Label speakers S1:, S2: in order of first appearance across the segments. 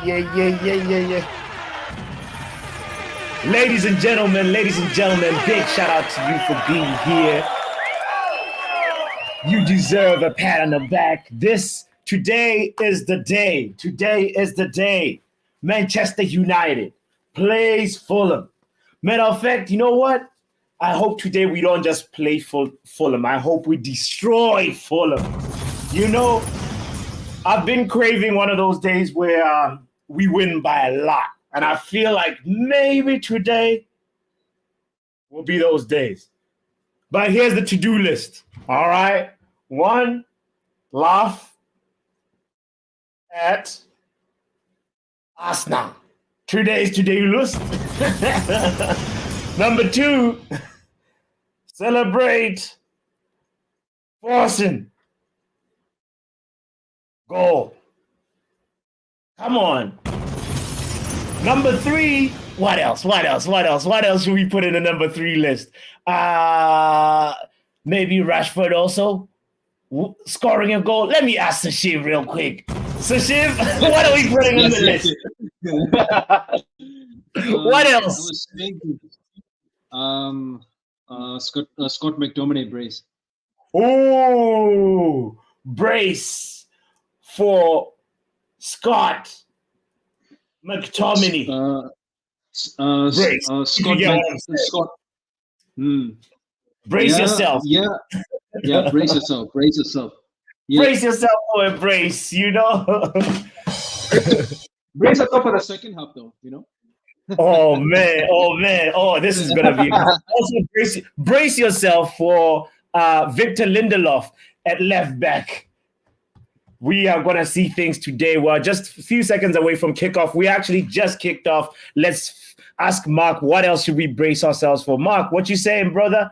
S1: yeah. Ladies and gentlemen, big shout out to you for being here. You deserve a pat on the back. Today is the day. Manchester United plays Fulham. Matter of fact, you know what? I hope today we don't just play Fulham. I hope we destroy Fulham. You know, I've been craving one of those days where we win by a lot. And I feel like maybe today will be those days. But here's the to-do list. All right. 1, laugh at Arsenal. 2 days today you lose. Number 2, celebrate forcing goal. Come on. Number 3, what else should we put in the number 3 list? Maybe Rashford also scoring a goal. Let me ask Sashiv real quick. Sashiv, what are we putting on the list? What else?
S2: I was thinking, Scott McTominay brace.
S1: Oh, brace for Scott McTominay. Brace.
S2: Scott.
S1: Brace yourself.
S2: Yeah. Brace yourself. Yeah.
S1: Brace yourself for a brace. You know.
S2: Brace yourself for the second half, though. You know.
S1: Oh man. Oh, this is gonna be also brace yourself for Victor Lindelof at left back. We are gonna see things today. We're just a few seconds away from kickoff. We actually just kicked off. Let's ask Mark, what else should we brace ourselves for? Mark, what you saying, brother?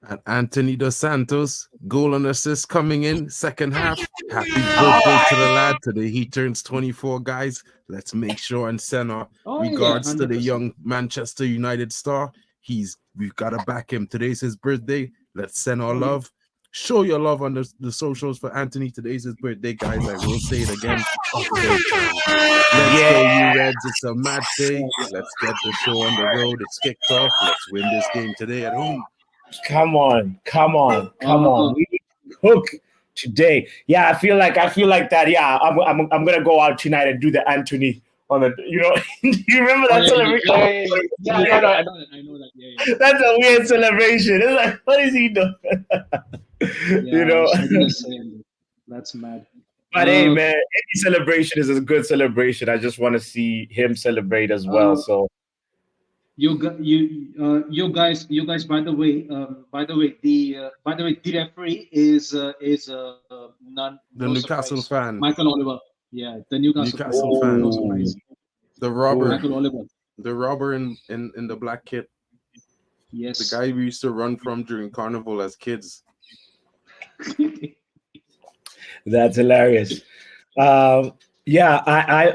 S3: And Antony dos Santos, goal and assist coming in second half. Happy birthday to the lad. Today he turns 24, guys. Let's make sure and send our regards to the young Manchester United star. We've got to back him. Today's his birthday. Let's send our love. Show your love on the socials for Antony. Today's his birthday, guys. I will say it again. Let's go, you Reds. It's a match day. Let's get the show on the road. It's kicked off. Let's win this game today at home.
S1: Come on. We cook today. Yeah, I feel like that. Yeah, I'm gonna go out tonight and do the Antony on the. You know, do you remember that celebration?
S2: Yeah, I know that. Yeah.
S1: That's a weird celebration. It's like, what is he doing? You know,
S2: that's mad.
S1: But hey, man, any celebration is a good celebration. I just want to see him celebrate as well. So.
S2: You guys. By the way, the referee is the
S3: Newcastle fan,
S2: Michael Oliver. Yeah, the Newcastle fan. No surprise.
S3: The robber,
S2: Michael Oliver.
S3: The robber in the black kit.
S2: Yes,
S3: the guy we used to run from during carnival as kids.
S1: That's hilarious. Yeah,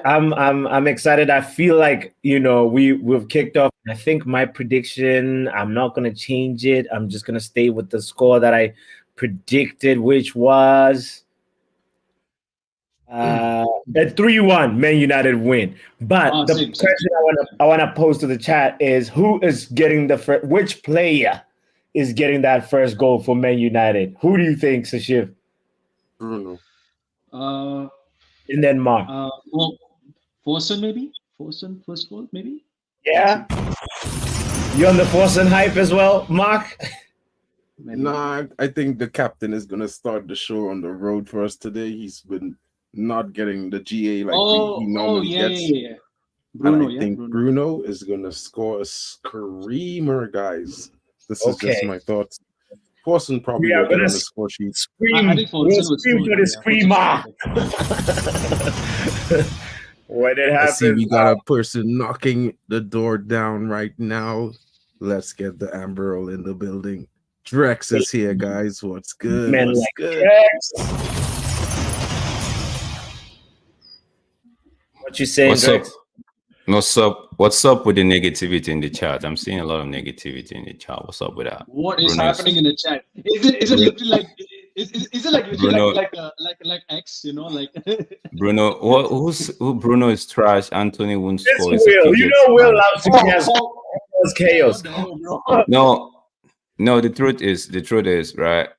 S1: I'm excited. I feel like, you know, we've kicked off. I think my prediction, I'm not gonna change it. I'm just gonna stay with the score that I predicted, which was a 3-1 Man United win. But the question I wanna pose to the chat is, who is getting which player is getting that first goal for Man United? Who do you think, Sashiv?
S3: Bruno.
S1: And then Mark.
S2: Forsen maybe? Forsen first goal maybe?
S1: Yeah. You on the Forsen hype as well, Mark?
S3: Nah, I think the captain is going to start the show on the road for us today. He's been not getting the GA like he normally gets.
S2: Yeah. Bruno,
S3: and I think Bruno is going to score a screamer, guys. This is just my thoughts. Forsen probably will get on the score sheet.
S1: Scream for the screamer. When it happens,
S3: I see we got a person knocking the door down right now. Let's get the Amber Roll in the building. Drex is here, guys. What's good?
S1: Man,
S3: What's
S1: like
S3: good?
S1: What you saying, Drex?
S4: What's up with the negativity in the chat? I'm seeing a lot of negativity in the chat. What's up with that?
S2: What is happening in the chat? Is it looking like is it like
S4: Bruno,
S2: like X, you know, like
S4: Bruno, who Bruno is trash. Antony won't
S1: It's
S4: score. He's a
S1: Will. You
S4: fidget
S1: know Will
S4: spinner.
S1: loves to cause chaos.
S4: No, the truth is, right?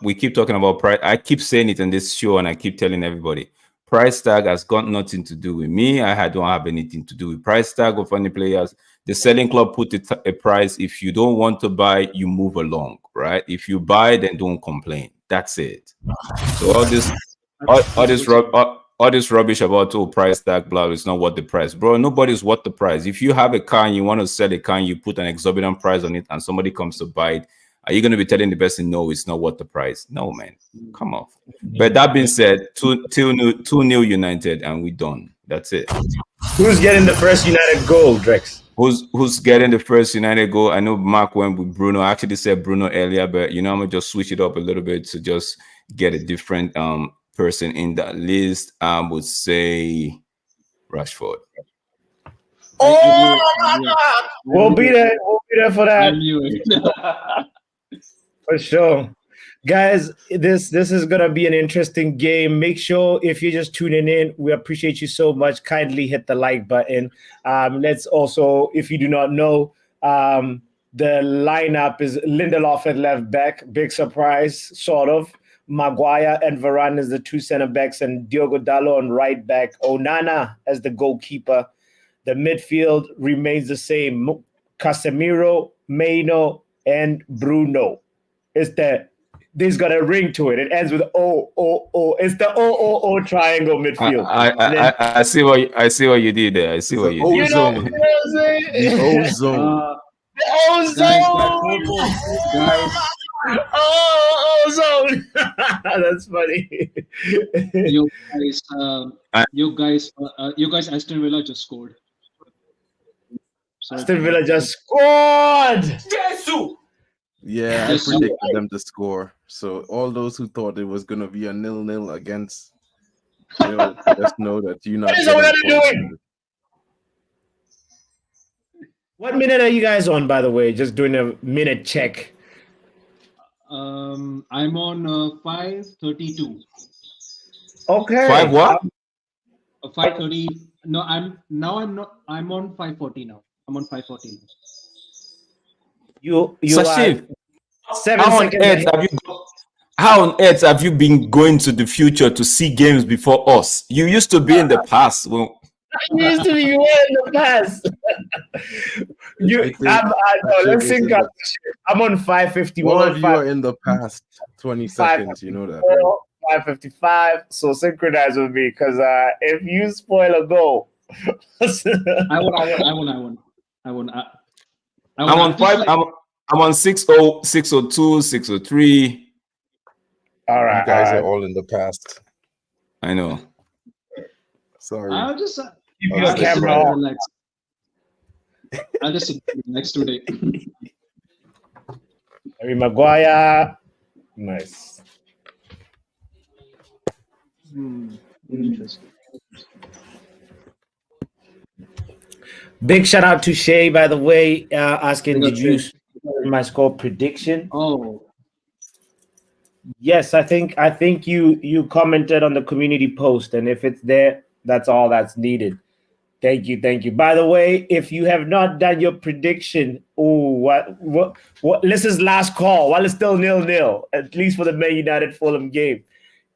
S4: We keep talking about price. I keep saying it on this show, and I keep telling everybody, price tag has got nothing to do with me. Don't have anything to do with price tag of any players. The selling club put a price. If you don't want to buy, you move along, right? If you buy, then don't complain. That's it. So all this rubbish about price tag, blah, it's not worth the price, bro. Nobody's worth the price. If you have a car and you want to sell a car and you put an exorbitant price on it and somebody comes to buy it, are you going to be telling the person, no, it's not worth the price? No, man, come off. But that being said, 2-0 United and we're done. That's it.
S1: Who's getting the first United goal, Drex?
S4: Who's getting the first United goal? I know Mark went with Bruno. I actually said Bruno earlier, but I'm gonna just switch it up a little bit to just get a different person in that list. I would say Rashford.
S1: We'll be there. We'll be there for that. For sure. Guys, this is going to be an interesting game. Make sure if you're just tuning in, we appreciate you so much. Kindly hit the like button. Let's also, if you do not know, the lineup is Lindelof at left back. Big surprise, sort of. Maguire and Varane as the two center backs, and Diogo Dalot on right back. Onana as the goalkeeper. The midfield remains the same. Casemiro, Maino, and Bruno. There's got a ring to it. It ends with O. It's the O triangle midfield.
S4: I see what you did there. I see what you did.
S3: The ozone.
S1: Ozone. That's funny.
S2: You guys, Aston Villa just scored.
S1: Aston Villa just scored.
S3: Yeah, I predicted them to score. So all those who thought it was going to be a 0-0 against, just know that you're not.
S1: Doing? What minute are you guys on, by the way? Just doing a minute check.
S2: I'm on 5:32.
S1: Okay.
S4: 5 what?
S2: 5:30. No, I'm on 5:40 now. I'm on 5:40 now.
S1: You
S4: Sashif,
S1: are 7 seconds.
S4: How on earth have you been going to the future to see games before us? You used to be in the past.
S1: You used to be in the past. Let's sync up. I'm on 5:50.
S3: All of you are in the past 20 seconds. You know that.
S1: 5:55. So synchronize with me, because if you spoil a goal,
S2: I won.
S4: I'm on 5. I'm on 6:0, 6:02, 6:03.
S1: All right.
S3: You guys are all in the past.
S4: I know.
S3: Sorry.
S2: I'll just
S1: keep your camera on.
S2: I'll just next today.
S1: Harry Maguire. Nice.
S2: Interesting.
S1: Big shout out to Shay, by the way, asking, did you my score prediction?
S2: Oh,
S1: yes, I think you commented on the community post, and if it's there, that's all that's needed. Thank you. By the way, if you have not done your prediction, what? This is last call. While it's still 0-0, at least for the Man United Fulham game,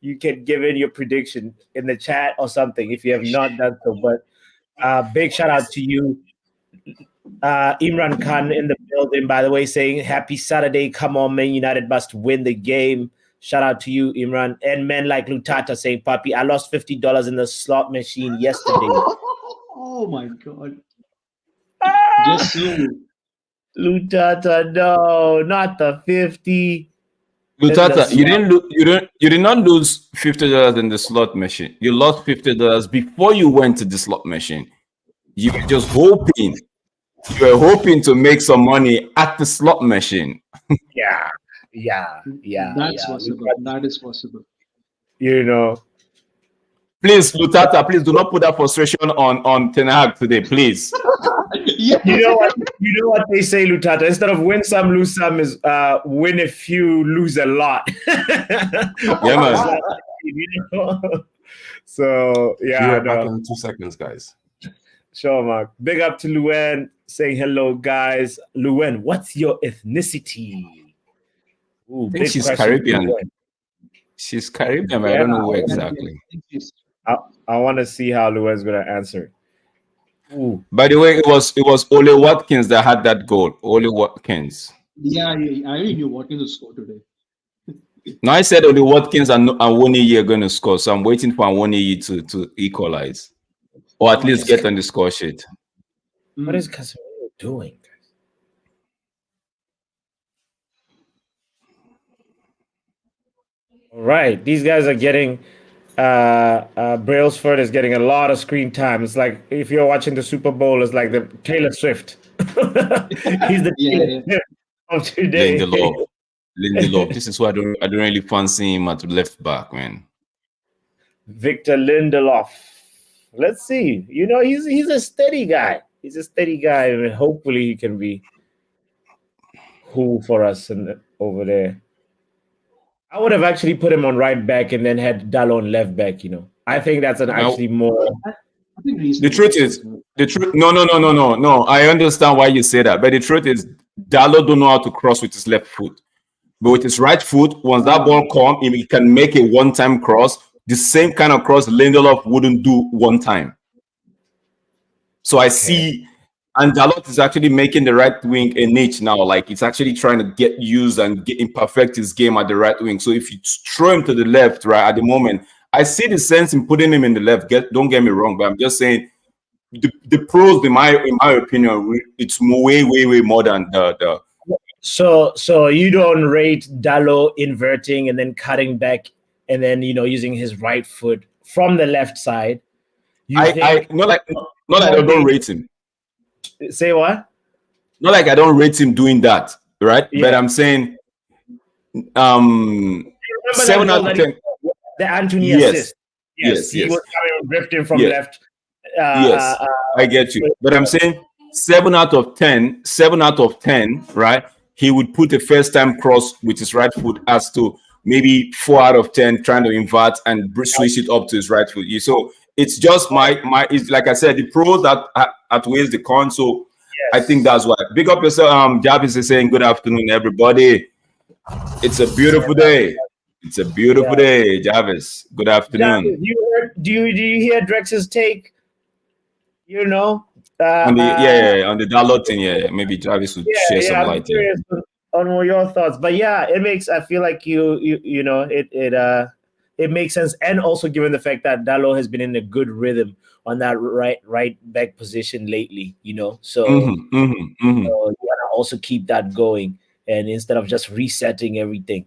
S1: you can give in your prediction in the chat or something if you have not done so. But big shout out to you, Imran Khan in the building, by the way, saying happy Saturday. Come on, Man United must win the game. Shout out to you, Imran. And men like Lutata saying, Papi, I lost $50 in the slot machine yesterday.
S2: Oh my God. Just so.
S1: Lutata, no, not the 50.
S4: Lutata, you did not lose $50 in the slot machine. You lost $50 before you went to the slot machine. You were just hoping. You were hoping to make some money at the slot machine.
S1: Yeah.
S2: That's possible. That is possible.
S4: Please, Lutata, please do not put that frustration on Ten Hag today, please.
S2: Yeah.
S1: You know what they say, Lutata. Instead of win some, lose some, is win a few, lose a lot.
S4: Yeah, man.
S1: You know? So yeah,
S3: Back in 2 seconds, guys.
S1: Sure, Mark. Big up to Luen saying hello, guys. Luen, what's your ethnicity? Ooh,
S4: I think
S1: big
S4: she's
S1: question.
S4: Caribbean. She's Caribbean, but I don't know where exactly.
S1: I want to see how Luen's gonna answer. Ooh.
S4: By the way, it was Ole Watkins that had that goal. Ole Watkins.
S2: Yeah, I already knew what is score today.
S4: Now I said Ole Watkins and Awoniyi are going to score, so I'm waiting for Awoniyi to equalize, or at least get on the score sheet.
S1: What is Casemiro doing? All right, these guys are getting. Brailsford is getting a lot of screen time. It's like if you're watching the Super Bowl, it's like the Taylor Swift. He's the Taylor Swift of today.
S4: Lindelof. This is why I don't really fancy him at left back, man.
S1: Victor Lindelof. Let's see. You know, he's a steady guy. He's a steady guy, and hopefully he can be cool for us over there. I would have actually put him on right back and then had Dallo on left back. You know, I think that's actually more.
S4: The truth is, no. I understand why you say that, but the truth is, Dallo don't know how to cross with his left foot. But with his right foot, once that ball comes, he can make a one-time cross. The same kind of cross Lindelof wouldn't do one time. So I see, and Dalot is actually making the right wing a niche now. Like it's actually trying to get used and perfect his game at the right wing. So if you throw him to the left, right at the moment, I see the sense in putting him in the left. Don't get me wrong, but I'm just saying the pros, in my opinion, it's way more than the.
S1: So you don't rate Dallo inverting and then cutting back and then using his right foot from the left side.
S4: I not like I don't rate him.
S1: Say what?
S4: Not like I don't rate him doing that, right? Yeah. But I'm saying 7 out of 10.
S1: The Antony assist. Yes. He was coming drifting from left.
S4: Yes, I get you. But I'm saying 7 out of 10, right? He would put a first-time cross with his right foot as to maybe 4 out of 10 trying to invert and switch it up to his right foot. So it's just it's like I said, the pro that outweighs the con. So I think that's why. Big up yourself. Jarvis is saying good afternoon, everybody. It's a beautiful day. It's a beautiful day, Jarvis. Good afternoon.
S1: Jarvis, do you hear Drex's take?
S4: On the Dalot thing, maybe Jarvis would share some light here.
S1: On your thoughts, but I feel like it makes sense, and also given the fact that Dalot has been in a good rhythm on that right back position lately, so you want to also keep that going, and instead of just resetting everything.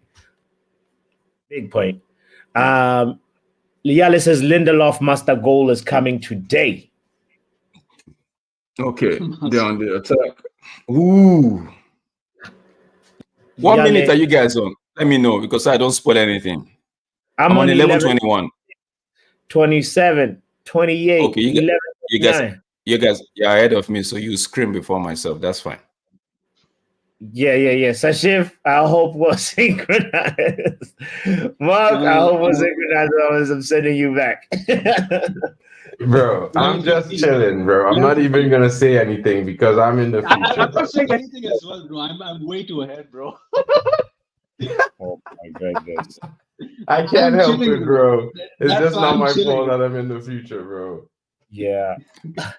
S1: Big point. Liale says Lindelof master goal is coming today.
S4: Okay, they're on the attack. Ooh. What minute are you guys on? Let me know because I don't spoil anything. I'm on 11:21.
S1: 27, 28.
S4: Okay, you guys, you're ahead of me, so you scream before myself. That's fine.
S1: Yeah. Sashif, I hope we're synchronized. Mark, I hope we're synchronized. I'm sending you back.
S3: Bro, I'm just chilling, bro. I'm not even gonna say anything because I'm in the future.
S2: I'm not saying anything as well, bro. I'm way too ahead, bro.
S1: Oh my goodness.
S3: I can't help it, bro. It's just not my fault that I'm in the future, bro.
S1: Yeah.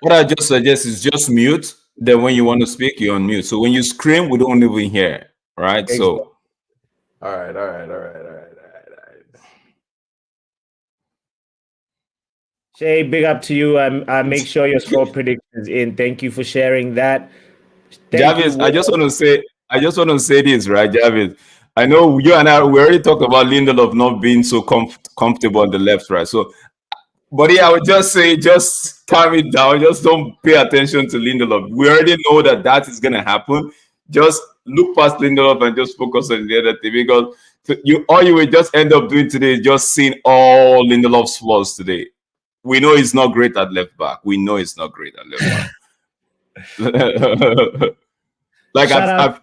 S4: What I just suggest is just mute. Then when you want to speak, you're on mute. So when you scream, we don't even hear. Right? Exactly. So
S3: all right.
S1: Shay, big up to you. I make sure your score predictions in. Thank you for sharing that.
S4: Jarvis, I just want to say this, right, Jarvis? I know you and we already talked about Lindelof not being so comfortable on the left, right? So, but I would just say, just calm it down. Just don't pay attention to Lindelof. We already know that is going to happen. Just look past Lindelof and just focus on the other thing because all you will just end up doing today is just seeing all Lindelof's flaws today. We know he's not great at left back. Like
S1: Shout out.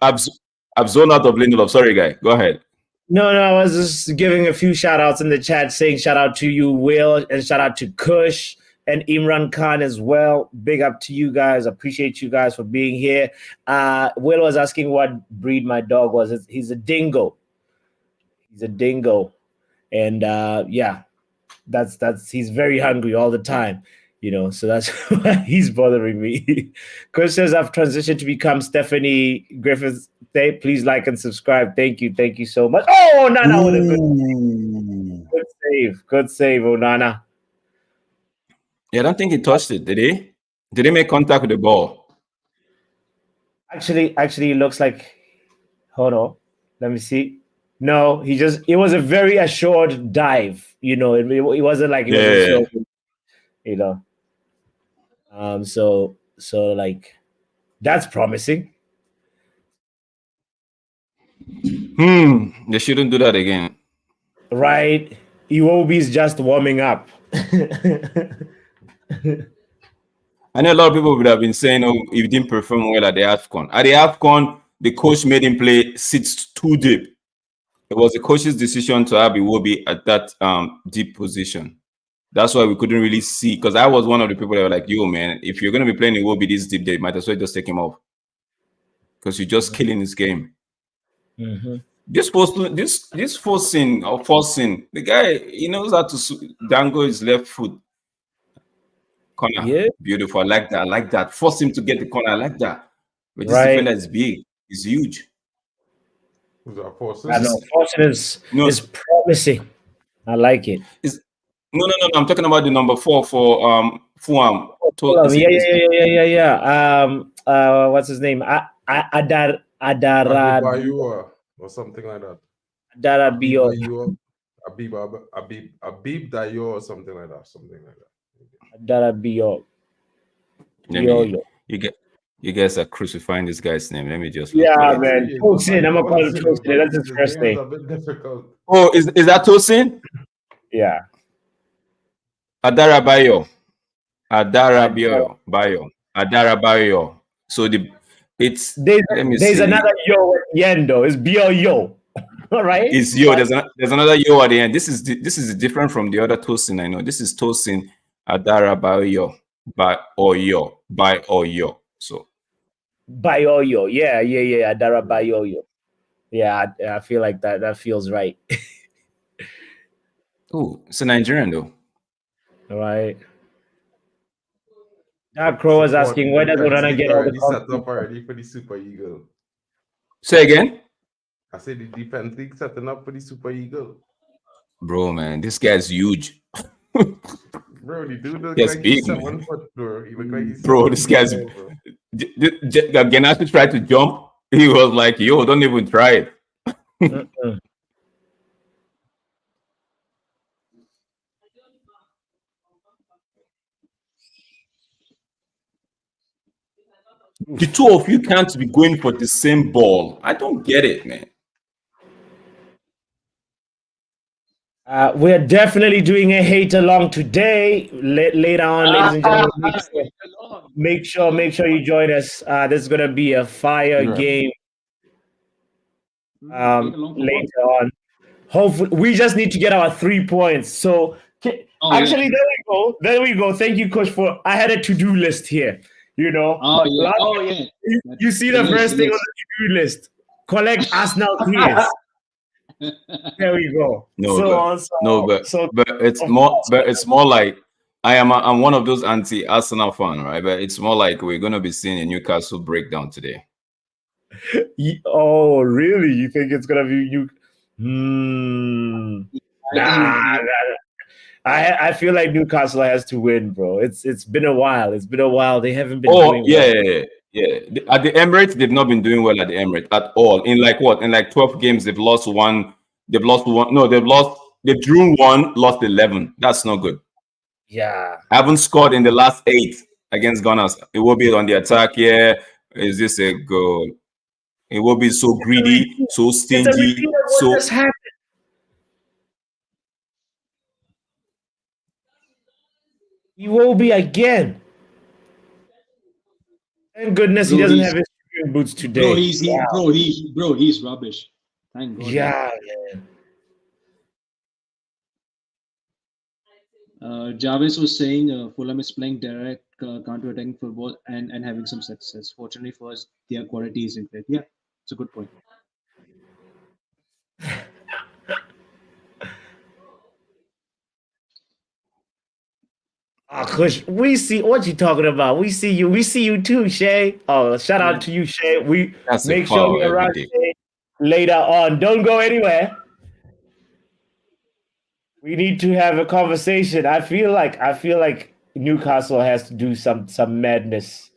S4: I've zoned out of Lindelof. Sorry, guy. Go ahead.
S1: No, I was just giving a few shout outs in the chat saying shout out to you, Will, and shout out to Kush and Imran Khan as well. Big up to you guys. Appreciate you guys for being here. Will was asking what breed my dog was. He's a dingo. He's a dingo. And yeah, that's he's very hungry all the time, so that's why he's bothering me. Chris says I've transitioned to become Stephanie Griffiths. Please like and subscribe. Thank you so much. Oh, Nana with a good save, Onana.
S4: Yeah, I don't think he touched it, did he? Did he make contact with the ball?
S1: Actually it looks like, hold on, let me see. No, it was a very assured dive, it wasn't like it was a show, so like that's promising.
S4: They shouldn't do that again.
S1: Right? Iwobi's just warming up.
S4: I know a lot of people would have been saying, oh, he didn't perform well at the AFCON. At the AFCON, the coach made him play sits too deep. It was the coach's decision to have Iwobi at that deep position. That's why we couldn't really see, because I was one of the people that were like, yo, man, if you're going to be playing Iwobi this deep, they might as well just take him off. Because you're just killing his game.
S1: Mm-hmm.
S4: This forcing, the guy, he knows how to dangle his left foot. Corner. Yeah. Beautiful. I like that. Force him to get the corner. I like that. But this defender is big. He's huge.
S1: Forcing is promising. I like it.
S4: No. I'm talking about the number 4 for Fulham.
S1: Yeah. What's his name? Adara
S5: or something like that.
S1: Adara Bio.
S5: Abib Dayo or something like that.
S1: Adara Bio.
S4: You guys are crucifying this guy's name. Let me just
S1: man. Tosin. I'm gonna call him Tosin. That's his first name.
S4: Oh, is that Tosin?
S1: Yeah.
S4: Adara Bayo. So
S1: there's another yo at the end though. It's Yo. All right.
S4: It's yo. There's another yo at the end. This is different from the other Tosin I know. This is Tosin Adara Bayo. By Oyo. So
S1: by Oyo. Yeah. Adara by Oyo. Yeah, I feel like that feels right.
S4: Oh, it's a Nigerian though.
S1: All right. That Crow was asking, where does Onana get all the
S5: set up already for the Super Eagle?
S4: Say again?
S5: I said the defense league setting up for the Super Eagle.
S4: Bro, man, this guy's huge.
S5: Bro, the dude looks like he's 7 foot,
S4: bro. This guy's Genasi tried to jump. He was like, yo, don't even try it. The two of you can't be going for the same ball. I don't get it, man.
S1: We're definitely doing a hate along today. Later on, ladies and gentlemen, make sure you join us. This is gonna be a fire game. Later on, hopefully, we just need to get our 3 points. So, actually, there we go. Thank you, Coach. I had a to-do list here. You see the first thing on the to-do list: collect Arsenal tears. There we go.
S4: But it's more like I'm one of those anti-Arsenal fan, right? But it's more like we're gonna be seeing a Newcastle breakdown today.
S1: Oh, really? You think it's gonna be you? I feel like Newcastle has to win, bro. It's been a while. They haven't been doing well.
S4: Yeah. At the Emirates, they've not been doing well at the Emirates at all. In like 12 games, they've lost one. They've drew 1, lost 11. That's not good.
S1: Yeah.
S4: Haven't scored in the last 8 against Gunners. It will be on the attack. Yeah. Is this a goal? It will be so greedy, so stingy.
S1: You will be again. Thank goodness he doesn't have his boots today.
S2: He's rubbish. Thank God.
S1: Yeah,
S2: Jarvis was saying Fulham is playing direct counter-attacking football and having some success. Fortunately for us, their quality isn't great. Yeah, it's a good point.
S1: Kush, we see what you talking about. We see you too, Shay. Oh, shout out to you, Shay. We make sure we around Shay later on. Don't go anywhere. We need to have a conversation. I feel like Newcastle has to do some madness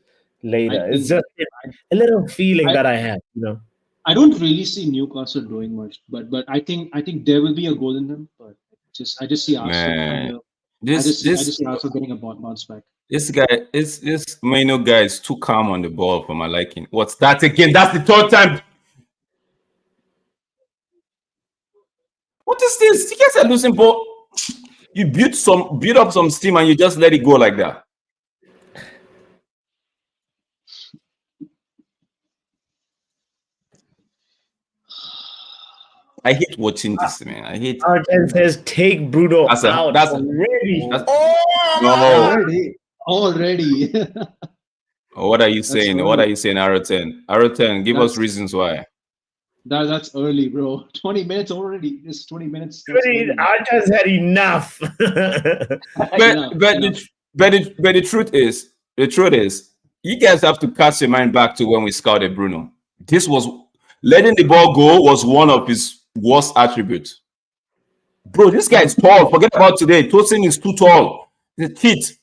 S1: later. It's just a little feeling that I have,
S2: I don't really see Newcastle doing much, but I think there will be a goal in them. But I just see Arsenal. I just see Arsenal getting a bounce back.
S4: This Maino guy is too calm on the ball for my liking. What's that again? That's the third time. What is this? You guys are losing ball. You build up some steam and you just let it go like that. I hate watching this, man. I hate.
S1: Arteta says take Bruno out. That's already.
S2: Already.
S4: What are you saying? What are you saying, Erikten? Give us reasons why.
S2: That's early, bro. 20 minutes already. It's 20 minutes.
S1: Arteta's had enough.
S4: but the truth is, you guys have to cast your mind back to when we scouted Bruno. This was letting the ball go was one of his worst attributes. Bro, this guy is tall. Forget about today. Tosin is too tall. The teeth.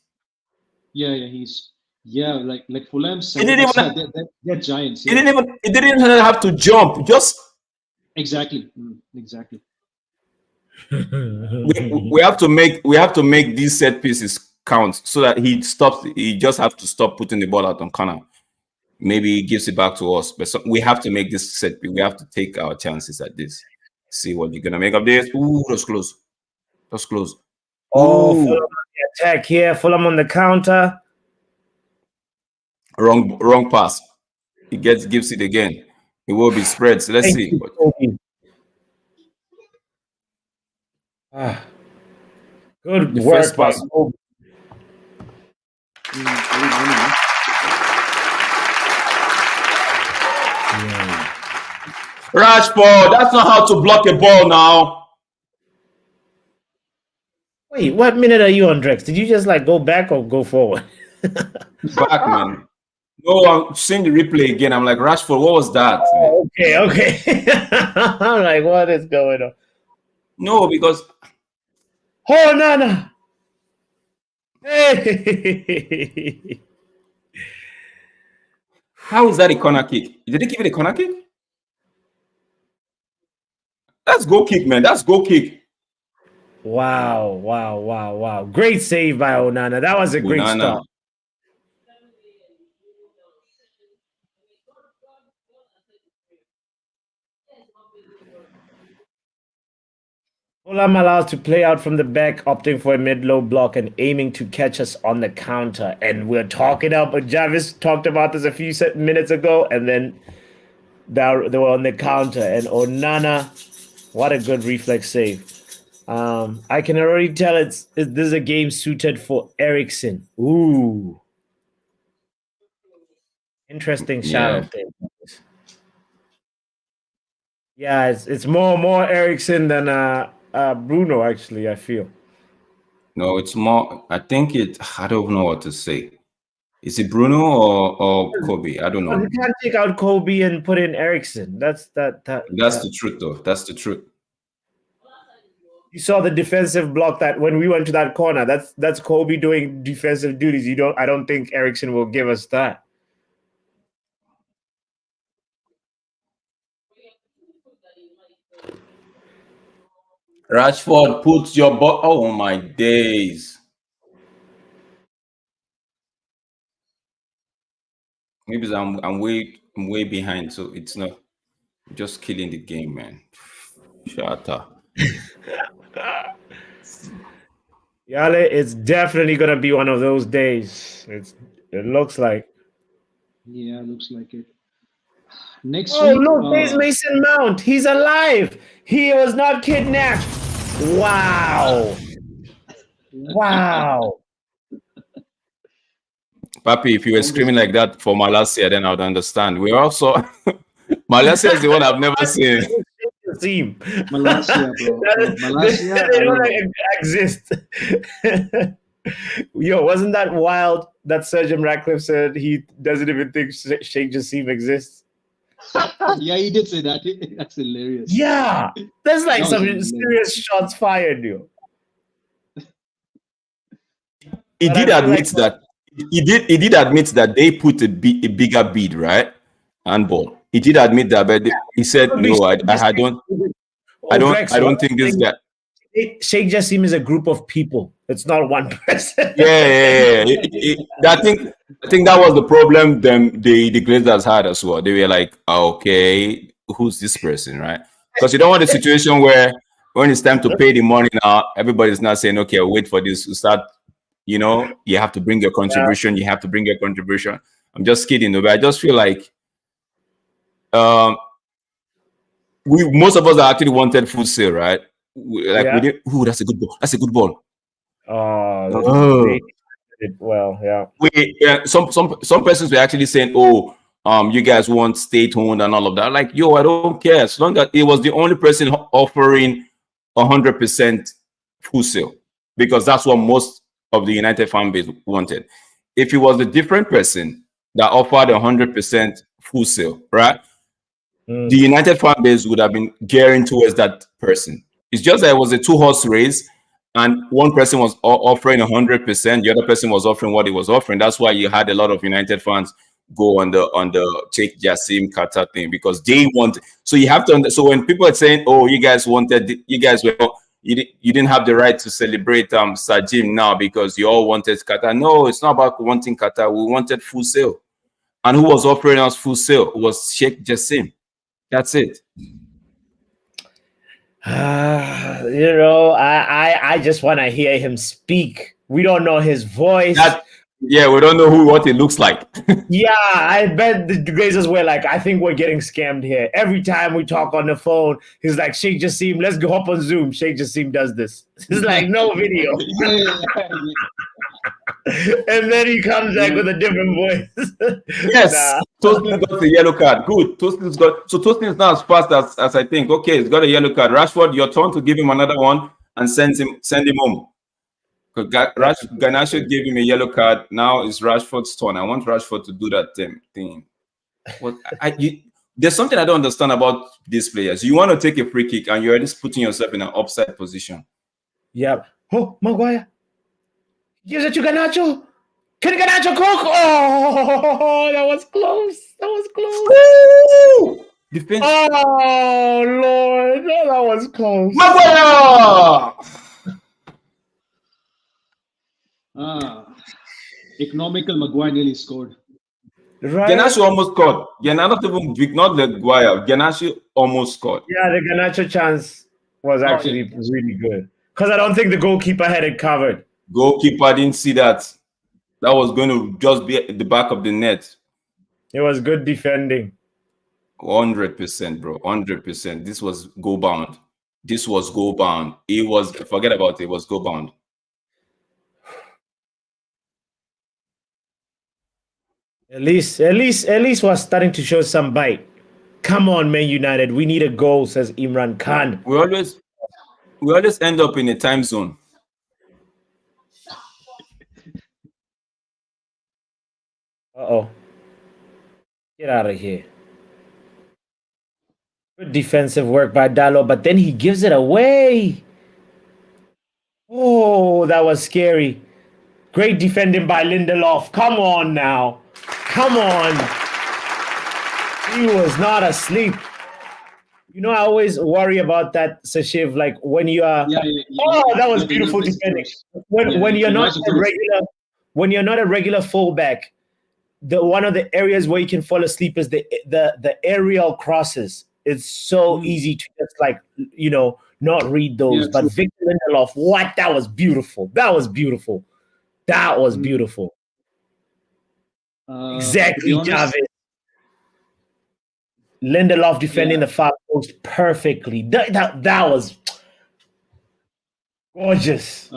S2: Yeah, like Fulham. They're giants.
S4: Yeah. It didn't even have to jump. Just
S2: exactly.
S4: we have to make these set pieces count so that he stops. He just have to stop putting the ball out on corner. Maybe he gives it back to us, but we have to make this set piece. We have to take our chances at this. See what you're gonna make of this. Ooh, that's close. That's close.
S1: Oh, Fulham on the attack here. Fulham on the counter.
S4: Wrong pass. He gives it again. It will be spread. So let's see.
S1: Good work by Kobe.
S4: Rashford, that's not how to block a ball now.
S1: Wait, what minute are you on, Drex? Did you just go back or go forward?
S4: Back, man. No, I'm seeing the replay again. I'm like, Rashford, what was that?
S1: Oh, okay. I'm like, what is going on?
S4: No, because
S1: onana. Hey.
S4: How is that a corner kick? Did they give it a corner kick? That's goal kick, man. That's goal kick.
S1: Wow. Great save by Onana. That was a great start. Fulham allowed to play out from the back, opting for a mid-low block and aiming to catch us on the counter. And we're talking about, Jarvis talked about this a few minutes ago, and then they were on the counter. And Onana, what a good reflex save. I can already tell this is a game suited for Eriksen. Ooh. Interesting shout there. Yeah, it's more Eriksen than Bruno, actually, I feel.
S4: No, it's more. I don't know what to say. Is it Bruno or Kobe? I don't know.
S1: You can't take out Kobe and put in Eriksen. That's
S4: the truth, though. That's the truth.
S1: You saw the defensive block that when we went to that corner. That's Kobe doing defensive duties. I don't think Eriksen will give us that.
S4: Rashford puts your ball. Oh my days. Maybe I'm way behind, so it's not just killing the game, man. Shut up.
S1: Yale, it's definitely gonna be one of those days. It looks like.
S2: Yeah, looks like it. Next
S1: Oh,
S2: week.
S1: look, there's Mason Mount. He's alive. He was not kidnapped. Wow. Wow.
S4: Papi, if you were screaming like that for Malaysia, then I would understand. We're also Malaysia is the one I've never seen.
S2: Malaysia, bro. Malaysia,
S1: they don't exist. Yo, wasn't that wild that Sir Jim Ratcliffe said he doesn't even think Sheikh Jassim exists?
S2: Yeah, he did say that. That's hilarious.
S1: Yeah, there's like some serious shots fired, yo.
S4: He did admit that. He did admit that they put a bigger bid, right? Handball. He did admit that, but he said no. I don't think this guy.
S1: Sheikh Jassim is a group of people. It's not one person.
S4: Yeah. I think that was the problem. The Glazers had as well. They were like, okay, who's this person, right? Because you don't want a situation where when it's time to pay the money now, everybody's not saying, okay, I'll wait for this to start. You know, you have to bring your contribution. Yeah. You have to bring your contribution. I'm just kidding, but I just feel like most of us actually wanted full sale, right? We did. Ooh, that's a good ball. That's a good ball.
S1: Well, yeah.
S4: Some persons were actually saying, "Oh, you guys want state-owned and all of that." Like, yo, I don't care as long as it was the only person offering 100% full sale, because that's what most of the United fan base wanted. If it was a different person that offered 100% full sale, right? The United fan base would have been gearing towards that person. It's just that it was a two-horse race, and one person was offering 100%, the other person was offering what he was offering. That's why you had a lot of United fans go on the Sheikh Jassim Qatar thing, because they want. So you have to. So when people are saying, "Oh, you guys didn't have the right to celebrate Sajim now because you all wanted Qatar." No, it's not about wanting Qatar. We wanted full sale, and who was offering us full sale? It was Sheikh Jassim. That's it.
S1: I just want to hear him speak. We don't know his voice.
S4: Yeah, we don't know what he looks like.
S1: Yeah, I bet the Glazers were like, I think we're getting scammed here. Every time we talk on the phone, he's like, Sheikh Jassim, let's go hop on Zoom. Sheikh Jassim does this. He's like, no video. And then he comes back with a different voice.
S4: Yes, Tosin got a yellow card. Good. Tosin is not as fast as I think. Okay, he's got a yellow card. Rashford, your turn to give him another one and send him home. Garnacho gave him a yellow card. Now it's Rashford's turn. I want Rashford to do that thing. There's something I don't understand about these players. You want to take a free kick and you're already putting yourself in an offside position.
S1: Yeah. Oh, Maguire. Gives it to Garnacho. Can Garnacho cook? Oh, that was close.
S4: Woo! Defense.
S1: Oh, Lord. That was close.
S4: Maguire!
S2: Economical Maguire nearly scored.
S1: Right.
S4: Garnacho almost scored. Not the Maguire. Garnacho almost scored.
S1: Yeah, the Garnacho chance was actually really good. Because I don't think the goalkeeper had it covered.
S4: Goalkeeper didn't see that. That was going to just be at the back of the net.
S1: It was good defending.
S4: 100%, bro. 100%. This was goal bound. It was, forget about it. It was goal bound.
S1: At least was starting to show some bite. Come on, Man United. We need a goal, says Imran Khan.
S4: We always end up in a time zone.
S1: Uh-oh. Get out of here. Good defensive work by Dalot, but then he gives it away. Oh, that was scary. Great defending by Lindelof. Come on now. Come on. He was not asleep. You know, I always worry about that, Sashiv, like when you are... Oh, that was beautiful defending. When you're not a regular fullback, one of the areas where you can fall asleep is the aerial crosses. It's so easy to just not read those. Yeah, but Victor Lindelof, that was beautiful. That was beautiful. Exactly,
S2: to be honest,
S1: Javid. Lindelof defending the far post perfectly. That was gorgeous.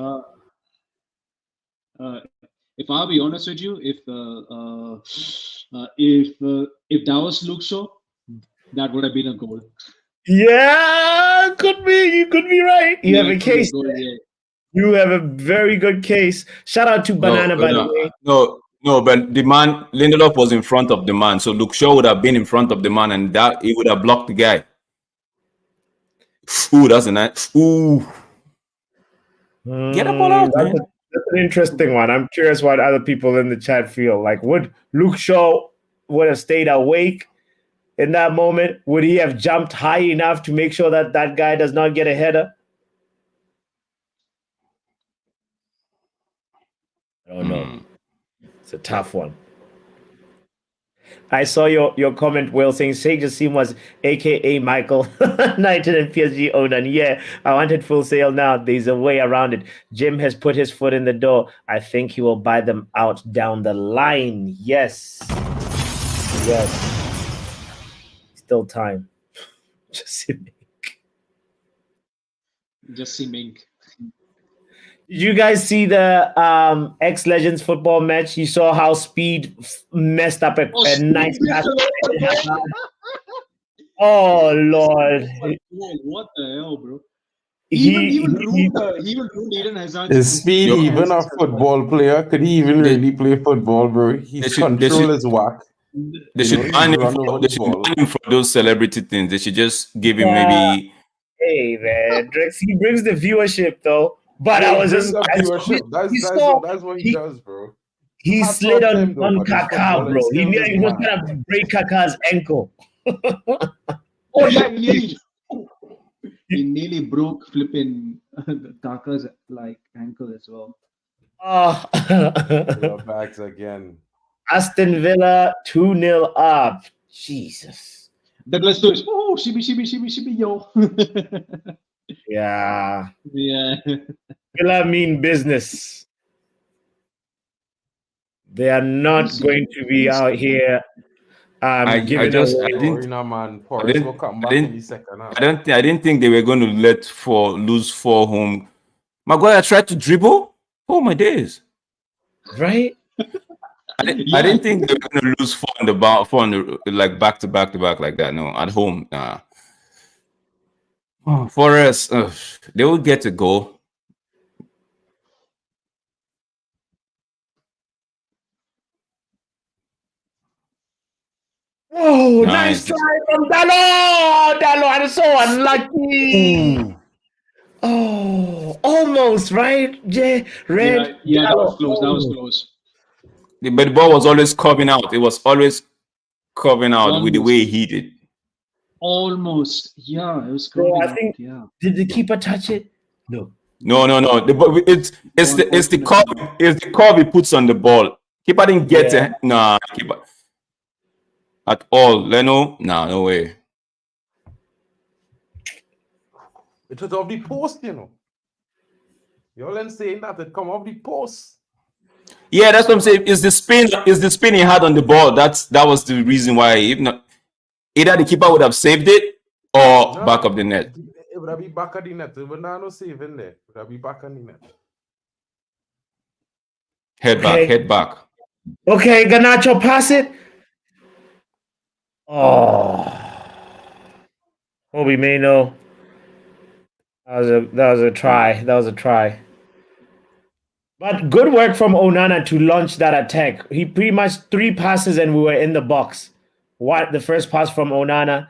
S2: If I'll be honest with you, if that was Luke Shaw, that would have been a goal.
S1: Yeah, could be. You could be right. You have a case.
S2: Goal, yeah.
S1: You have a very good case. Shout out to Banana, by the way.
S4: No, but the man Lindelof was in front of the man, so Luke Shaw would have been in front of the man, and that he would have blocked the guy. Ooh, that's a nice. Ooh, get a ball out, man.
S1: That's an interesting one. I'm curious what other people in the chat feel. Like, would Luke Shaw would have stayed awake in that moment? Would he have jumped high enough to make sure that that guy does not get a header? I don't know. It's a tough one. I saw your comment, Will, saying Sage Sim was aka Michael United and PSG Onan. Yeah, I wanted full sale now. There's a way around it. Jim has put his foot in the door. I think he will buy them out down the line. Yes. Still time. Just
S2: see Mink.
S1: Did you guys see the X Legends football match? You saw how Speed messed up a nice pass. Oh Lord!
S2: What the hell, bro?
S3: Is Speed even a football player? Could he even really play football, bro? His control is whack.
S4: They should ban him for those celebrity things. They should just give him maybe.
S1: Hey man, Drex, he brings the viewership though. But I was just
S3: that's what he does, bro.
S1: He slid on Kaká, bro. He was gonna break Kaká's ankle.
S2: Oh yeah, he nearly broke flipping Kaká's ankle as well.
S3: Backs again.
S1: Aston Villa 2-0 up. Jesus.
S2: Douglas Lewis. Oh, shibi, yo.
S1: Yeah.
S2: Yeah.
S1: Villa mean business. They are not going to be out here giving away.
S4: I didn't think they were going to lose 4 home. Maguire tried to dribble. Oh my days!
S1: Right?
S4: I didn't think they were going to lose 4 on the back to back like that. No, at home. Nah. For us, they will get a goal.
S1: Oh, nice try from Dalo! I'm so unlucky. Oh, almost, right?
S2: Yeah, that was close.
S4: But the ball was always coming out. It was always coming out with the way he hit it.
S2: Almost. Yeah, it was coming out. Yeah.
S1: Did the keeper touch it? No.
S4: It's the curve he puts on the ball. Keeper didn't get it. Nah, keeper. At all. Leno? Nah, no way.
S3: It was off the post, you know. Y'all ain't saying that it come off the post.
S4: Yeah, that's what I'm saying. Is the spin he had on the ball. That was the reason why. If not, either the keeper would have saved it or back of the net.
S3: It would have been back of the net. It would not no saving there. It would have been back of the net.
S4: Head back.
S1: Okay, Garnacho, pass it. Oh, Kobe Mano. That was a try. But good work from Onana to launch that attack. He pretty much 3 passes and we were in the box. The first pass from Onana,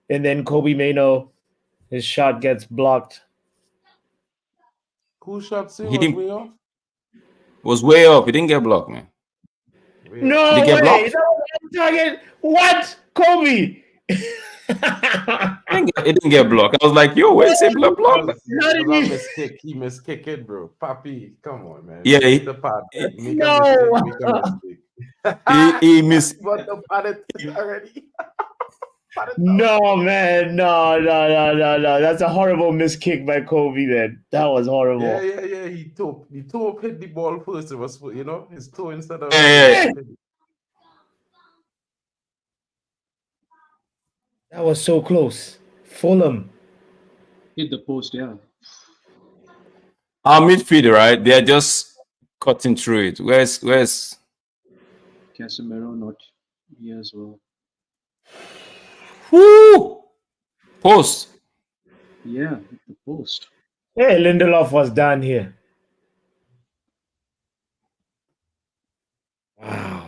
S1: and then Kobe Mano, his shot gets blocked.
S3: Cool shot. Way off.
S4: Was way off. He didn't get blocked, man.
S1: No way. Blocked? Target. What? Kobe.
S4: It didn't get blocked. I was like, yo, where's it block?
S3: He miskicked it, bro. Papi, come on, man.
S4: Yeah,
S3: he
S4: missed.
S3: Already.
S1: No, man. No. That's a horrible miskick by Kobe, then. That was horrible.
S3: Yeah. He toe hit the ball first. It was, his toe instead of...
S1: That was so close. Fulham.
S2: Hit the post, yeah.
S4: Our midfield, right? They're just cutting through it. Where's
S2: Casemiro not here as well.
S4: Woo! Post.
S2: Yeah, hit the post.
S1: Hey, Lindelof was down here. Wow.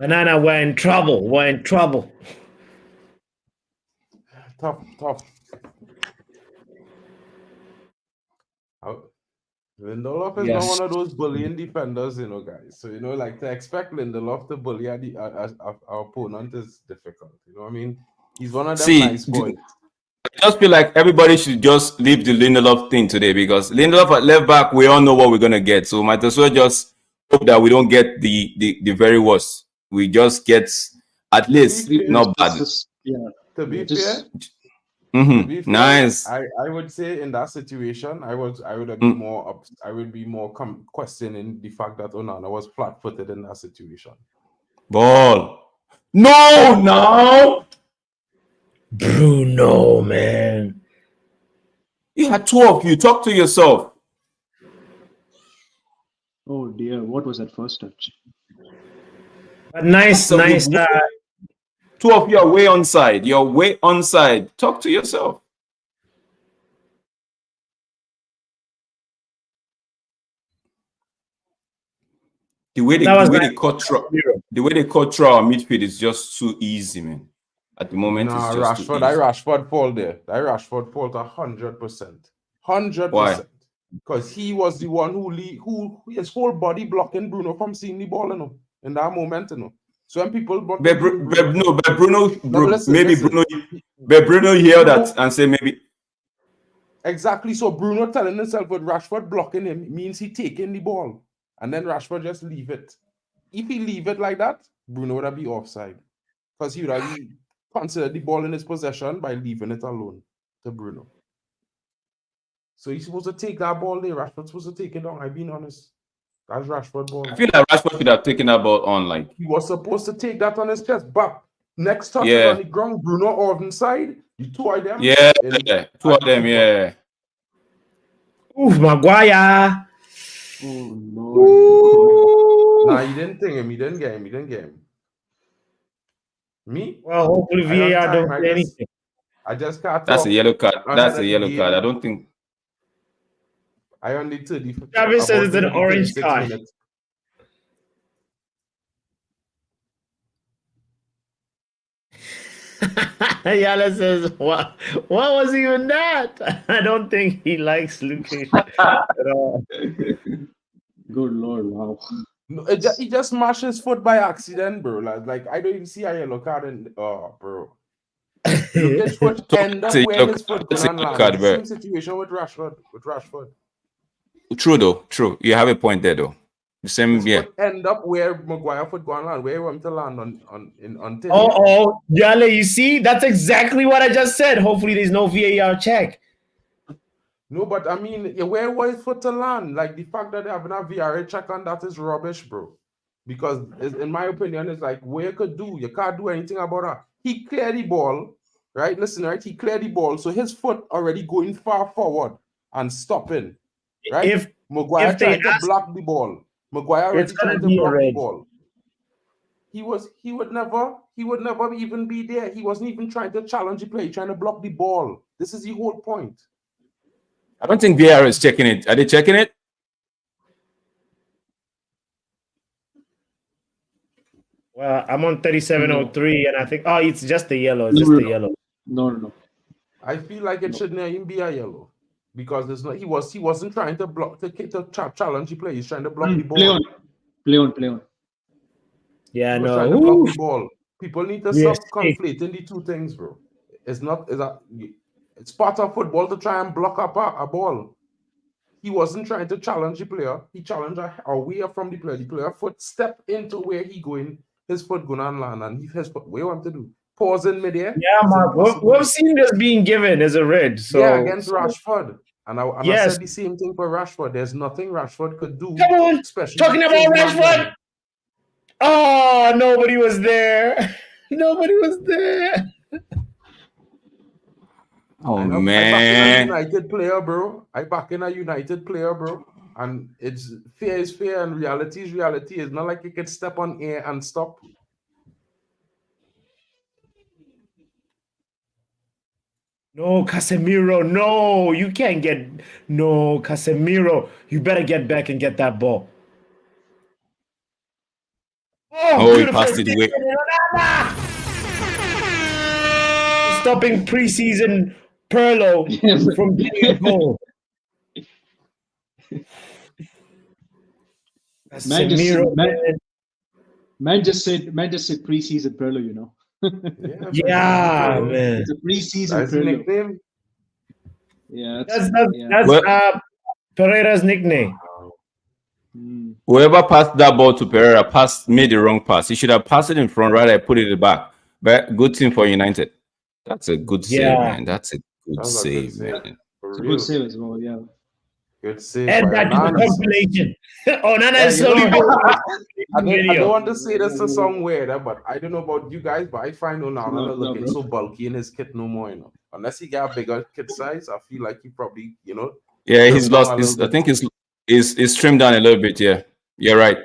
S1: Onana, we're in trouble. We're in trouble.
S5: Tough. Lindelof is not one of those bullying defenders, guys. So, like to expect Lindelof to bully our opponent is difficult. You know what I mean? He's one of them nice boys.
S4: I just feel like everybody should just leave the Lindelof thing today because Lindelof at left back, we all know what we're gonna get. So might as well just hope that we don't get the very worst. We just get at least not bad.
S5: To be fair.
S4: Nice.
S5: I would say in that situation, I would be more questioning the fact that Onana was flat-footed in that situation.
S4: Ball. No.
S1: Bruno, man.
S4: You had two of you. Talk to yourself.
S2: Oh dear, what was that first touch?
S1: But nice.
S4: Two of you are way onside. You're way onside. Talk to yourself. The way they cut through our midfield is just too easy, man. At the moment, it's just
S5: Rashford. That Rashford fall there. That Rashford fall 100%. 100%. Because he was the one who his whole body blocking Bruno from seeing the ball, in that moment, So when people
S4: Bruno hear that and say maybe
S5: exactly. So Bruno telling himself with Rashford blocking him means he taking the ball, and then Rashford just leave it. If he leave it like that, Bruno would have be offside because he would have considered the ball in his possession by leaving it alone to Bruno. So he's supposed to take that ball there. Rashford's supposed to take it on. I've been honest. That's Rashford ball.
S4: I feel like Rashford should have taken that ball on. Like
S5: he was supposed to take that on his chest, but next touch is on the ground. Bruno on side. The two of them.
S4: Two of them. Yeah.
S1: Oof, Maguire.
S2: Oh no.
S5: Nah, he didn't think him. He didn't get him. Me?
S1: Well, hopefully VAR don't say anything.
S5: I just can't.
S4: That's a yellow card. That's a yellow card. I don't think.
S5: I only 30.
S1: Travis says it's an orange card. Yala says, what was even that? I don't think he likes looking at all.
S2: Good Lord, wow.
S5: No, he just smashed his foot by accident, bro. Like I don't even see a yellow card in. Oh, bro. His foot end up where his foot going on. Same situation with Rashford.
S4: True though. True. You have a point there though. The same.
S5: His foot end up where Maguire foot going on. Where you want to land on.
S1: Oh, Yale, you see, that's exactly what I just said. Hopefully, there's no VAR check.
S5: No, but I mean, where was his foot to land? Like the fact that they have a VAR check on that is rubbish, bro. Because in my opinion, it's like where you can't do anything about that. He cleared the ball, right? Listen, right? He cleared the ball, so his foot already going far forward and stopping, right? If Maguire tried to block the ball, Maguire already trying to block the ball. He would never even be there. He wasn't even trying to challenge the play, trying to block the ball. This is the whole point.
S4: I don't think VAR is checking it. Are they checking it?
S1: Well, I'm on 3703, and I think it's just the yellow. It's just the yellow.
S2: No.
S5: I feel like it shouldn't even be a yellow because there's no. He wasn't trying to block to challenge the play. He's trying to block the ball.
S2: Play on.
S1: Yeah,
S5: no. Trying to block the ball. People need to stop conflating the two things, bro. It's part of football to try and block up a ball. He wasn't trying to challenge the player. He challenged away from the player. The player foot step into where he going. His foot going on land, and his foot. What you want to do? Pause in midair.
S1: Yeah, Mark. We've seen this being given as a red. So
S5: yeah, against Rashford, and I said the same thing for Rashford. There's nothing Rashford could do.
S1: Come on, talking about Rashford. Oh, nobody was there. Nobody was there.
S4: Oh
S5: I back in a
S4: man.
S5: United player, bro. I back in a United player, bro. And it's fair is fair and reality is reality. It's not like you can step on air and stop.
S1: No, Casemiro. No, you can't get. No, Casemiro. You better get back and get that ball.
S4: Oh, he passed it away.
S1: Stopping preseason Perlo from getting a goal. Casemiro.
S2: Man just said preseason Perlo, you know.
S1: Yeah, man.
S2: It's a preseason
S5: That's his
S2: Perlo.
S5: nickname.
S2: Yeah,
S1: that's Pereira's nickname.
S4: Whoever passed that ball to Pereira made the wrong pass. He should have passed it in front, right? I put it in the back. But good team for United. That's a good save, man. That's a good save, man.
S2: It's a good save as well, yeah.
S5: Good save.
S1: And that to the compilation. Onana is slowly
S5: I don't want to say this to some weird, but I don't know about you guys, but I find Onana looking so bulky in his kit no more, you know. Unless he got a bigger kit size, I feel like he probably, you know.
S4: Yeah, he's lost. I think he's trimmed down a little bit. Yeah, you're right.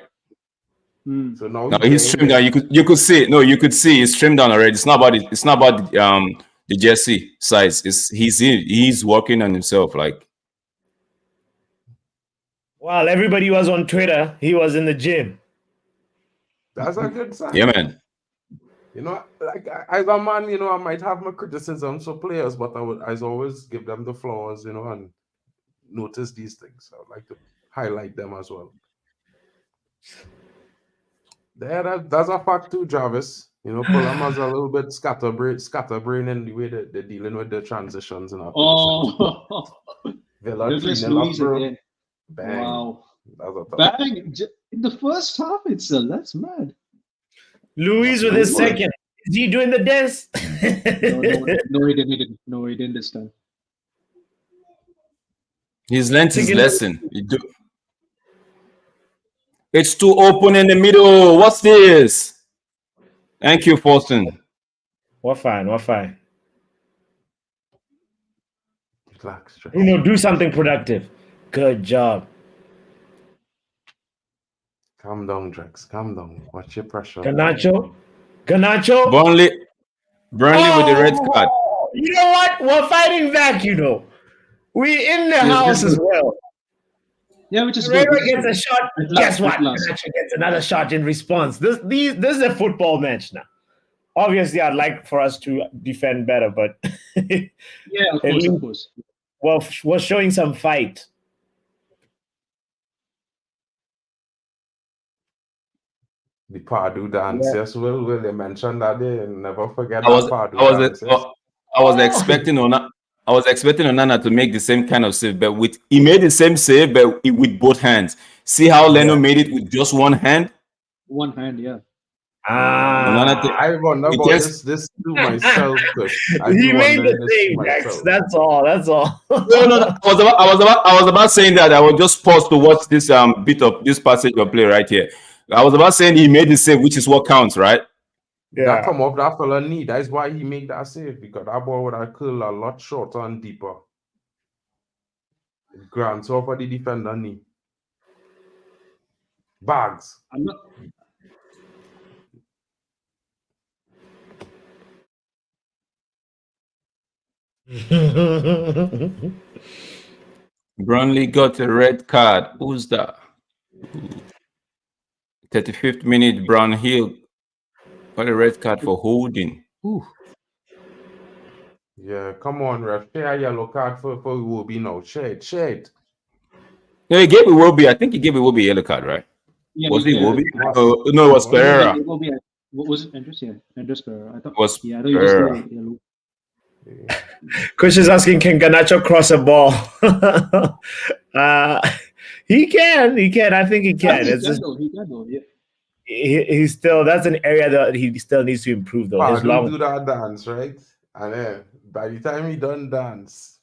S5: So now
S4: he's trimmed down. You could see. No, you could see he's trimmed down already. It's not about the jersey size. He's working on himself. Like,
S1: while everybody was on Twitter, he was in the gym.
S5: That's a good sign.
S4: Yeah, man.
S5: You know, like as a man, you know, I might have my criticisms for players, but I always give them the flaws, you know, and notice these things. I would like to highlight them as well. That's a fact too, Jarvis. You know, Fulham has a little bit scatterbrain in the way that they're dealing with the transitions and Villa
S2: Luis again.
S5: Bang.
S2: Wow. Bang in the first half itself. That's mad.
S1: Luis with his second. Is he doing the dance?
S2: No, he didn't. No, he didn't this time.
S4: He's learned his lesson. It's too open in the middle. What's this? Thank you, Forsen.
S1: We're fine.
S5: Relax,
S1: do something productive. Good job.
S5: Calm down, Drex. Calm down. Watch your pressure.
S1: Garnacho.
S4: Burnley with the red card.
S1: You know what? We're fighting back, you know. We in the house as well.
S2: Yeah, which is
S1: Pereira
S2: good.
S1: Gets a shot. Guess what? Garnacho gets another shot in response. This is a football match now. Obviously, I'd like for us to defend better, but
S2: yeah, of course.
S1: Well, we're showing some fight.
S5: The Pardew dance, yes, will they mention that day and never forget Pardew dance.
S4: I was expecting Onana to make the same kind of save, but he made the same save, but with both hands. See how Leno made it with just one hand?
S2: One hand, yeah.
S5: I wonder about this to myself.
S1: He made the same, Max. That's all.
S4: No. I was about saying that. I was just paused to watch this bit of this passage of play right here. I was about saying he made the save, which is what counts, right?
S5: Yeah. That come up that fella knee. That's why he made that save, because that ball would have curled a lot shorter and deeper. It grants over the defender knee. Bags.
S2: I'm not.
S4: Burnley got a red card. Who's that? 35th minute, Brown Hill got a red card for holding. Ooh.
S5: Yeah, come on, ref. Share a yellow card for Iwobi now. Shade.
S4: No, he gave Iwobi. I think he gave Iwobi a yellow card, right?
S2: Yeah,
S4: was it Iwobi? No, it was Pereira.
S2: What was it? Andres? Yeah, Andres Pereira. I thought.
S4: Was
S2: I thought you just gave yellow.
S1: Kush is asking, can Garnacho cross a ball? He can. I think he can. He can though. Yeah. He's still. That's an area that he still needs to improve, though.
S5: His long do that dance, right? And then by the time he done dance,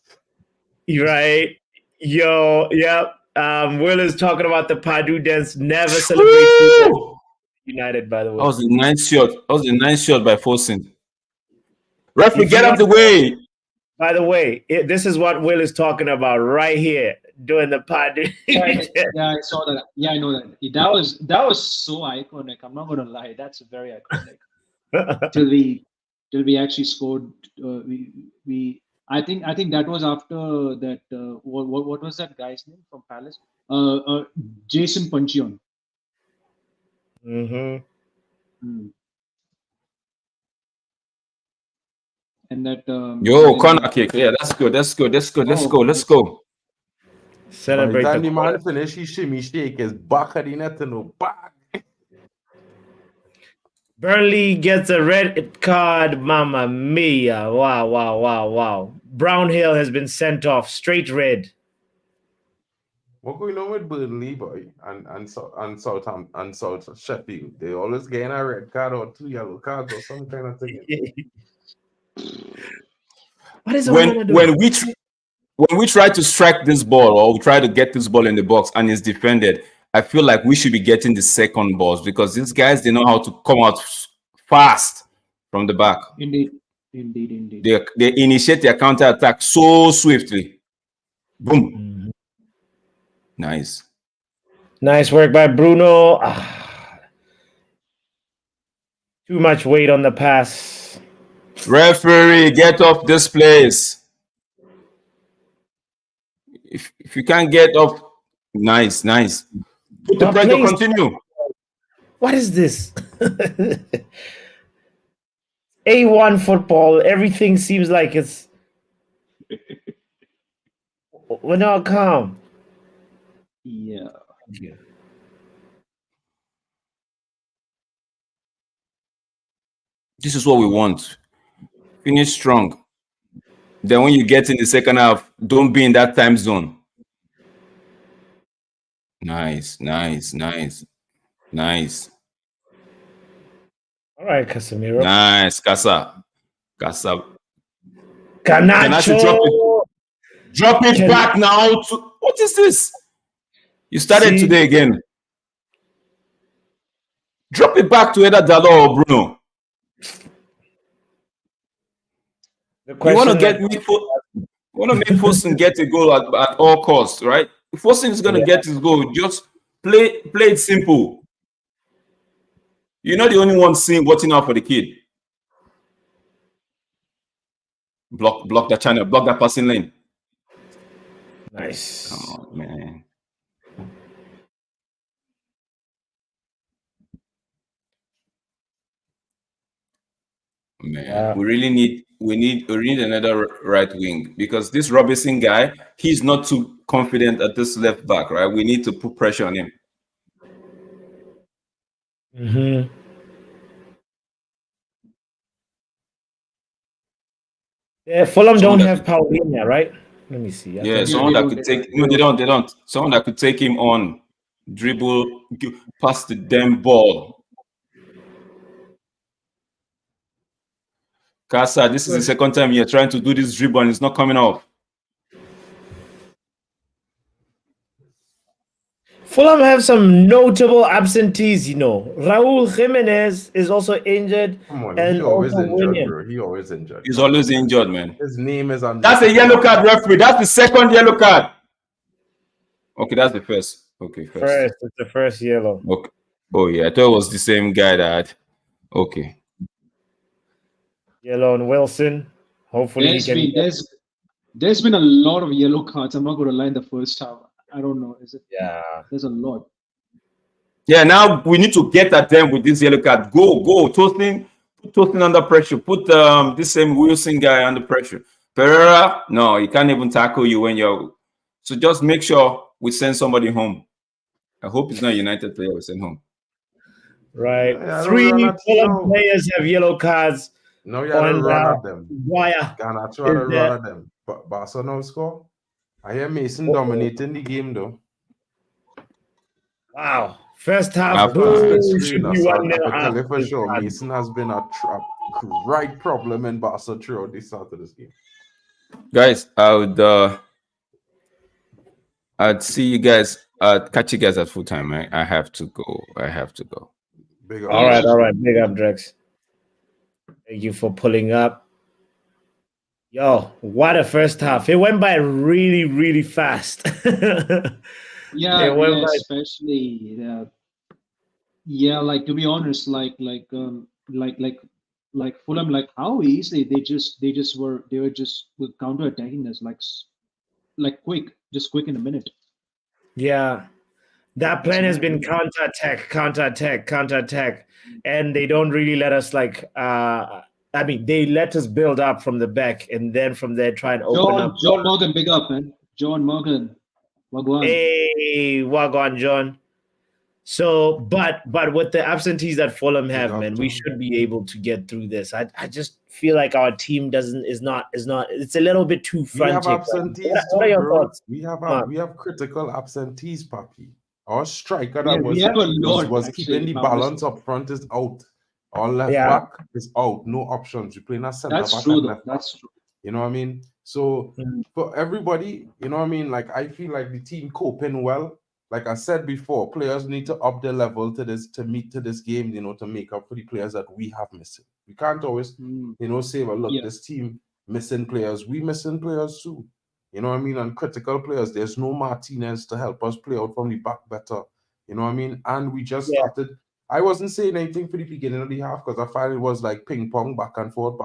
S1: right? Yo, yeah. Will is talking about the Pardew dance. Never celebrate people. United, by the way.
S4: That was a nice shot. That was a nice shot by Fosun. Referee, get out the way.
S1: By the way, this is what Will is talking about right here doing the pod.
S2: Yeah, I saw that. Yeah, I know that. That was so iconic. I'm not gonna lie. That's very iconic. till we actually scored. I think that was after that. What was that guy's name from Palace? Jason Puncheon.
S1: Mm-hmm.
S2: And that
S4: corner kick. Yeah, that's good. Let's go.
S2: Let's go.
S1: Celebrate
S5: By the time
S1: the
S5: the man finish, he shimmy shake his back at the net and no back.
S1: Burnley gets a red card. Mamma mia. Wow. Brownhill has been sent off. Straight red.
S5: What going on with Burnley, boy, and Southampton and South Sheffield? They always getting a red card or 2 yellow cards or some kind of thing.
S1: What is onana doing?
S4: When we try to strike this ball or we try to get this ball in the box and it's defended, I feel like we should be getting the second balls because these guys, they know how to come out fast from the back.
S2: Indeed.
S4: They initiate their counter attack so swiftly. Boom.
S1: Mm-hmm.
S4: Nice
S1: work by Bruno. Too much weight on the pass.
S4: Referee, get off this place. If you can't get off, nice. Put the pressure, continue.
S1: What is this? A1 football. Everything seems like it's. We're not calm.
S2: Yeah.
S4: This is what we want. Finish strong. Then when you get in the second half, don't be in that time zone. Nice.
S1: All right, Casemiro.
S4: Nice, Casa.
S1: Garnacho.
S4: Drop it back now. What is this? You started today again. Drop it back to either Dalot or Bruno. You want to make Fosun get a goal at all costs, right? If Fosun is going to get his goal, just play it simple. You're not the only one watching out for the kid. Block that channel, block that passing lane.
S1: Nice.
S4: Come on, man. Man, we really need another right wing because this Robinson guy, he's not too confident at this left back, right? We need to put pressure on him.
S1: Mm-hmm. Yeah, Fulham don't have Paulinho, right? Let me see.
S4: Someone that could take. No, they don't. Someone that could take him on, dribble, pass the damn ball. Casa, this is the second time you're trying to do this dribble and it's not coming off.
S1: Fulham have some notable absentees, Raul Jimenez is also injured.
S5: Come on, he's always injured, bro. He always injured.
S4: He's always injured, man.
S5: His name is on.
S4: That's a yellow card, referee. That's the second yellow card. Okay, that's the first. Okay,
S1: first. It's the first yellow.
S4: Okay. Oh yeah, I thought it was the same guy that. Okay.
S1: Yellow on Wilson. Hopefully
S2: there's been a lot of yellow cards. I'm not going to lie in the first half. I don't know. Is it?
S1: Yeah.
S2: There's a lot.
S4: Yeah, now we need to get at them with this yellow card. Go. Toasting under pressure. Put this same Wilson guy under pressure. Pereira, no, he can't even tackle you when you're. So just make sure we send somebody home. I hope it's not a United player we send home.
S1: Right. Yeah, 3 Fulham players have yellow cards.
S5: No, you have to run at them.
S1: Wire.
S5: Garnacho had to run at them. But Barca now score. I hear Mason dominating the game though.
S1: Wow. First half.
S5: For sure, Mason has been a right problem in Barca throughout the start of this game.
S4: Guys, I'd see you guys. Catch you guys at full time. I have to go.
S5: Big up.
S1: All right. Big up, Drex. Thank you for pulling up. Yo, what a first half. It went by really, really fast.
S2: Yeah,
S1: It went by.
S2: especially yeah, like to be honest, like Fulham, like how easily they were just counter attacking us, like quick in a minute.
S1: Yeah. That plan has been counterattack, and they don't really let us I mean, they let us build up from the back, and then from there try and open up.
S2: John Morgan, big up, man. John Morgan, Wagwan.
S1: Hey, Wagwan John. So, but with the absentees that Fulham have,
S5: up,
S1: man, we
S5: John.
S1: should be able to get through this. I just feel like our team is not. It's a little bit too
S5: We have
S1: frantic.
S5: absentees
S1: What are
S5: too,
S1: your
S5: bro.
S1: thoughts?
S5: We have
S1: Mark?
S5: we have critical absentees, Papi. Our striker
S2: Yeah,
S5: that
S2: we have a lot,
S5: was
S2: actually,
S5: keeping the
S2: if I was-
S5: balance up front is out. Our left
S1: Yeah.
S5: back is out. No options. We're playing a center
S2: That's
S5: back
S2: true,
S5: and
S2: though.
S5: left back.
S2: That's true.
S5: You know what I mean? So
S1: Mm.
S5: for everybody, you know what I mean? Like I feel like the team coping well. Like I said before, players need to up their level to meet to this game, you know, to make up for the players that we have missing. We can't always,
S2: Mm.
S5: you know, say, well, look,
S2: Yeah.
S5: this team missing players. We missing players too. You know what I mean? And critical players. There's no Martinez to help us play out from the back better. You know what I mean? And we just
S1: Yeah.
S5: started. I wasn't saying anything for the beginning of the half because I find it was like ping pong back and forth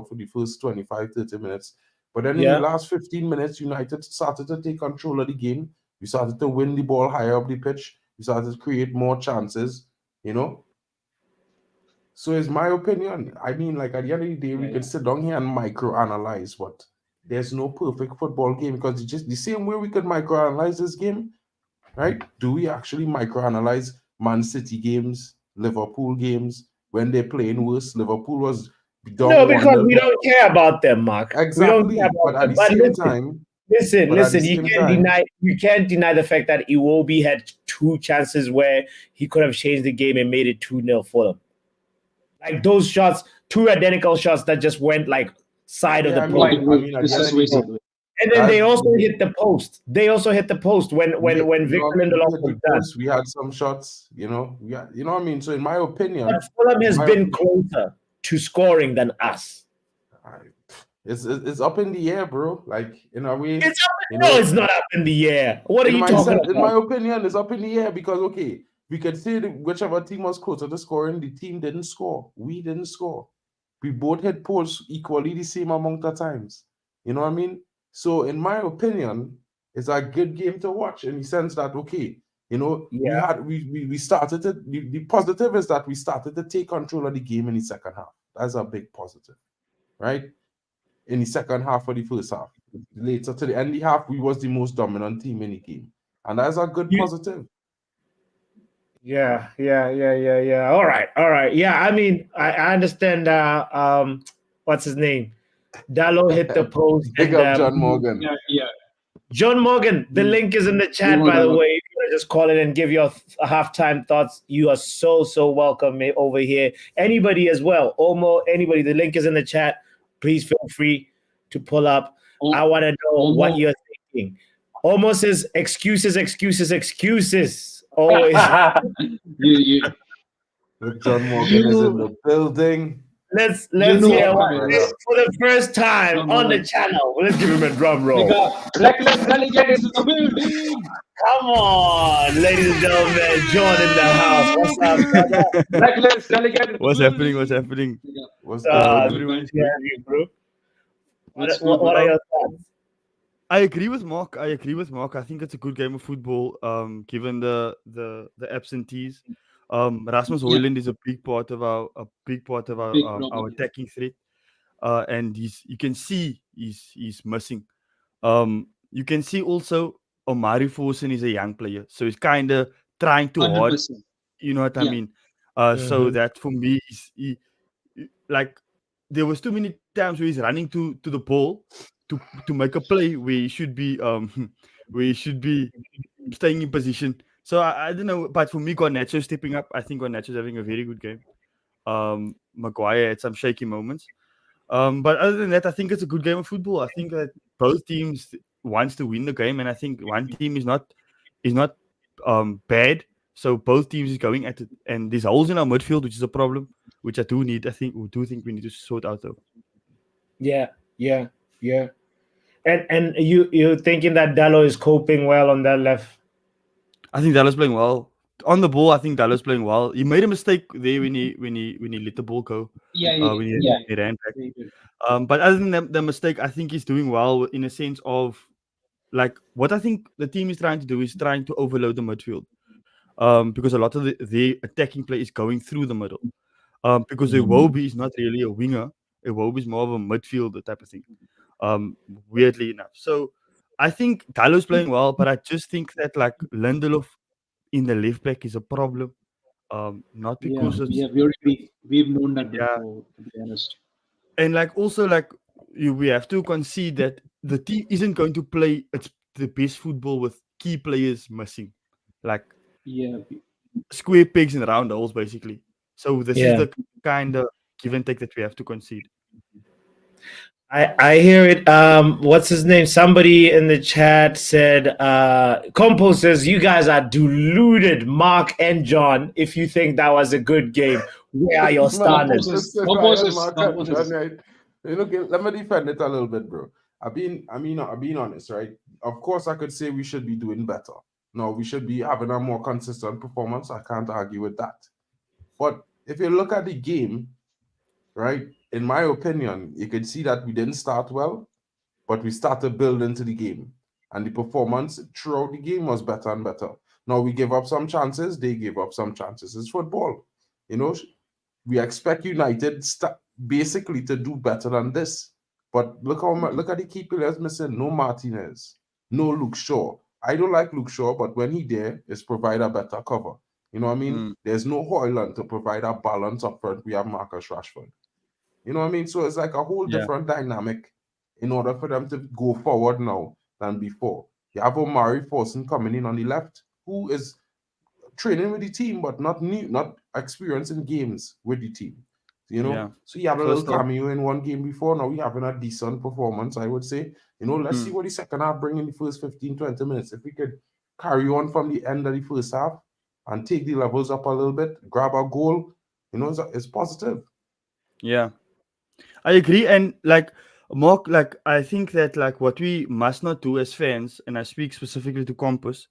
S5: for the first 25, 30 minutes. But then in
S1: Yeah.
S5: the last 15 minutes, United started to take control of the game. We started to win the ball higher up the pitch. We started to create more chances, you know. So it's my opinion. I mean, like at the end of the day, we can sit down here and microanalyze, but there's no perfect football game because it's just the same way we could microanalyze this game, right? Do we actually microanalyze Man City games, Liverpool games when they're playing worse? Liverpool was down
S1: No, because
S5: 1-0.
S1: we don't care about them, Mark. We don't
S5: Exactly.
S1: care about
S5: But at
S1: them.
S5: the
S1: But
S5: same
S1: listen,
S5: time,
S1: listen. You can't deny the fact that Iwobi had two chances where he could have changed the game and made it 2-0 for them. Like those shots, two identical shots that just went like side of the post.
S2: Like,
S5: at the end of the day,
S1: And then they also hit the post. They also hit the post when Victor Lindelof was done.
S5: we had some shots, you know. You know what I mean? So in my opinion,
S1: But Fulham has been closer to scoring than us.
S5: It's up in the air, bro. Like in a way,
S1: it's not up in the air. What are you talking about?
S5: In my opinion, it's up in the air because okay, we can say that whichever team was closer to scoring, the team didn't score. We didn't score. We both hit posts equally the same amount of times. You know what I mean? So in my opinion, it's a good game to watch in the sense that okay, you know, we started to the positive is that we started to take control of the game in the second half. That's a big positive, right? In the second half or the first half. Later to the end of the half, we was the most dominant team in the game. And that's a good positive.
S1: Yeah. All right. Yeah, I mean, I understand what's his name? Dallo hit the post.
S5: Big up John Morgan.
S2: Yeah.
S1: John Morgan, the link is in the chat, by the way. If you want to just call in and give your halftime thoughts, you are so welcome over here. Anybody as well, almost anybody. The link is in the chat. Please feel free to pull up. I want to know what you're thinking. Almost is excuses. Always.
S5: John Morgan is in the building.
S1: Let's hear for the first time on the channel. Let's give him a drum roll.
S2: Reckless Delegate is in the building.
S1: Come on, ladies and gentlemen, John in the house. What's up, brother?
S2: Reckless Delegate.
S3: What's happening?
S5: What's up,
S1: bro? What are your thoughts?
S3: I agree with Mark. I think it's a good game of football. Given the absentees, Rasmus Højlund is a big part of our attacking threat, and you can see he's missing. You can see also Omari Forsen is a young player, so he's kind of trying too hard. You know what I mean? So that for me is like there was too many times where he's running to the ball to make a play where he should be staying in position. So I don't know, but for me, Garnacho stepping up. I think Garnacho's having a very good game. Maguire had some shaky moments. But other than that, I think it's a good game of football. I think that both teams wants to win the game, and I think one team is not bad.
S6: So both teams is going at it, and there's holes in our midfield, which is a problem, which I do think we need to sort out though.
S1: Yeah, yeah, yeah. And you thinking that Dallo is coping well on that left?
S6: I think Dallas playing well on the ball. I think Dallas playing well. He made a mistake there when he let the ball go.
S2: Yeah,
S6: When
S2: yeah,
S6: he ran back.
S2: very good.
S6: But other than the mistake, I think he's doing well in a sense of like what I think the team is trying to do is trying to overload the midfield. Because a lot of the attacking play is going through the middle. Because Iwobi is not really a winger. Iwobi is more of a midfielder type of thing. Weirdly enough. So I think Dallo's playing well, but I just think that like Lindelof in the left back is a problem. Not
S2: Yeah,
S6: because it's
S2: yeah, we've known that
S6: yeah,
S2: before, to be honest.
S6: and like also like we have to concede that the team isn't going to play its the best football with key players missing, like
S2: Yeah,
S6: square pegs and round holes basically. So this is
S1: Yeah.
S6: the kind of give and take that we have to concede.
S1: I hear it. What's his name? Somebody in the chat said, Compo says, you guys are deluded, Mark and John, if you think that was a good game. Where are your standards?
S5: Let me defend it a little bit, bro. I've been honest, right? Of course, I could say we should be doing better. No, we should be having a more consistent performance. I can't argue with that. But if you look at the game, right, in my opinion, you could see that we didn't start well, but we started building into the game. And the performance throughout the game was better and better. Now, we gave up some chances. They gave up some chances. It's football. You know, we expect United basically to do better than this. But look at the key players missing. No Martinez, no Luke Shaw. I don't like Luke Shaw, but when he there, is provide a better cover. You know what I mean? There's no Haaland to provide a balance up front. We have Marcus Rashford. You know what I mean? So it's like a whole different dynamic in order for them to go forward now than before. You have Omari Forson coming in on the left, who is training with the team, but not experiencing games with the team. You know,
S6: Yeah.
S5: so he had a
S6: First
S5: little
S6: off-
S5: cameo in one game before. Now we having a decent performance, I would say. You know, let's see what the second half bring in the first 15, 20 minutes. If we could carry on from the end of the first half and take the levels up a little bit, grab a goal, you know, it's positive.
S6: Yeah, I agree. And like Mark, like I think that like what we must not do as fans, and I speak specifically to Compass,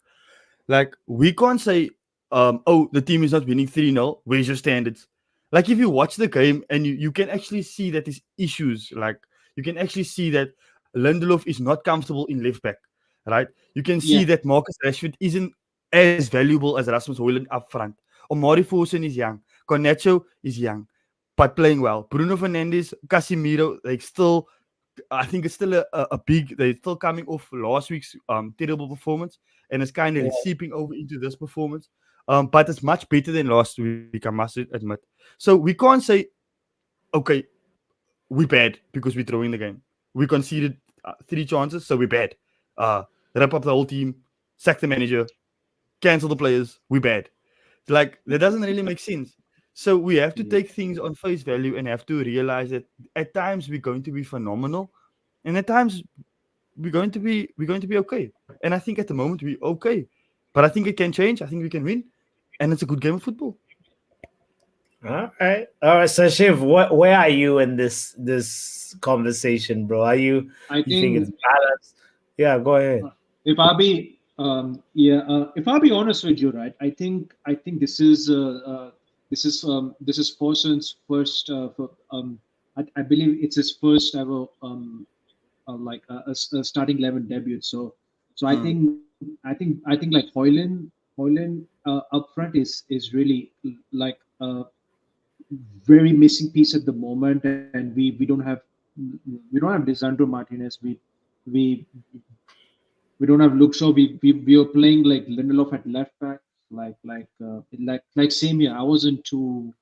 S6: like we can't say, oh, the team is not winning 3-0. Where's your standards? Like if you watch the game and you can actually see that there's issues. Like you can actually see that Lindelof is not comfortable in left back, right? You can see
S2: yeah,
S6: that Marcus Rashford isn't as valuable as Rasmus Hojlund up front. Omari Forson is young. Cornecho is young, but playing well. Bruno Fernandes, Casemiro, like still, I think it's still a big. They're still coming off last week's terrible performance, and it's kind of seeping over into this performance. But it's much better than last week, I must admit. So we can't say, okay, we're bad because we're throwing the game. We conceded 3 chances, so we're bad. Wrap up the whole team, sack the manager, cancel the players. We're bad. Like that doesn't really make sense. So we have to take things on face value and have to realize that at times we're going to be phenomenal, and at times we're going to be okay. And I think at the moment we're okay, but I think it can change. I think we can win, and it's a good game of football.
S1: All right. So Shiv, where are you in this conversation, bro? Are you?
S2: I
S1: You think it's
S2: think
S1: balanced? Yeah, go ahead.
S2: if I be if I be honest with you, right, I think this is Forson's first I believe it's his first ever like a starting 11 debut. So I think like Hoyland up front is really like very missing piece at the moment, and we don't have Lisandro Martinez. We we don't have Luke Shaw. We are playing like Lindelof at left back, like same here. I wasn't too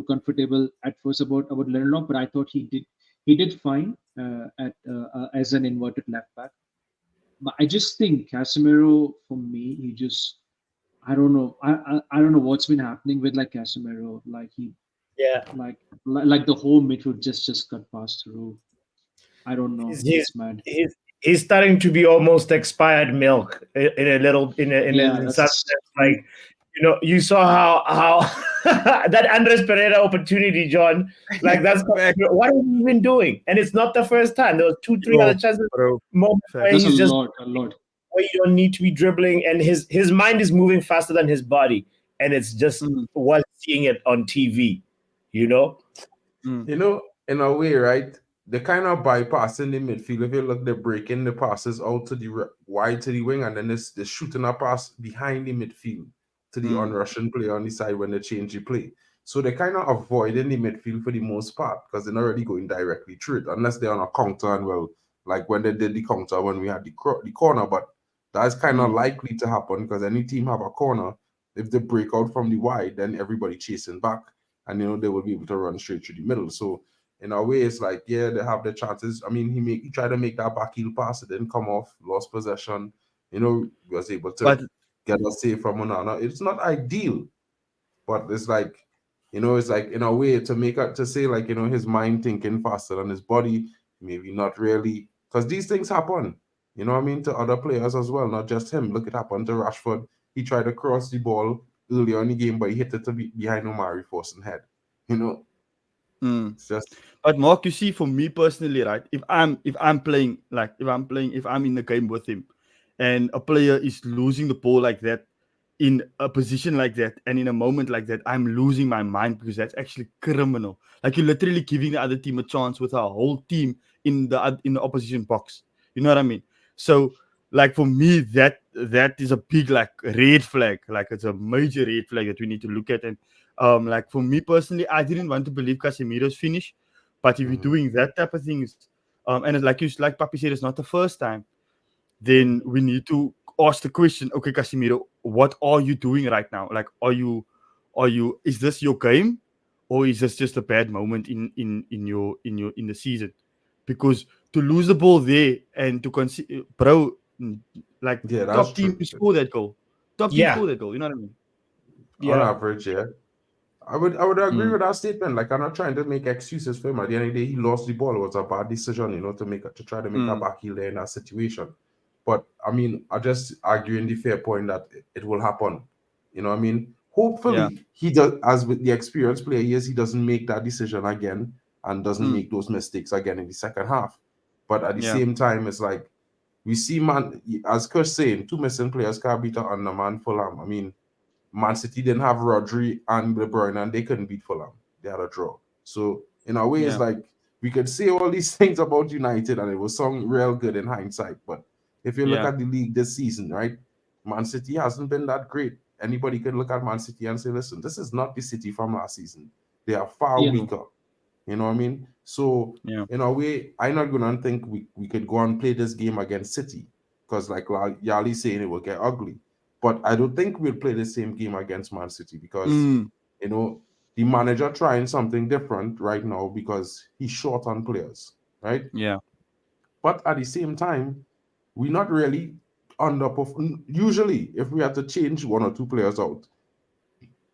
S2: comfortable at first about Lindelof, but I thought he did fine at as an inverted left back. But I just think Casemiro, for me, he just I don't know. I don't know what's been happening with like Casemiro. Like he
S1: Yeah,
S2: like the whole midfield just got passed through. I don't know.
S1: he's
S2: It's mad.
S1: he's starting to be almost expired milk in a little in
S2: Yeah,
S1: some sense. Like you saw how that Andres Pereira opportunity, John. Like that's what are you even doing? And it's not the first time. There was 2-3 other chances, moments where
S2: That's
S1: he's
S2: a
S1: just
S2: lot.
S1: where you don't need to be dribbling, and his mind is moving faster than his body, and it's just worth seeing it on TV.
S5: In a way, right? They're kind of bypassing the midfield. If you look, they're breaking the passes out to the wide to the wing, and then they're shooting a pass behind the midfield to the on-Russian player on the side when they change the play. So they're kind of avoiding the midfield for the most part because they're not really going directly through it unless they're on a counter. And well, like when they did the counter when we had the corner, but that's kind of likely to happen because any team have a corner. If they break out from the wide, then everybody chasing back, and they will be able to run straight through the middle. So in a way, it's like, yeah, they have the chances. I mean, he tried to make that back heel pass, it didn't come off, lost possession. Was able to get a save from Onana. It's not ideal, but it's like, it's like in a way to say like, his mind thinking faster than his body, maybe not really, because these things happen. You know what I mean? To other players as well, not just him. Look, it happened to Rashford. He tried to cross the ball earlier in the game, but he hit it behind Omari Forson head. It's just.
S6: But Mark, you see, for me personally, right? If I'm in the game with him, and a player is losing the ball like that, in a position like that, and in a moment like that, I'm losing my mind because that's actually criminal. Like you're literally giving the other team a chance with our whole team in the opposition box. You know what I mean? So, like for me, that is a big like red flag. Like it's a major red flag that we need to look at. And like for me personally, I didn't want to believe Casemiro's finish, but if you're doing that type of things, and it's like Papi said, it's not the first time, then we need to ask the question, okay, Casemiro, what are you doing right now? Like, is this your game, or is this just a bad moment in the season? Because to lose the ball there and to concede, bro, like top team to score that goal. Top team score that goal. You know what I mean?
S5: On average, yeah. I would agree with that statement. Like, I'm not trying to make excuses for him. At the end of the day, he lost the ball. It was a bad decision, to try to make a back heel there in that situation. But I mean, I just arguing the fair point that it will happen. You know what I mean? Hopefully, he does, as with the experienced player he is, he doesn't make that decision again and doesn't make those mistakes again in the second half. But at the same time, it's like we see, man, as Kush saying, 2 missing players can't beat an underman Fulham. I mean, Man City didn't have Rodri and De Bruyne, and they couldn't beat Fulham. They had a draw. So in a way, it's like we could say all these things about United, and it will sound real good in hindsight. But if you look at the league this season, right, Man City hasn't been that great. Anybody could look at Man City and say, listen, this is not the City from last season. They are far weaker. You know what I mean? So in a way, I'm not going to think we could go and play this game against City because like Yali's saying, it will get ugly. But I don't think we'll play the same game against Man City because, the manager trying something different right now because he's short on players, right?
S6: Yeah.
S5: But at the same time, we're not really underperforming. Usually, if we had to change 1 or 2 players out,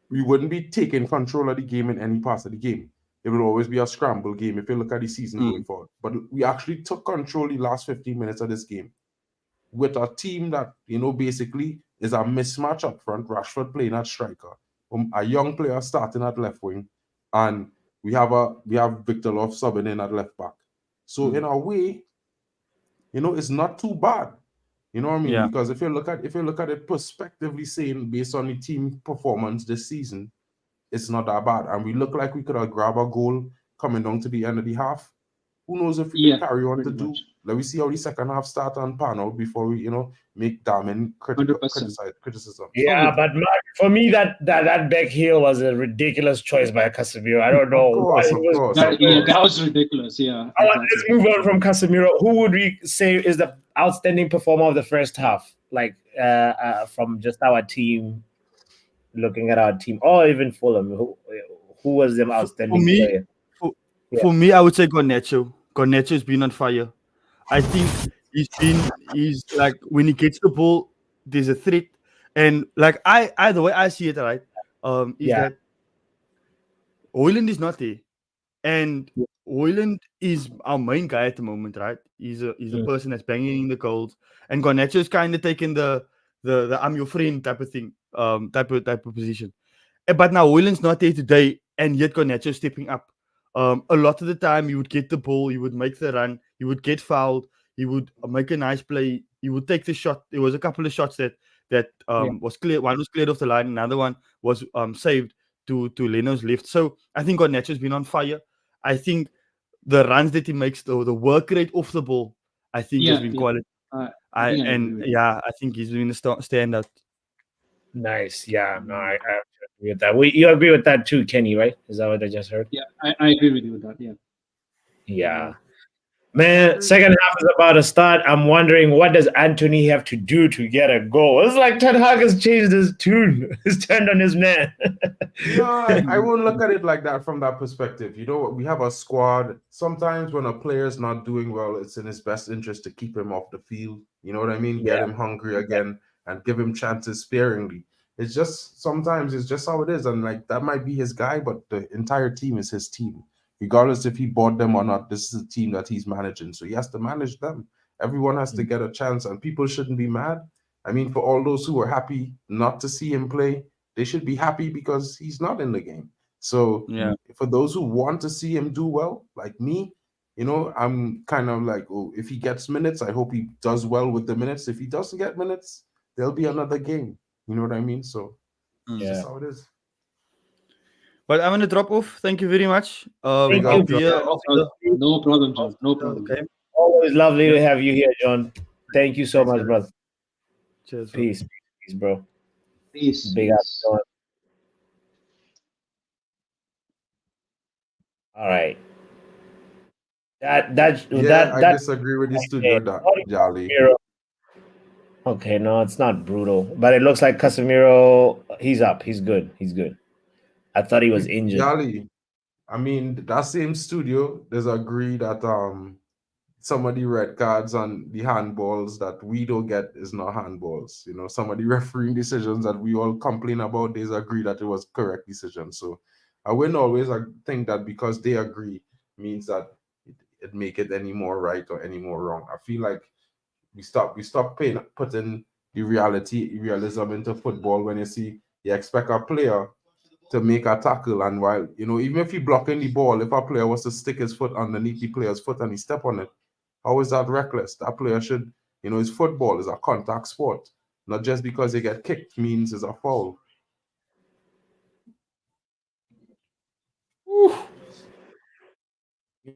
S5: we wouldn't be taking control of the game in any part of the game. It will always be a scramble game if you look at the season going forward. But we actually took control the last 15 minutes of this game with a team that, basically is a mismatch up front. Rashford playing at striker, a young player starting at left wing, and we have Victor Love subbing in at left back. So in a way, it's not too bad. You know what I mean?
S6: Yeah.
S5: Because if you look at it prospectively, saying based on the team performance this season, it's not that bad. And we look like we could have grabbed a goal coming down to the end of the half. Who knows if we can carry on to do? Let me see how the second half start and pan out before we, make damning criticism.
S1: Yeah, but Mark, for me, that back heel was a ridiculous choice by Casemiro. I don't know.
S2: That was ridiculous. Yeah.
S1: Let's move on from Casemiro. Who would we say is the outstanding performer of the first half? Like from just our team, looking at our team, or even Fulham. Who was the outstanding player?
S6: For me, I would say Garnacho. Garnacho's been on fire. I think he's like when he gets the ball, there's a threat, and like the way I see it, right, is that Haaland is not there, and Haaland is our main guy at the moment, right? He's the person that's banging in the goals, and Garnacho is kind of taking the I'm your friend type of thing type of position. But now Haaland's not there today, and yet Garnacho stepping up. A lot of the time, he would get the ball, he would make the run, he would get fouled, he would make a nice play, he would take the shot. There was a couple of shots that was clear. One was cleared off the line, another one was saved to Leno's left. So I think Garnacho's been on fire. I think the runs that he makes, the work rate off the ball, I think has been quality. I think he's been a standout.
S1: Nice. Yeah, no, I agree with that. You agree with that too, Kenny, right? Is that what I just heard?
S2: Yeah, I agree with you with that. Yeah.
S1: Yeah. Man, second half is about to start. I'm wondering, what does Antony have to do to get a goal? It's like Ten Hag has changed his tune. He's turned on his man.
S5: No, I won't look at it like that from that perspective. You know, we have a squad. Sometimes when a player's not doing well, it's in his best interest to keep him off the field. You know what I mean? Get him hungry again and give him chances sparingly. It's just sometimes it's just how it is. And like that might be his guy, but the entire team is his team. Regardless if he bought them or not, this is a team that he's managing. So he has to manage them. Everyone has to get a chance, and people shouldn't be mad. I mean, for all those who are happy not to see him play, they should be happy because he's not in the game. So for those who want to see him do well, like me, you know, I'm kind of like, oh, if he gets minutes, I hope he does well with the minutes. If he doesn't get minutes, there'll be another game. You know what I mean? So it's just how it is.
S6: But I'm gonna drop off. Thank you very much.
S1: Thank you.
S2: No problem, John. No problem.
S6: Okay.
S1: Always lovely to have you here, John. Thank you so much, brother.
S6: Cheers.
S1: Peace, bro.
S2: Peace.
S1: Big up, John. All right.
S5: I disagree with this studio, Jolly.
S1: Okay, no, it's not brutal, but it looks like Casemiro. He's up. He's good. I thought he was injured.
S5: Jolly. I mean, that same studio, there's agree that some of the red cards and the handballs that we don't get is not handballs. You know, some of the refereeing decisions that we all complain about, they agree that it was correct decision. So I wouldn't always think that because they agree means that it make it any more right or any more wrong. I feel like we stop putting the realism into football when you expect a player to make a tackle, and while, you know, even if he blocking the ball, if a player was to stick his foot underneath the player's foot and he step on it, how is that reckless? That player should, you know, it's football, is a contact sport. Not just because they get kicked means it's a foul.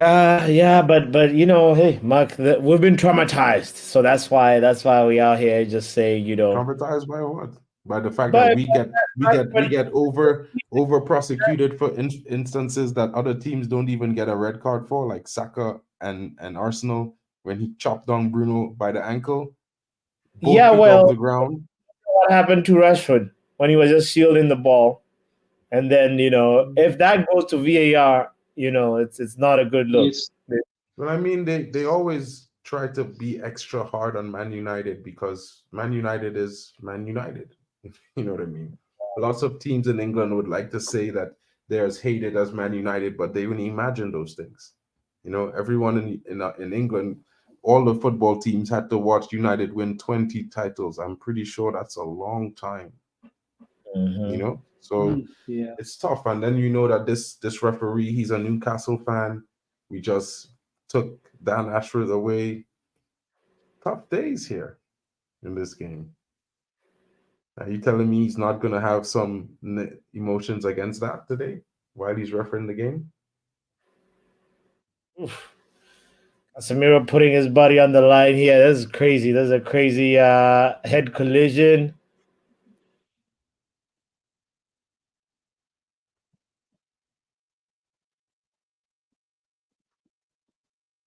S1: Yeah, but you know, hey, Mark, we've been traumatized, so that's why we out here just say, you know,
S5: traumatized by what? By the fact that we get over prosecuted for instances that other teams don't even get a red card for, like Saka and Arsenal when he chopped down Bruno by the ankle. Off the ground.
S1: What happened to Rashford when he was just shielding the ball, and then, you know, if that goes to VAR, you know, it's not a good look.
S5: Well, I mean, they always try to be extra hard on Man United because Man United is Man United. You know what I mean? Lots of teams in England would like to say that they're as hated as Man United, but they wouldn't imagine those things. You know, everyone in England, all the football teams had to watch United win 20 titles. I'm pretty sure that's a long time. You know, so it's tough. And then you know that this referee, he's a Newcastle fan. We just took Dan Ashford away. Tough days here in this game. Are you telling me he's not going to have some emotions against that today while he's refereeing the game?
S1: Casemiro putting his body on the line here. This is crazy. This is a crazy head collision.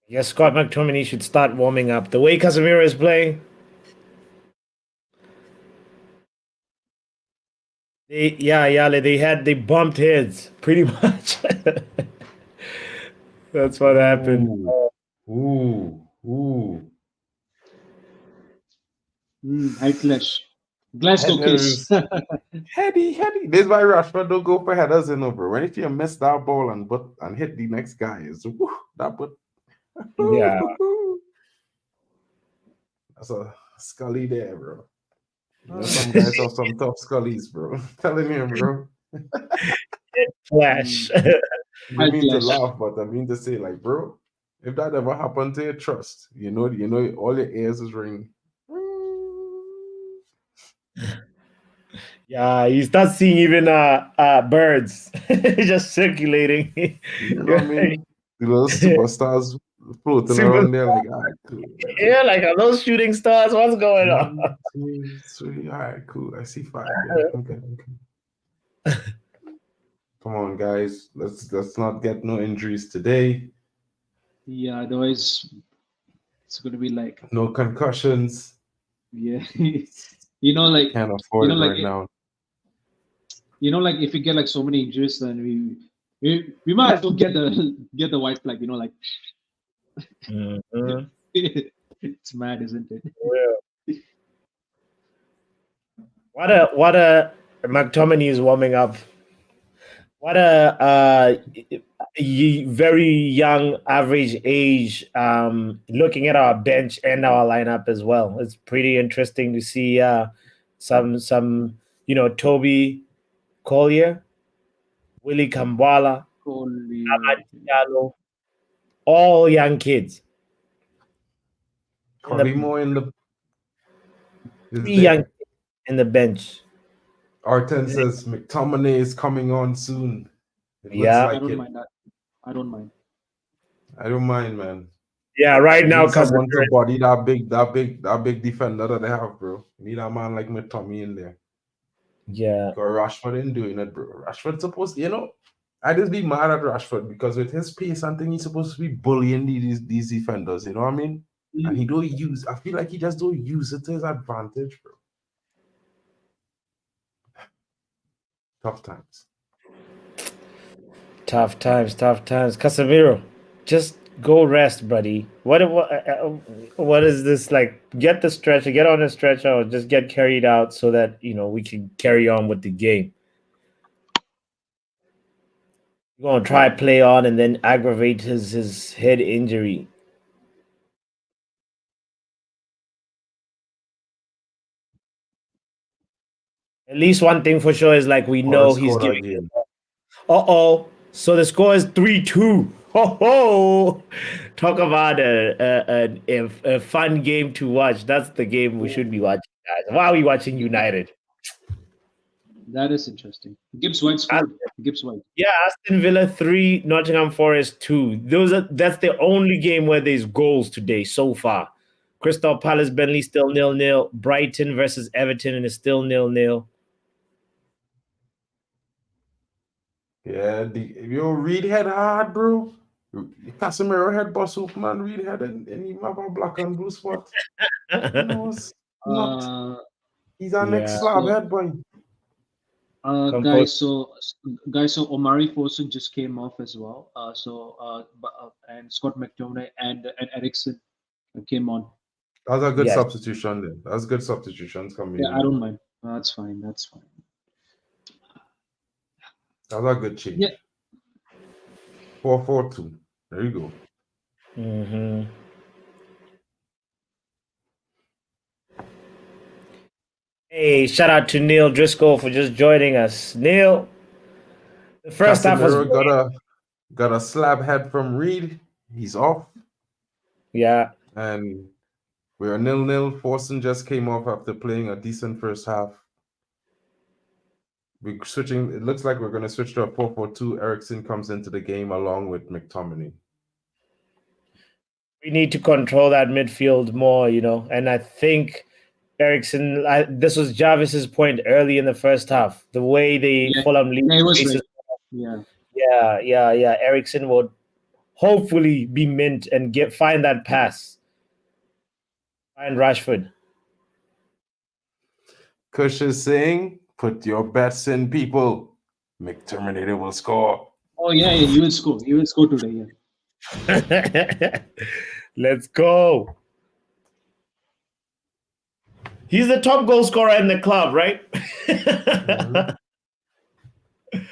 S1: Yes, Scott McTominay should start warming up. The way Casemiro is playing. They bumped heads pretty much. That's what happened.
S2: High clash. Glasgow kiss.
S5: Heady. This is why Rashford don't go for headers in over. When if you miss that ball and hit the next guy, it's that but
S1: yeah.
S5: That's a Scully there, bro. You know, some guys have some tough scullies, bro. Telling you, bro.
S1: Flash.
S5: You mean to
S2: Flash.
S5: laugh, but I mean to say, like, bro, if that ever happened to your trust, you know, all your ears is ringing.
S1: Yeah, you start seeing even birds just circulating.
S5: You know what I mean? The little superstars floating
S1: Super-
S5: around there, like, all right, cool.
S1: Yeah, like are those shooting stars? What's going on?
S5: 1, 2, 3, all right, cool. I see 5. Yeah, okay. Come on, guys. Let's not get no injuries today.
S2: Yeah, otherwise it's gonna be like,
S5: No concussions.
S2: yeah. you know, like
S5: Can't afford it
S2: like
S5: right now.
S2: like if we get like so many injuries, then we might as well get the white flag. You know, like
S1: Mhm.
S2: it's mad, isn't it?
S1: Yeah. What a McTominay is warming up. What a very young average age. Looking at our bench and our lineup as well, it's pretty interesting to see some Toby Collier, Willie Kambwala,
S2: Only,
S1: Amad Diallo, all young kids. In the,
S5: Collymore in the is
S1: three
S5: there.
S1: young kids in the bench.
S5: Arten says McTominay is coming on soon. It looks
S1: Yeah.
S2: I
S5: like
S2: don't
S5: it.
S2: mind that. I don't mind.
S5: I don't mind, man.
S1: Yeah, right now,
S5: Need someone to
S1: Casemiro.
S5: body that big defender that they have, bro. Need a man like McTominay in there.
S1: Yeah,
S5: Because Rashford ain't doing it, bro. Rashford's supposed, I just be mad at Rashford because with his pace and thing, he's supposed to be bullying these defenders. You know what I mean? And he don't use. I feel like he just don't use it to his advantage, bro. Tough times.
S1: tough times. Casemiro, just go rest, buddy. What is this like? Get on the stretcher, or just get carried out so that we can carry on with the game. You're gonna try play on and then aggravate his head injury. At least one thing for sure is like we know he's
S5: Scored
S1: giving.
S5: again.
S1: So the score is 3-2. Ho! Talk about a fun game to watch. That's the game we should be watching, guys. Why are we watching United?
S2: That is interesting. Gibbs White scored. Gibbs White.
S1: Yeah, Aston Villa 3, Nottingham Forest 2. That's the only game where there's goals today so far. Crystal Palace, Burnley still 0-0. Brighton versus Everton and it's still 0-0.
S5: Yeah, Reed head hard, bro. Casemiro head boss man, Reed head and he have a black and blue spot. It's not. He's our next slab head boy.
S2: Guys, so Omari Fosun just came off as well. And Scott McTominay and Eriksen came on.
S5: That's a good substitution then. That's good substitutions coming in.
S2: I don't mind. That's fine.
S5: That's a good change.
S2: Yeah.
S5: 4-4-2. There you go.
S1: Mm-hmm. Hey, shout out to Neil Driscoll for just joining us. Neil, the first half was
S5: got a slab head from Reed. He's off.
S1: Yeah.
S5: And we're 0-0. Forsen just came off after playing a decent first half. We're switching. It looks like we're going to switch to a 4-4-2. Eriksen comes into the game along with McTominay.
S1: We need to control that midfield more, and I think Eriksen, this was Jarvis's point early in the first half. The way the Fulham lead. Yeah. Eriksen would hopefully be mint and find that pass. Find Rashford.
S5: Kush is saying, put your bets in, people. McTominay will score.
S2: Oh, yeah, you will score. You will score today, yeah.
S1: Let's go. He's the top goal scorer in the club, right?
S2: Mm-hmm.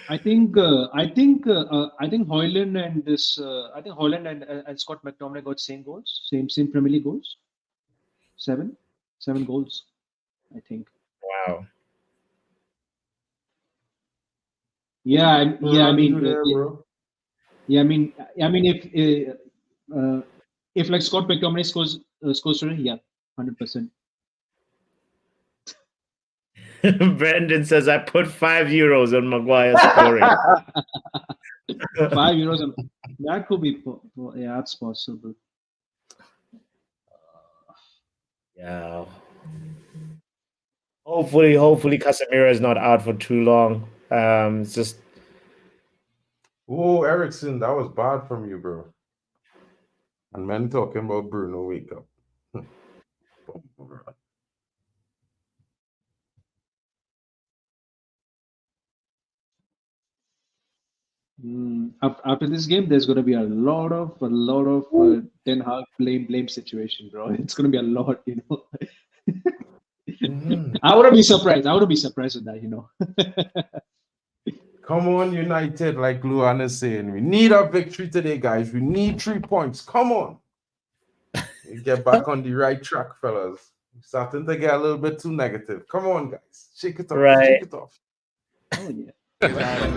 S2: I think Haaland and and Scott McTominay got same goals, same Premier League goals. 7 goals, I think.
S1: Wow.
S2: Yeah, I mean,
S5: there, bro.
S2: yeah, I mean, if like Scott McTominay scores today, yeah, 100%.
S1: Brandon says I put €5 on Maguire scoring.
S2: €5 on that could be, yeah, that's possible.
S1: Yeah. Hopefully Casemiro is not out for too long. It's just
S5: Oh, Eriksen, that was bad from you, bro. And men talking about Bruno, wake up.
S2: After this game, there's going to be a lot of Ten Hag blame situation, bro. It's going to be a lot, you know. I wouldn't be surprised. With that, you know.
S5: Come on, United, like Luan is saying. We need a victory today, guys. We need 3 points. Come on. We get back on the right track, fellas. We're starting to get a little bit too negative. Come on, guys. Shake it off.
S1: Right.
S5: Shake it off.
S2: Oh yeah.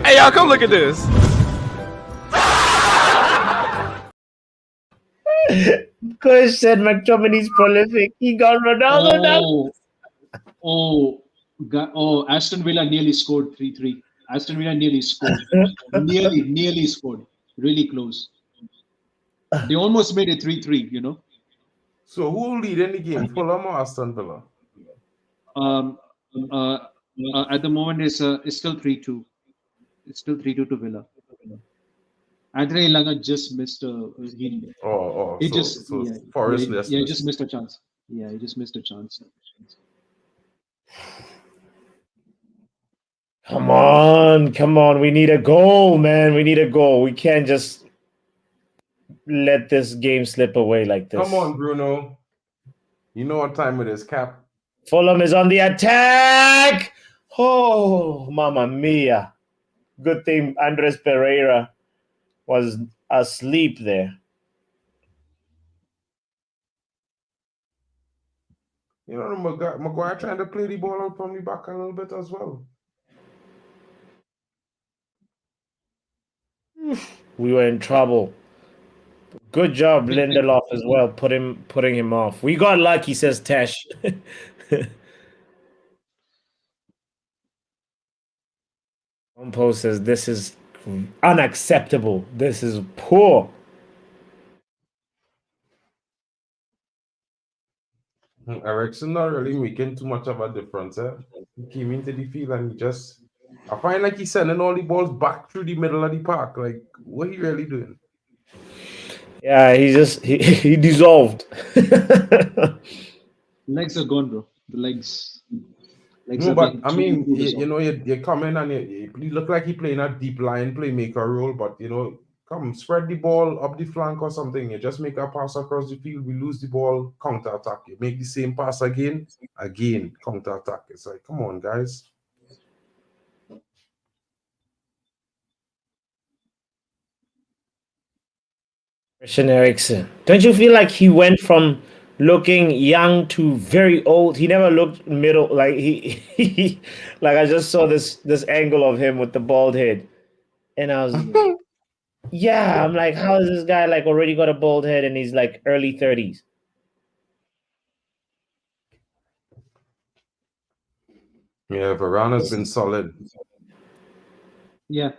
S7: Hey, y'all, come look at this.
S1: Kush said McTominay's prolific. He got Ronaldo now.
S2: Aston Villa nearly scored 3-3. Aston Villa nearly scored. nearly scored. Really close. They almost made it 3-3, you know.
S5: So who will lead in the game? Fulham or Aston Villa?
S2: At the moment it's still 3-2. It's still 3-2 to Villa. Antony just missed
S5: Forest
S2: just missed a chance. Yeah, he just missed a chance.
S1: Come on. We need a goal, man. We need a goal. We can't just let this game slip away like this.
S5: Come on, Bruno. You know what time it is, Cap.
S1: Fulham is on the attack. Oh, mamma mia. Good thing Andres Pereira was asleep there.
S5: You know, Maguire trying to play the ball out from the back a little bit as well.
S1: We were in trouble. Good job, Lindelof, as well, putting him off. We got lucky, says Tesh. Compo says this is unacceptable. This is poor.
S5: Eriksen not really making too much of a difference. He came into the field and I find like he's sending all the balls back through the middle of the park. Like, what he really doing?
S1: Yeah, he dissolved.
S2: Legs are gone, bro. The legs.
S5: No, but I mean, you come in and you look like he playing a deep line playmaker role, but come spread the ball up the flank or something. You just make a pass across the field, we lose the ball, counter attack. You make the same pass again, counter attack. It's like, come on, guys.
S1: Christian Eriksen. Don't you feel like he went from looking young to very old? He never looked middle. Like he like I just saw this angle of him with the bald head, and I was yeah, I'm like, how is this guy like already got a bald head and he's like early 30s?
S5: Yeah, Varane has been solid.
S2: Yeah.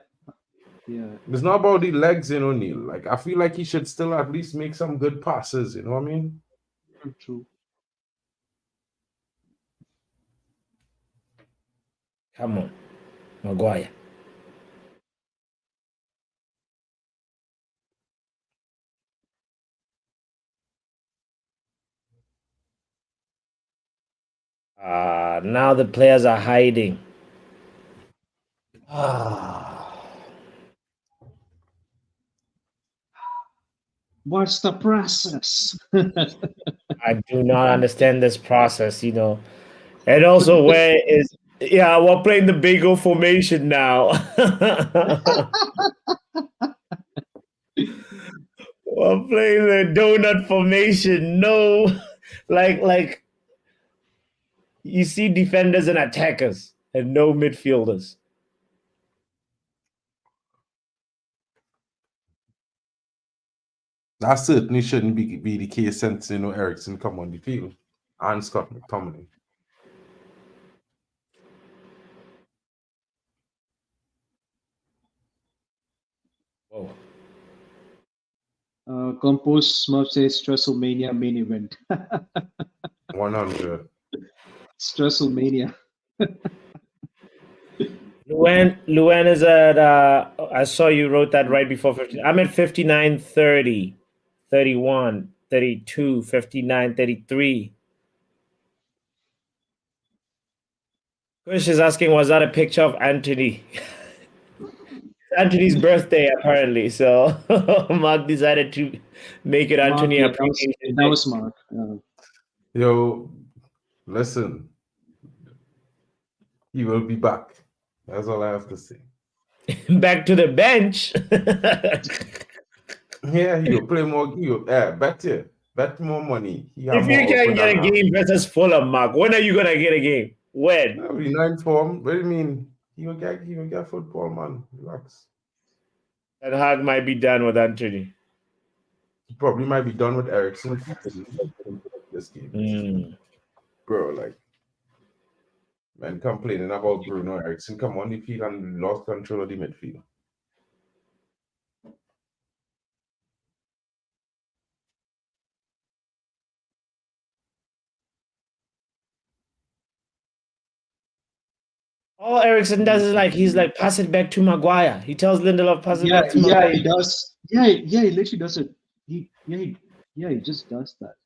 S5: It's not about the legs, Neil. Like, I feel like he should still at least make some good passes, you know what I mean?
S2: True.
S1: Come on, Maguire. Now the players are hiding.
S2: What's the process?
S1: I do not understand this process, And also, we're playing the Bago formation now. We're playing the donut formation. No, like you see defenders and attackers and no midfielders.
S5: That certainly shouldn't be the case since Eriksen come on the field and Scott McTominay.
S1: Whoa.
S2: Compost Smurf says Stresselmania main event.
S5: 100.
S2: Stresselmania.
S1: Luan is at, I saw you wrote that right before 50. I'm at 59, 30, 31, 32, 59, 33. Kush is asking, was that a picture of Antony? Antony's birthday, apparently. So Mark decided to make it Antony
S2: Mark,
S1: appreciation.
S2: that was Mark.
S5: Yo, listen. He will be back. That's all I have to say.
S1: Back to the bench.
S5: Yeah, he'll play more. Bet more money.
S1: If you can get a game versus Fulham, Mark, when are you gonna get a game? When?
S5: Every 9 form. What do you mean? He will get football, man. Relax.
S1: And Hag might be done with Antony.
S5: He probably might be done with Eriksen this game. Bro, like, man complaining about Bruno Eriksen come on the field and lost control of the midfield.
S1: All Eriksen does is he's pass it back to Maguire. He tells Lindelof pass it back to Maguire.
S2: Yeah, he does. Yeah, he literally does it. He just does that.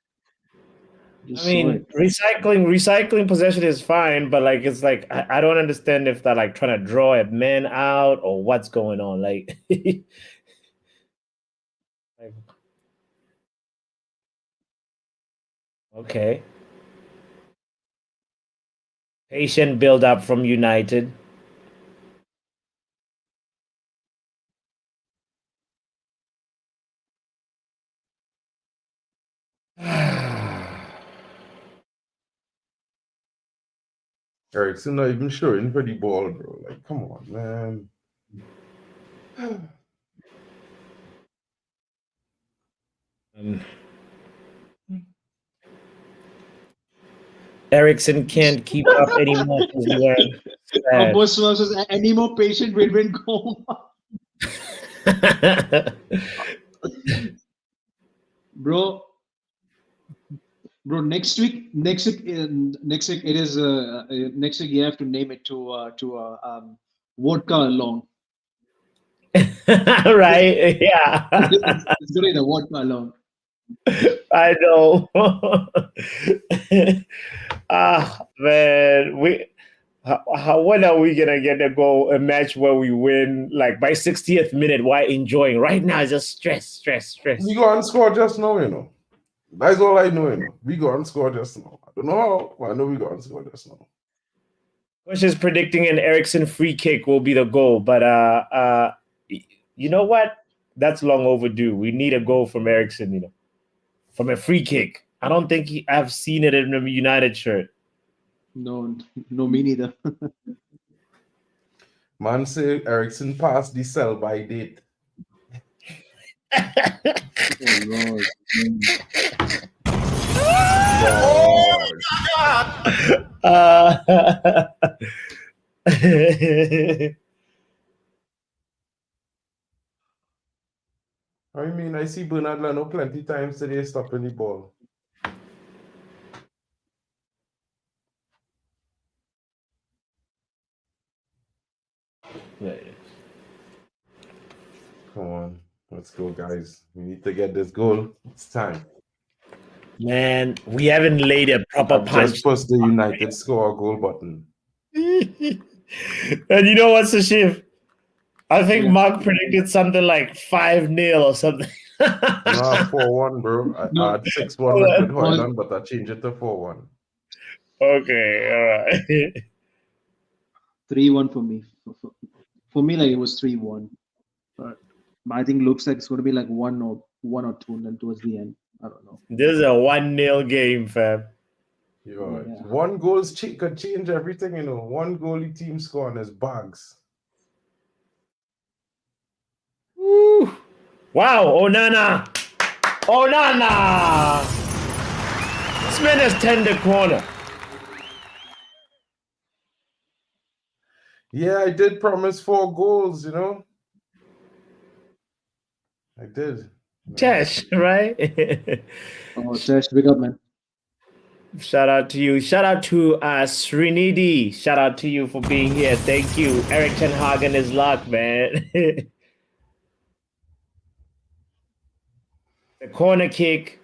S1: I mean, recycling possession is fine, but it's I don't understand if they're trying to draw a man out or what's going on. Okay. Patient build up from United.
S5: Eriksen not even showing for the ball, bro. Like, come on, man.
S1: Eriksen can't keep up anymore.
S2: Compost Smurf says any more patient will win goal. Bro, next week it is next week you have to name it to vodka along.
S1: Right? Yeah.
S2: It's gonna be the vodka along.
S1: I know. Man, when are we gonna get a match where we win by 60th minute while enjoying? Right now it's just stress.
S5: We go and score just now, That's all I know, We go and score just now. I don't know how, but I know we go and score just now.
S1: Kush is predicting an Eriksen free kick will be the goal, but you know what? That's long overdue. We need a goal from Eriksen, from a free kick. I don't think I've seen it in a United shirt.
S2: No, me neither.
S5: Man say Eriksen passed the sell-by date.
S2: Oh, Lord.
S5: I mean, I see Bernard Leno plenty times today stopping the ball. Come on, let's go, guys. We need to get this goal. It's time.
S1: Man, we haven't laid a proper punch.
S5: Just push the United score goal button.
S1: And you know what's the shift? I think Mark predicted something like 5-0 or something.
S5: Nah, 4-1, bro. I had 6-1 with Haaland, but I changed it to 4-1.
S1: Okay, all right.
S2: 3-1 for me. For me, it was 3-1. But I think looks like it's going to be 1 or 2, and then towards the end, I don't know.
S1: This is a 1-0 game, fam.
S5: Yo,
S2: Yeah.
S5: one goal could change everything, you know. One goalie team score and it's bags.
S1: Woo. Wow, Onana. Onana. This man has turned the corner.
S5: Yeah, I did promise 4 goals, you know. I did.
S1: Tesh, right?
S2: Oh, Tesh, big up, man.
S1: Shout out to you. Shout out to Srinidhi. Shout out to you for being here. Thank you. Eriktenhag and his luck, man. The corner kick.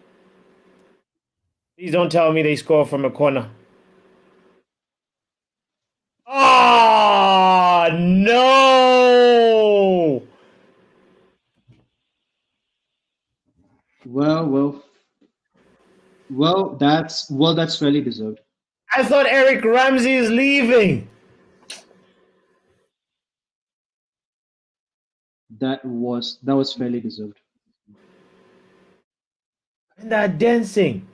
S1: Please don't tell me they score from a corner. Oh, no.
S2: Well, that's fairly deserved.
S1: I thought Eric Ramsey is leaving.
S2: That was fairly deserved.
S1: And that dancing.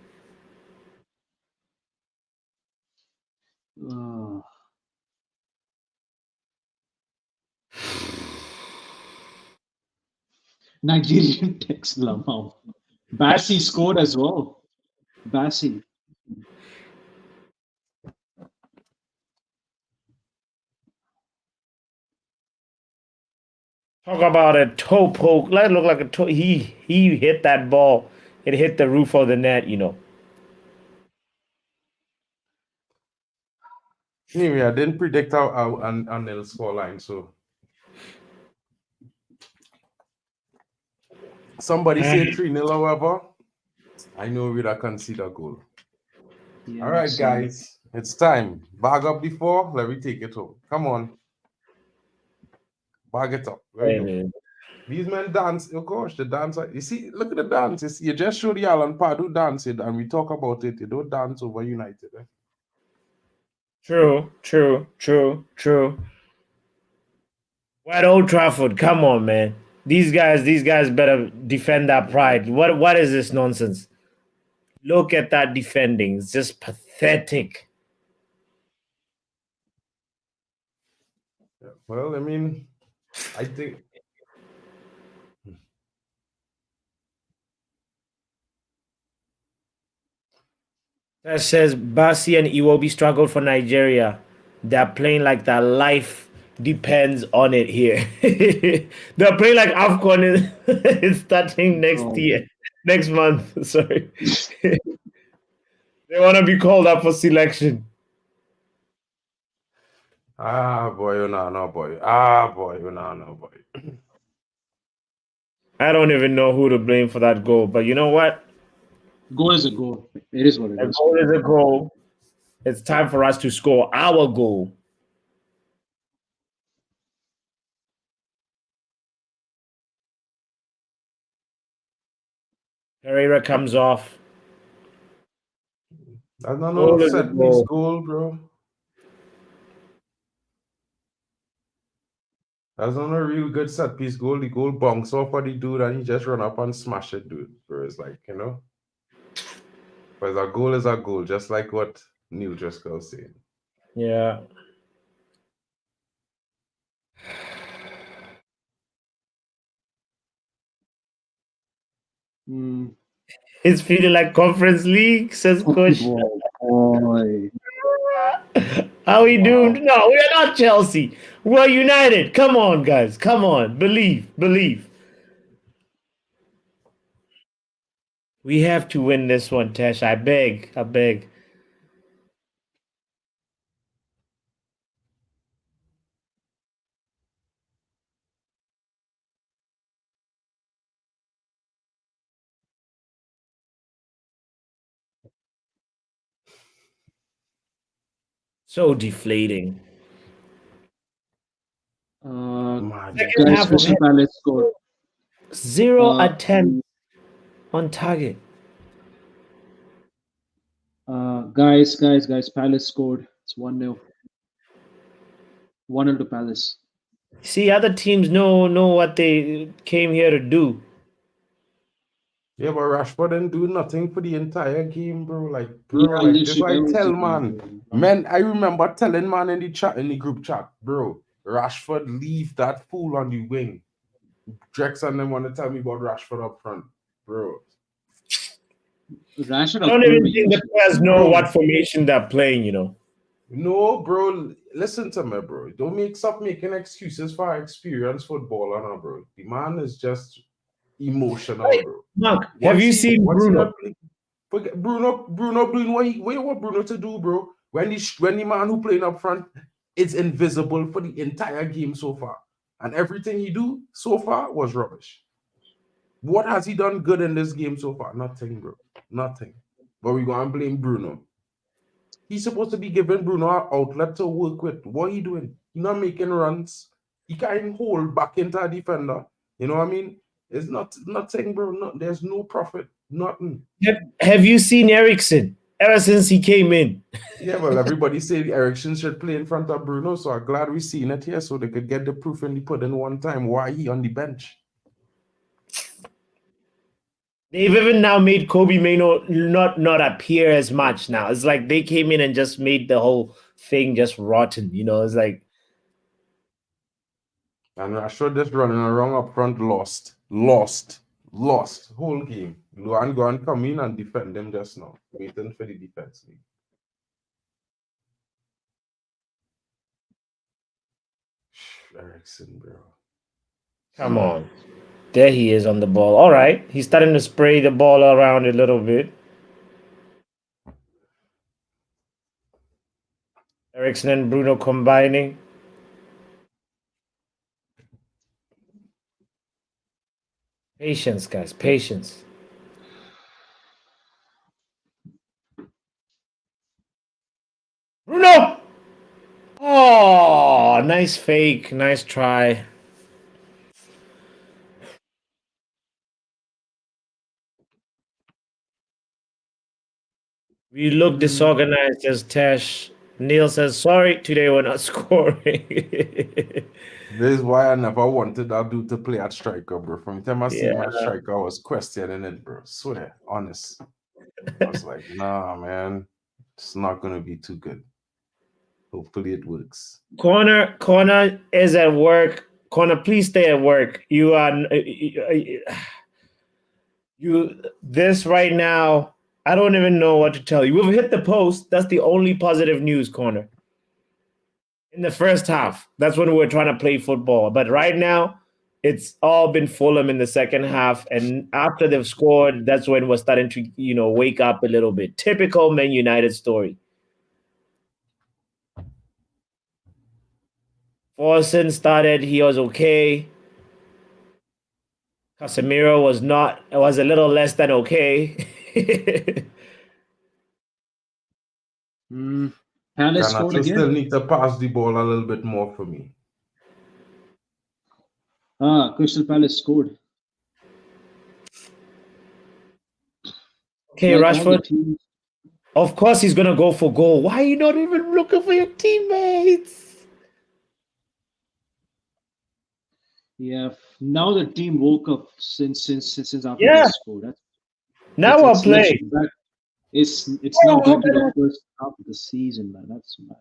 S2: Nigerian text Lamau. Bassi scored as well. Bassi.
S1: Talk about a toe poke. That looked like a toe. He hit that ball. It hit the roof of the net, you know.
S5: Anyway, I didn't predict an nil score line, so somebody say 3-0, however. I know we'd concede a goal.
S2: Yeah,
S5: All right, guys, it's time. Bag up before. Let me take it home. Come on. Bag it up. Where you go? These men dance. Oh gosh, the dancer. You see, look at the dance. You just show the Alan Padu dancing, and we talk about it. You don't dance over United. Eh?
S1: True. We're at Old Trafford. Come on, man. These guys better defend that pride. What is this nonsense? Look at that defending. It's just pathetic.
S5: Well, I mean, I think
S1: That says Basi and Iwobi struggled for Nigeria. They're playing like their life depends on it here. They're playing like AFCON is starting next month. Sorry. They want to be called up for selection.
S5: boy, no, boy. Boy, no, boy.
S1: I don't even know who to blame for that goal, but you know what?
S2: Goal is a goal. It is what it
S1: A
S2: is.
S1: goal is a goal. It's time for us to score our goal. Pereira comes off.
S5: I don't know set piece goal, bro. That's not a real good set piece goal. The goal bounce off of the dude and he just run up and smash it, dude. Bro, it's like, you know. But a goal is a goal, just like what Neil Driscoll was saying.
S1: Yeah. It's feeling like Conference League, says Coach.
S2: Boy.
S1: How we doing? No, we are not Chelsea. We're United. Come on, guys. Come on. Believe. We have to win this one, Tesh. I beg. So deflating. Second half
S2: Crystal Palace scored.
S1: 0 attempt on target.
S2: Guys, Palace scored. It's 1-0. 1-0 to Palace.
S1: See, other teams know what they came here to do.
S5: Yeah, but Rashford didn't do nothing for the entire game, bro. Like, bro,
S2: Yeah,
S5: like this
S2: literally,
S5: why I
S2: that was
S5: tell
S2: the game,
S5: man.
S2: bro.
S5: Man, I remember telling man in the chat, in the group chat, bro, Rashford leave that fool on the wing. Drex and them want to tell me about Rashford up front, bro.
S2: Rashford
S1: I don't
S2: approved
S1: even
S2: me
S1: think the
S2: yesterday.
S1: players know
S5: Bro.
S1: what formation they're playing, you know.
S5: No, bro. Listen to me, bro. Don't stop making excuses for experienced footballer, now, bro. The man is just emotional, bro.
S1: Mark, have you seen
S5: Once he
S1: Bruno?
S5: not play, forget Bruno doing what you want Bruno to do, bro. When the man who playing up front is invisible for the entire game so far, and everything he do so far was rubbish. What has he done good in this game so far? Nothing, bro. Nothing. But we gonna blame Bruno. He's supposed to be giving Bruno an outlet to work with. What he doing? He not making runs. He can't even hold back into a defender. You know what I mean? It's nothing, bro. There's no profit. Nothing.
S1: Have you seen Eriksen ever since he came in?
S5: Yeah, well, everybody say Eriksen should play in front of Bruno, so I'm glad we seen it here so they could get the proof in the pudding one time why he on the bench.
S1: They've even now made Kobe Mano not appear as much now. It's like they came in and just made the whole thing just rotten. You know, it's like
S5: And Rashford just running around up front, lost whole game. Luan go and come in and defend them just now, waiting for the defense league. Eriksen, bro.
S1: come on. There he is on the ball. All right. He's starting to spray the ball around a little bit. Eriksen and Bruno combining. Patience, guys. Patience. Bruno! Oh, nice fake. Nice try. We look disorganized as Tash. Neil says, sorry, today we're not scoring.
S5: This is why I never wanted that dude to play at striker, bro. From the time I see my
S1: Yeah.
S5: striker, I was questioning it, bro. Swear, honest. I was like, nah, man, it's not gonna be too good. Hopefully it works.
S1: Corner is at work. Corner, please stay at work. You are this right now. I don't even know what to tell you. We've hit the post. That's the only positive news, Corner. In the first half, that's when we were trying to play football. But right now, it's all been Fulham in the second half. And after they've scored, that's when we're starting to, wake up a little bit. Typical Man United story. Forsen started. He was okay. Casemiro was a little less than okay.
S2: Palace scored
S5: Garnacho still
S2: again.
S5: need to pass the ball a little bit more for me.
S2: Crystal Palace scored.
S1: Okay,
S2: Like all the
S1: Rashford.
S2: teams.
S1: Of course he's gonna go for goal. Why are you not even looking for your teammates?
S2: Yeah, now the team woke up since after
S1: Yeah.
S2: they scored.
S1: Now I'll play.
S2: literally back- It's now back to the first half of the season, man. That's mad.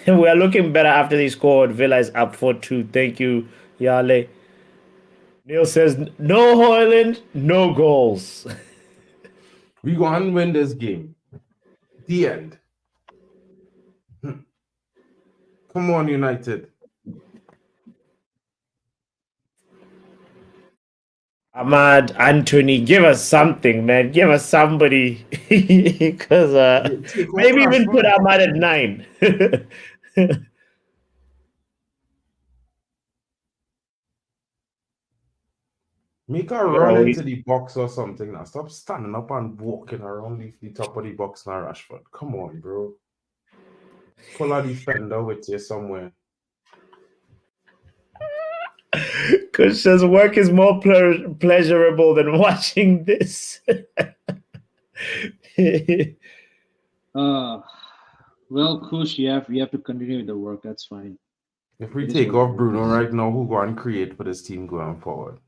S1: We are looking better after they scored. Villa is up 4-2. Thank you, Yale. Neil says, no Haaland, no goals.
S5: We go and win this game. The end. Come on, United.
S1: Ahmad, Antony, give us something, man. Give us somebody. Because
S5: Take off
S1: maybe even
S5: Rashford.
S1: put Ahmad at 9.
S5: Make a run into the box or something now. Stop standing up and walking around the top of the box now, Rashford. Come on, bro. Pull a defender with you somewhere.
S1: Because says work is more pleasurable than watching this.
S2: Well, Kush, you have to continue the work. That's fine.
S5: If we
S2: It is
S5: take
S2: what
S5: off
S2: it
S5: Bruno
S2: is.
S5: right now, who go and create for this team going forward?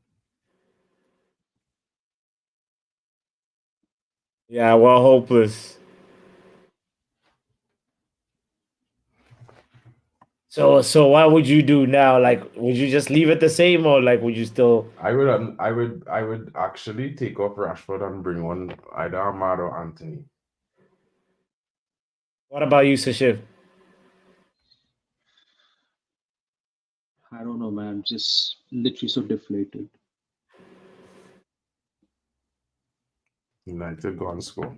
S1: Yeah, we're hopeless. So what would you do now? Like, would you just leave it the same, or like, would you still?
S5: I would actually take off Rashford and bring on either Ahmad or Anthony.
S1: What about you, Sashif?
S2: I don't know, man. Just literally so deflated.
S5: United go and score.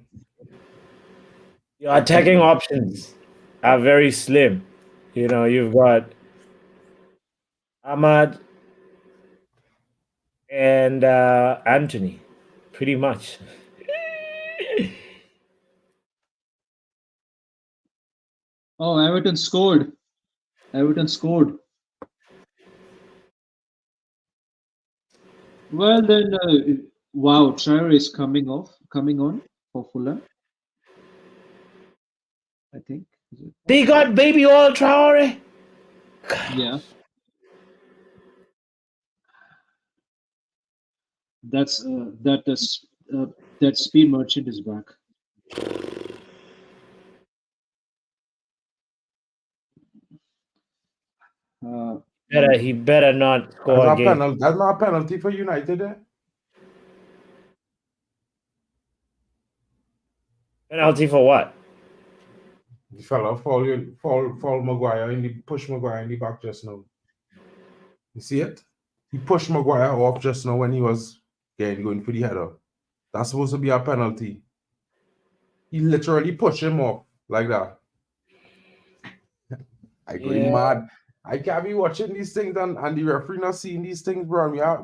S1: Your attacking options are very slim. You know, you've got Ahmad and Anthony, pretty much.
S2: Oh, Everton scored. Everton scored. Well then, wow, Traore is coming on for Fulham. I think. Is it?
S1: They got baby oil Traore.
S2: Yeah. That's that speed merchant is back.
S1: He better not score again.
S5: That's not a penalty for United there.
S1: Penalty for what?
S5: The fella fall Maguire and he push Maguire in the back just now. You see it? He pushed Maguire off just now when he was going for the header. That's supposed to be a penalty. He literally pushed him off like that. I go mad. I can't be watching these things and the referee not seeing these things, bro. We are,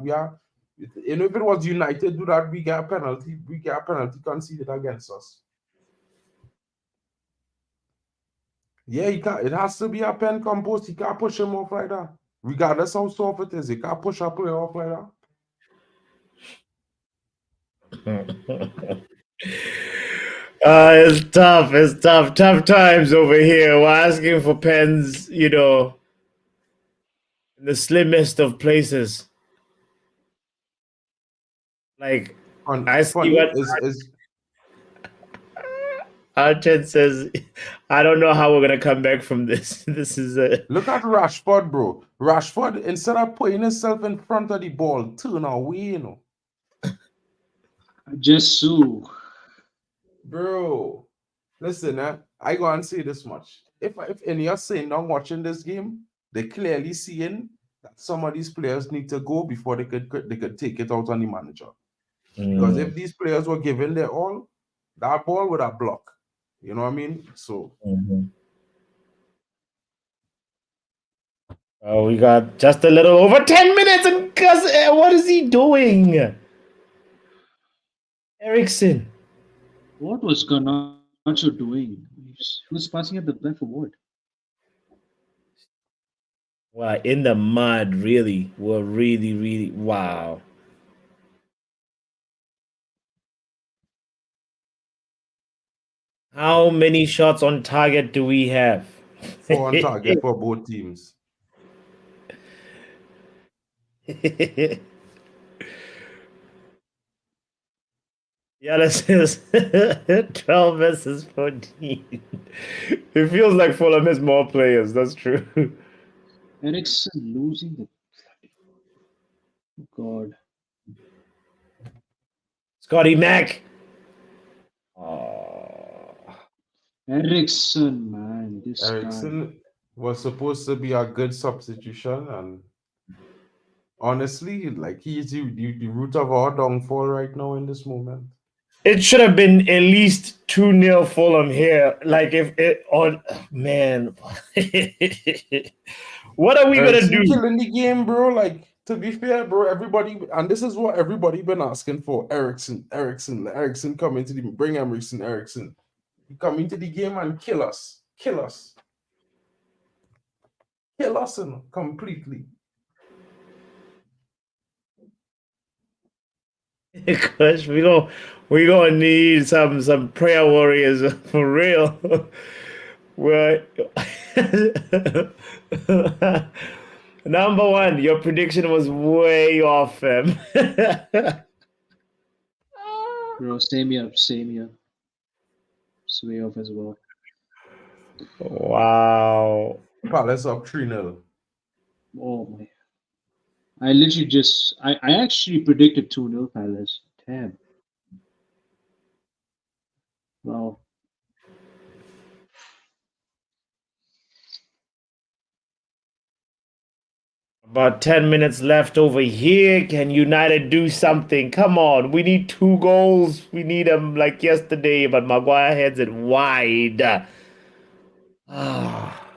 S5: you know, if it was United do that, we get a penalty. We get a penalty conceded against us. Yeah, he can't. It has to be a pen compost. He can't push him off like that. Regardless how soft it is, he can't push a player off like
S1: that. It's tough. It's tough. Tough times over here. We're asking for pens, you know, in the slimmest of places. Like, I see what Arteta says. I don't know how we're gonna come back from this. This is a
S5: look at Rashford, bro. Rashford, instead of putting himself in front of the ball, turn away, you know.
S2: Just so.
S5: Bro, listen, I go and say this much. If any are saying I'm watching this game, they're clearly seeing that some of these players need to go before they could take it out on the manager. Because if these players were given their all, that ball would have blocked. You know what I mean? So
S1: we got just a little over 10 minutes, and what is he doing? Eriksen.
S2: What was Garnacho doing? He was passing at the back for what?
S1: Wow, in the mud, really. We're really, wow. How many shots on target do we have?
S5: 4 on target for both teams.
S1: Yeah, this is 12 versus 14. It feels like Fulham has more players. That's true.
S2: Eriksen losing the. God.
S1: Scotty Mac.
S2: Eriksen, man.
S5: Eriksen was supposed to be a good substitution, and honestly, like he's the root of our downfall right now in this moment.
S1: It should have been at least 2-0 Fulham here. Like if it man. What are we gonna do?
S5: Killing the game, bro. Like, to be fair, bro, everybody, and this is what everybody been asking for. Eriksen come into the bring Eriksen. He come into the game and kill us. Kill us completely.
S1: Gosh, we gonna need some prayer warriors for real. Well, number one, your prediction was way off, fam.
S2: Bro, same here. It's way off as well.
S1: Wow.
S5: Palace up 3-0.
S2: Oh my. I literally just I actually predicted 2-0 Palace. Damn. Wow.
S1: About 10 minutes left over here. Can United do something? Come on. We need 2 goals. We need them like yesterday, but Maguire heads it wide. Ah.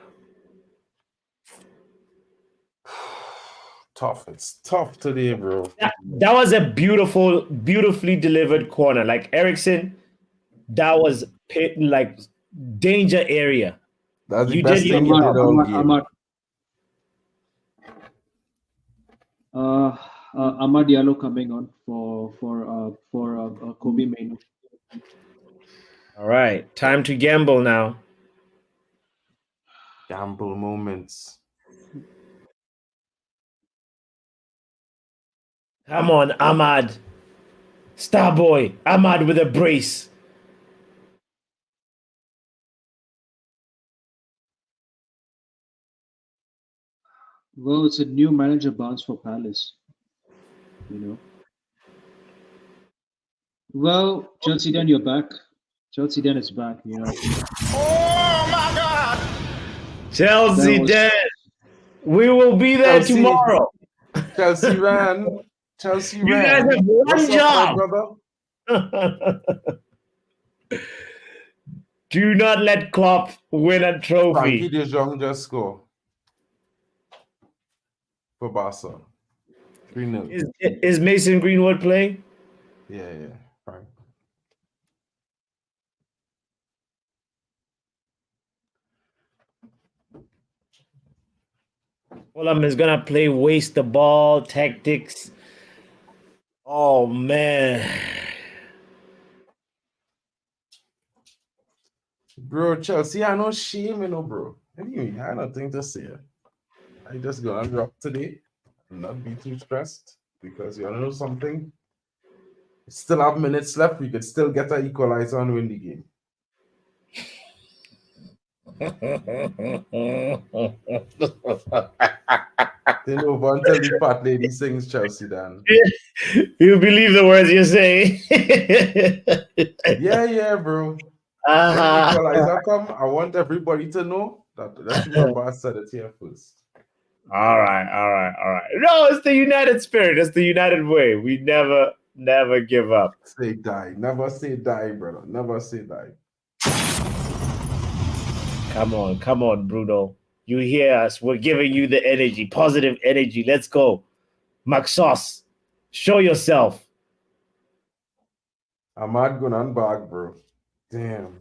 S5: Tough. It's tough today, bro.
S1: That was a beautifully delivered corner. Like Eriksen, that was like danger area.
S5: That's the
S1: You
S5: best
S1: did your
S5: thing you did all game.
S2: Amad Diallo coming on for Kobe Mainu.
S1: All right. Time to gamble now.
S5: Gamble moments.
S1: Come on, Ahmad. Starboy. Ahmad with a brace.
S2: Well, it's a new manager bounce for Palace. You know. Well, Chelsea Dan, you're back. Chelsea Dan is back, you know.
S7: Oh my God!
S1: Chelsea dead. We will be there
S5: Chelsea.
S1: tomorrow.
S5: Chelsea ran. Chelsea
S1: You
S5: ran.
S1: guys have one
S5: What's
S1: job.
S5: up, my brother?
S1: Do not let Klopp win a trophy.
S5: Frankie de Jong just score for Barca. 3-0.
S1: Is Mason Greenwood playing?
S5: Yeah. Frank.
S1: Fulham is gonna play waste the ball tactics. Oh man.
S5: Bro, Chelsea, I no shame, bro. Anyway, I have nothing to say. I just gonna drop today and not be too stressed because you know something. Still have minutes left. We could still get an equalizer and win the game. Then over until the fat lady sings Chelsea, Dan.
S1: You believe the words you say.
S5: Yeah, bro. When the equalizer come, I want everybody to know that. Let's remember I said it here first.
S1: All right. No, it's the United spirit. It's the United way. We never give up.
S5: Say die. Never say die, brother. Never say die.
S1: Come on, Bruno. You hear us. We're giving you the energy, positive energy. Let's go. Maxos, show yourself.
S5: Ahmad going back, bro. Damn.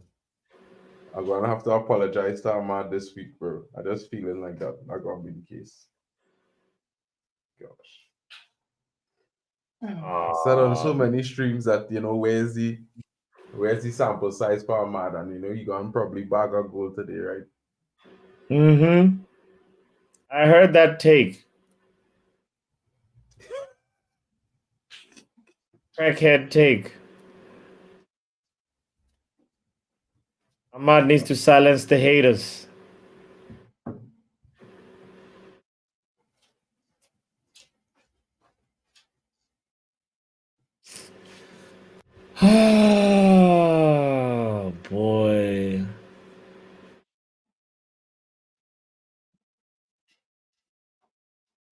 S5: I'm gonna have to apologize to Ahmad this week, bro. I just feeling like that. Not gonna be the case. Gosh. I said on so many streams that where's the sample size for Ahmad, and you gonna probably bag a goal today, right?
S1: I heard that take. Crackhead take. Ahmad needs to silence the haters. Oh boy.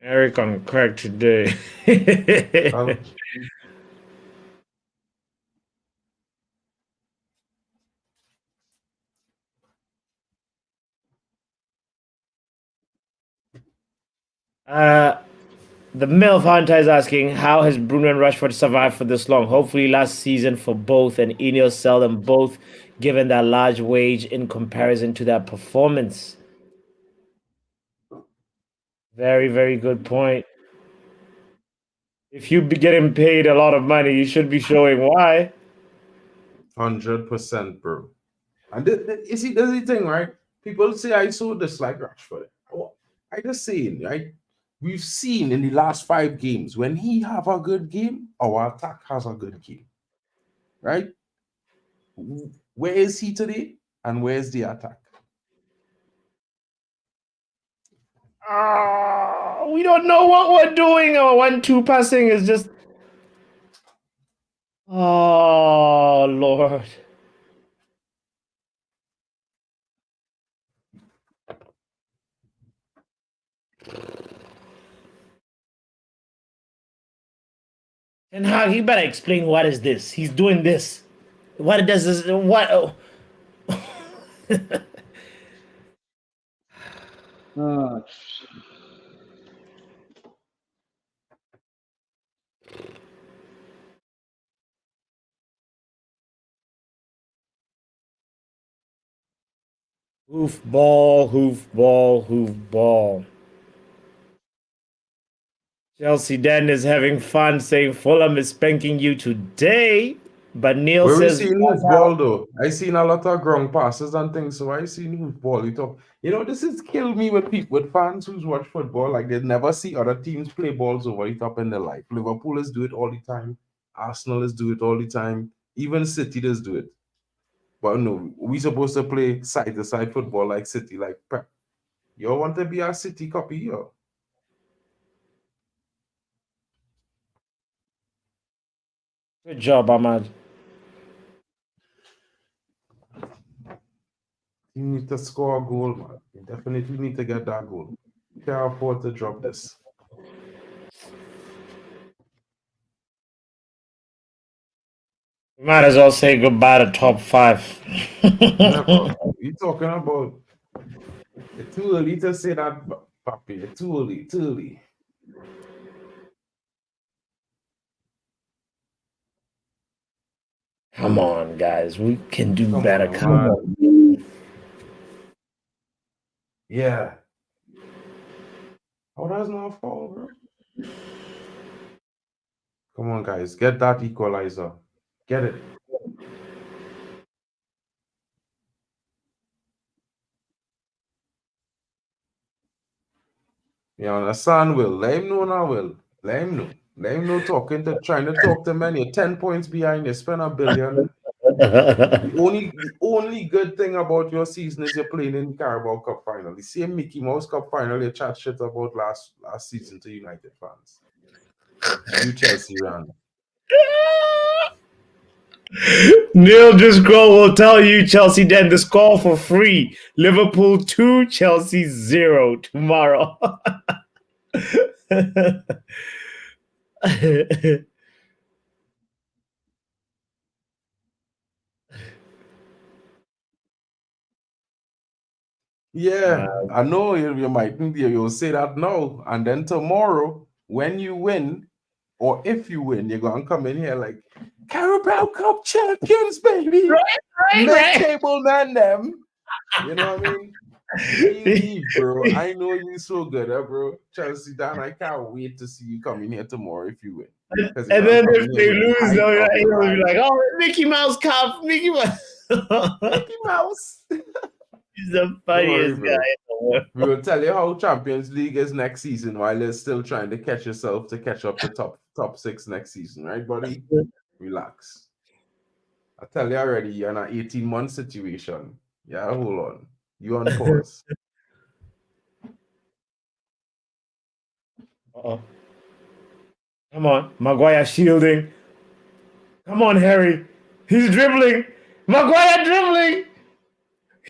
S1: Erik on crack today. The MILF Hunter is asking, how has Bruno and Rashford survived for this long? Hopefully last season for both, and Ineos sell them both given that large wage in comparison to that performance. Very, very good point. If you be getting paid a lot of money, you should be showing why.
S5: 100%, bro. And this is the thing, right? People say I so dislike Rashford. Oh, I just saying, right? We've seen in the last 5 games when he have a good game, our attack has a good game, right? Where is he today, and where's the attack?
S1: We don't know what we're doing. Our 1-2 passing is just. Oh Lord. And how he better explain what is this? He's doing this. What does this? What? Oh.
S2: Uh,
S1: Hoof ball, hoof ball, hoof ball. Chelsea Den is having fun saying Fulham is spanking you today. But Neil
S5: Where we
S1: says,
S5: seen hoof ball though? I seen a lot of ground passes and things, so I seen hoof ball. This is kill me with people, with fans who's watch football. Like they never see other teams play balls over the top in their life. Liverpool is do it all the time. Arsenal is do it all the time. Even City does do it. But no, we supposed to play side to side football like City, like Pep. You want to be a City copy, yo?
S1: good job, Ahmad.
S5: You need to score a goal, man. You definitely need to get that goal. Can't afford to drop this.
S1: Might as well say goodbye to top 5.
S5: Never. You talking about? It's too early to say that, Papi. It's too early. Too early.
S1: Come on, guys. We can do
S5: Come
S1: better.
S5: on,
S1: Come
S5: man.
S1: on.
S5: Yeah. Oh, that's not a foul, bro. Come on, guys. Get that equalizer. Get it. You understand, Will? Let him know now, Will. Let him know. Let him know trying to talk to man. You're 10 points behind. You spend $1 billion. The only good thing about your season is you're playing in Carabao Cup final. The same Mickey Mouse Cup final you chat shit about last season to United fans. You Chelsea ran.
S1: Neil just will tell you Chelsea Den the score for free. Liverpool 2, Chelsea 0 tomorrow.
S5: Yeah, I know you might think you'll say that now, and then tomorrow when you win, or if you win, you're gonna come in here like Carabao Cup champions, baby. Mid-table man, them. You know what I mean? Leave, bro. I know you so good, bro. Chelsea Dan, I can't wait to see you come in here tomorrow if you win.
S1: And then if they lose, they'll be like, "Oh, Mickey Mouse Cup, Mickey Mouse."
S5: Mickey Mouse.
S1: He's the funniest guy in the world.
S5: We will tell you how Champions League is next season while you're still trying to catch yourself to catch up to top 6 next season, right, buddy? Relax. I tell you already, you're in an 18-month situation. Yeah, hold on. You on pause.
S1: Uh-oh. Come on, Maguire shielding. Come on, Harry. He's dribbling. Maguire dribbling.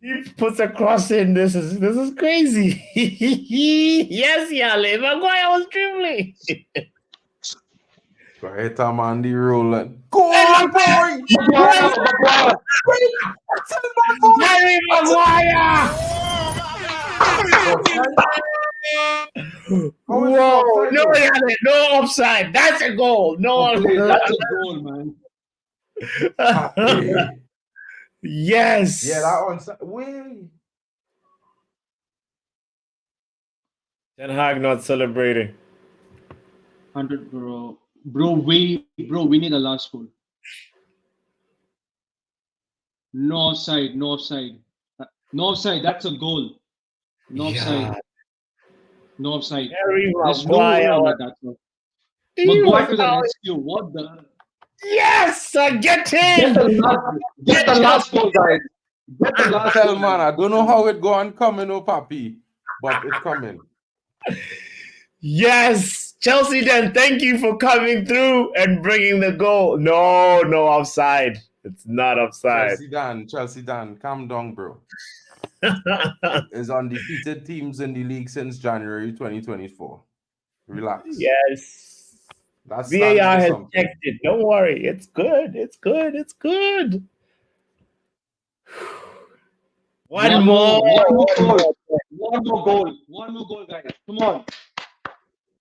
S1: He puts a cross in. This is crazy. Yes, Yale. Maguire was dribbling.
S5: Go ahead, Tom Andy rolling. Goal, boy!
S1: Harry Maguire! Whoa! No, Yale. No offside. That's a goal. No,
S2: that's a goal, man.
S1: Yes.
S5: Yeah, that one's way.
S1: Ten Hag not celebrating.
S2: 100, bro. We need a last goal. No offside. No offside. That's a goal. No offside. No offside.
S1: Harry
S2: There's no
S1: Maguire.
S2: way on that one.
S1: He
S2: Maguire
S1: was
S2: to the
S1: out.
S2: rescue. What the?
S1: Yes, get
S2: Get
S1: in.
S2: the last goal, guys. Get the last
S5: Tell
S2: goal.
S5: man, I don't know how it go on coming, oh papi, but it's coming.
S1: Yes, Chelsea. Then thank you for coming through and bringing the goal. No, no offside. It's not offside.
S5: Chelsea Dan, calm down, bro. Is undefeated teams in the league since January 2024. Relax.
S1: Yes.
S5: That's
S1: VAR has
S5: something.
S1: checked it. Don't worry. It's good. It's good. It's good. One more
S2: goal. One more goal, guys. Come on.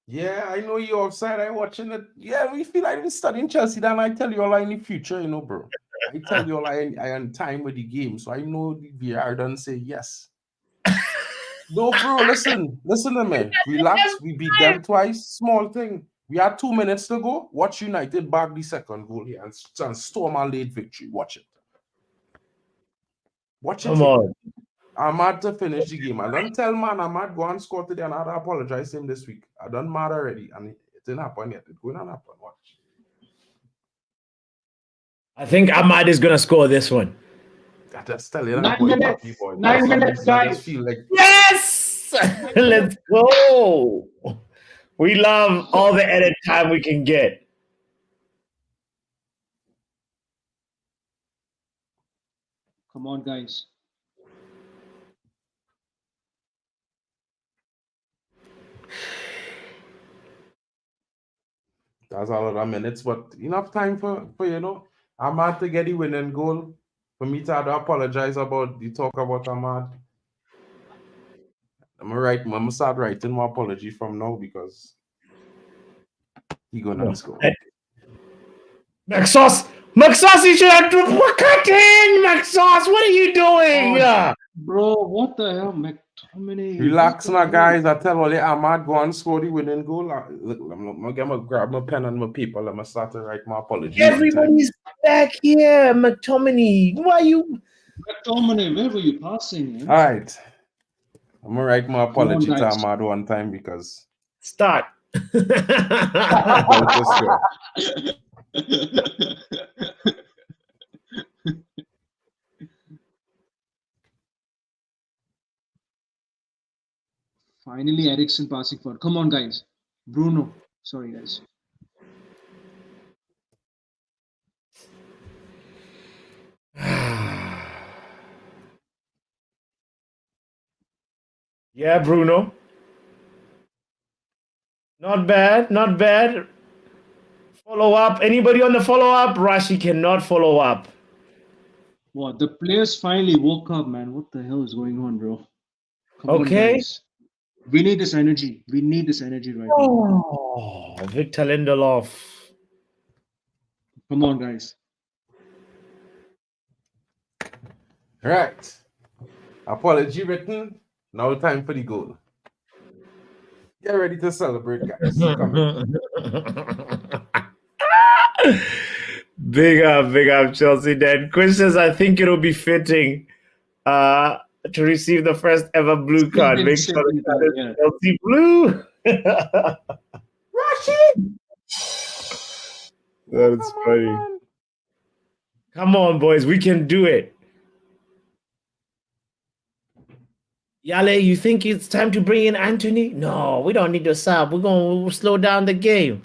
S5: Yeah, I know you're offside. I'm watching it. Yeah, we feel like we're studying Chelsea. Then I tell you all in the future, you know, bro. I tell you all I am time with the game, so I know the VR don't say yes. No, bro, listen to me. Relax. We beat them twice. Small thing. We had 2 minutes to go. Watch United bag the second goal here and storm a late victory. Watch it. Watch it.
S1: Come on.
S5: Ahmad to finish the game. I don't tell man Ahmad go and score today and I apologize to him this week. I done mad already and it didn't happen yet. It's going to happen. Watch.
S1: I think Ahmad is gonna score this one.
S5: I just tell you
S2: 9 minutes. 9 minutes, guys.
S5: Feel like
S1: Yes! Let's go. We love all the edit time we can get.
S2: Come on, guys.
S5: that's all of the minutes, but enough time for you know, Ahmad to get the winning goal. For me to have to apologize about the talk about Ahmad. I'm gonna start writing my apology from now because he gonna score.
S1: Maxos, you should have to cut in. Maxos, what are you doing?
S2: Bro, what the hell, McTominay?
S5: Relax, my guys. I tell all you, Ahmad go and score the winning goal. Look, I'm gonna grab my pen and my paper. Let me start to write my apology.
S1: Everybody's back here, McTominay. Why you?
S2: McTominay, where were you passing? Man?
S5: All right. I'm gonna write my apology to Ahmad one time because
S1: start.
S2: Finally, Eriksen passing forward. Come on, guys. Bruno. Sorry, guys.
S1: Yeah, Bruno. Not bad, not bad. Follow up. Anybody on the follow up? Rashi cannot follow up.
S2: What? The players finally woke up, man. What the hell is going on, bro? Come on,
S1: Okay.
S2: guys. We need this energy. We need this energy right now.
S1: Oh, Victor Lindelof.
S2: Come on, guys.
S5: right. Apology written. Now time for the goal. Get ready to celebrate, guys.
S1: Big up, Chelsea. Then Christians, I think it'll be fitting to receive the first ever blue card. Make sure that Chelsea blue.
S5: Rashid!
S1: That's funny. Come on, boys. We can do it. Yale, you think it's time to bring in Antony? No, we don't need to sub. We're going to slow down the game.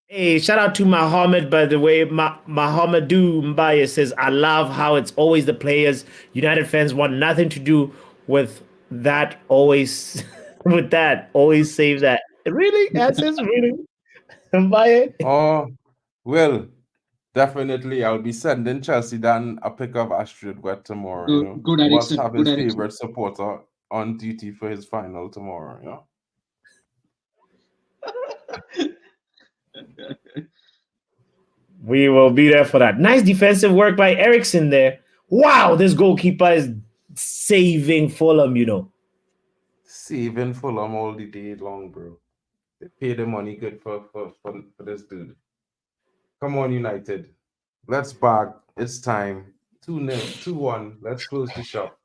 S1: Hey, shout out to Mohammed, by the way. Mohammedu Mbaye says, I love how it's always the players. United fans want nothing to do with that. Always with that. Always save that. Really? That's his really? Mbaye?
S5: Oh, well, definitely. I'll be sending Chelsea down a pic of Astrid Wet tomorrow.
S2: Good,
S5: you know?
S2: good Eriksen.
S5: Must have
S2: Good
S5: his
S2: Eriksen.
S5: favorite supporter on duty for his final tomorrow. You know?
S1: We will be there for that. Nice defensive work by Eriksen there. Wow, this goalkeeper is saving Fulham, you know.
S5: Saving Fulham all the day long, bro. They pay the money good for this dude. Come on, United. Let's bag It's time. 2-0, 2-1. Let's close the shop.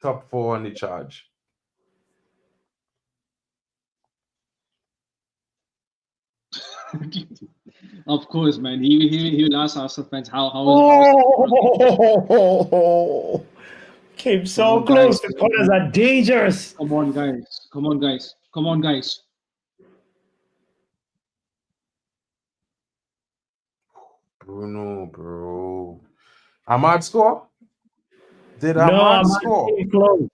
S5: Top 4 on the charge.
S2: Of course, man. He will ask Arsenal fans how
S1: Oh, came so
S2: on,
S1: close.
S2: guys.
S1: The corners are dangerous.
S2: Come on, guys. Come on, guys. Come on, guys.
S5: Bruno, bro. Ahmad score? Did
S1: No,
S5: Ahmad
S1: I'm
S5: score?
S1: not close.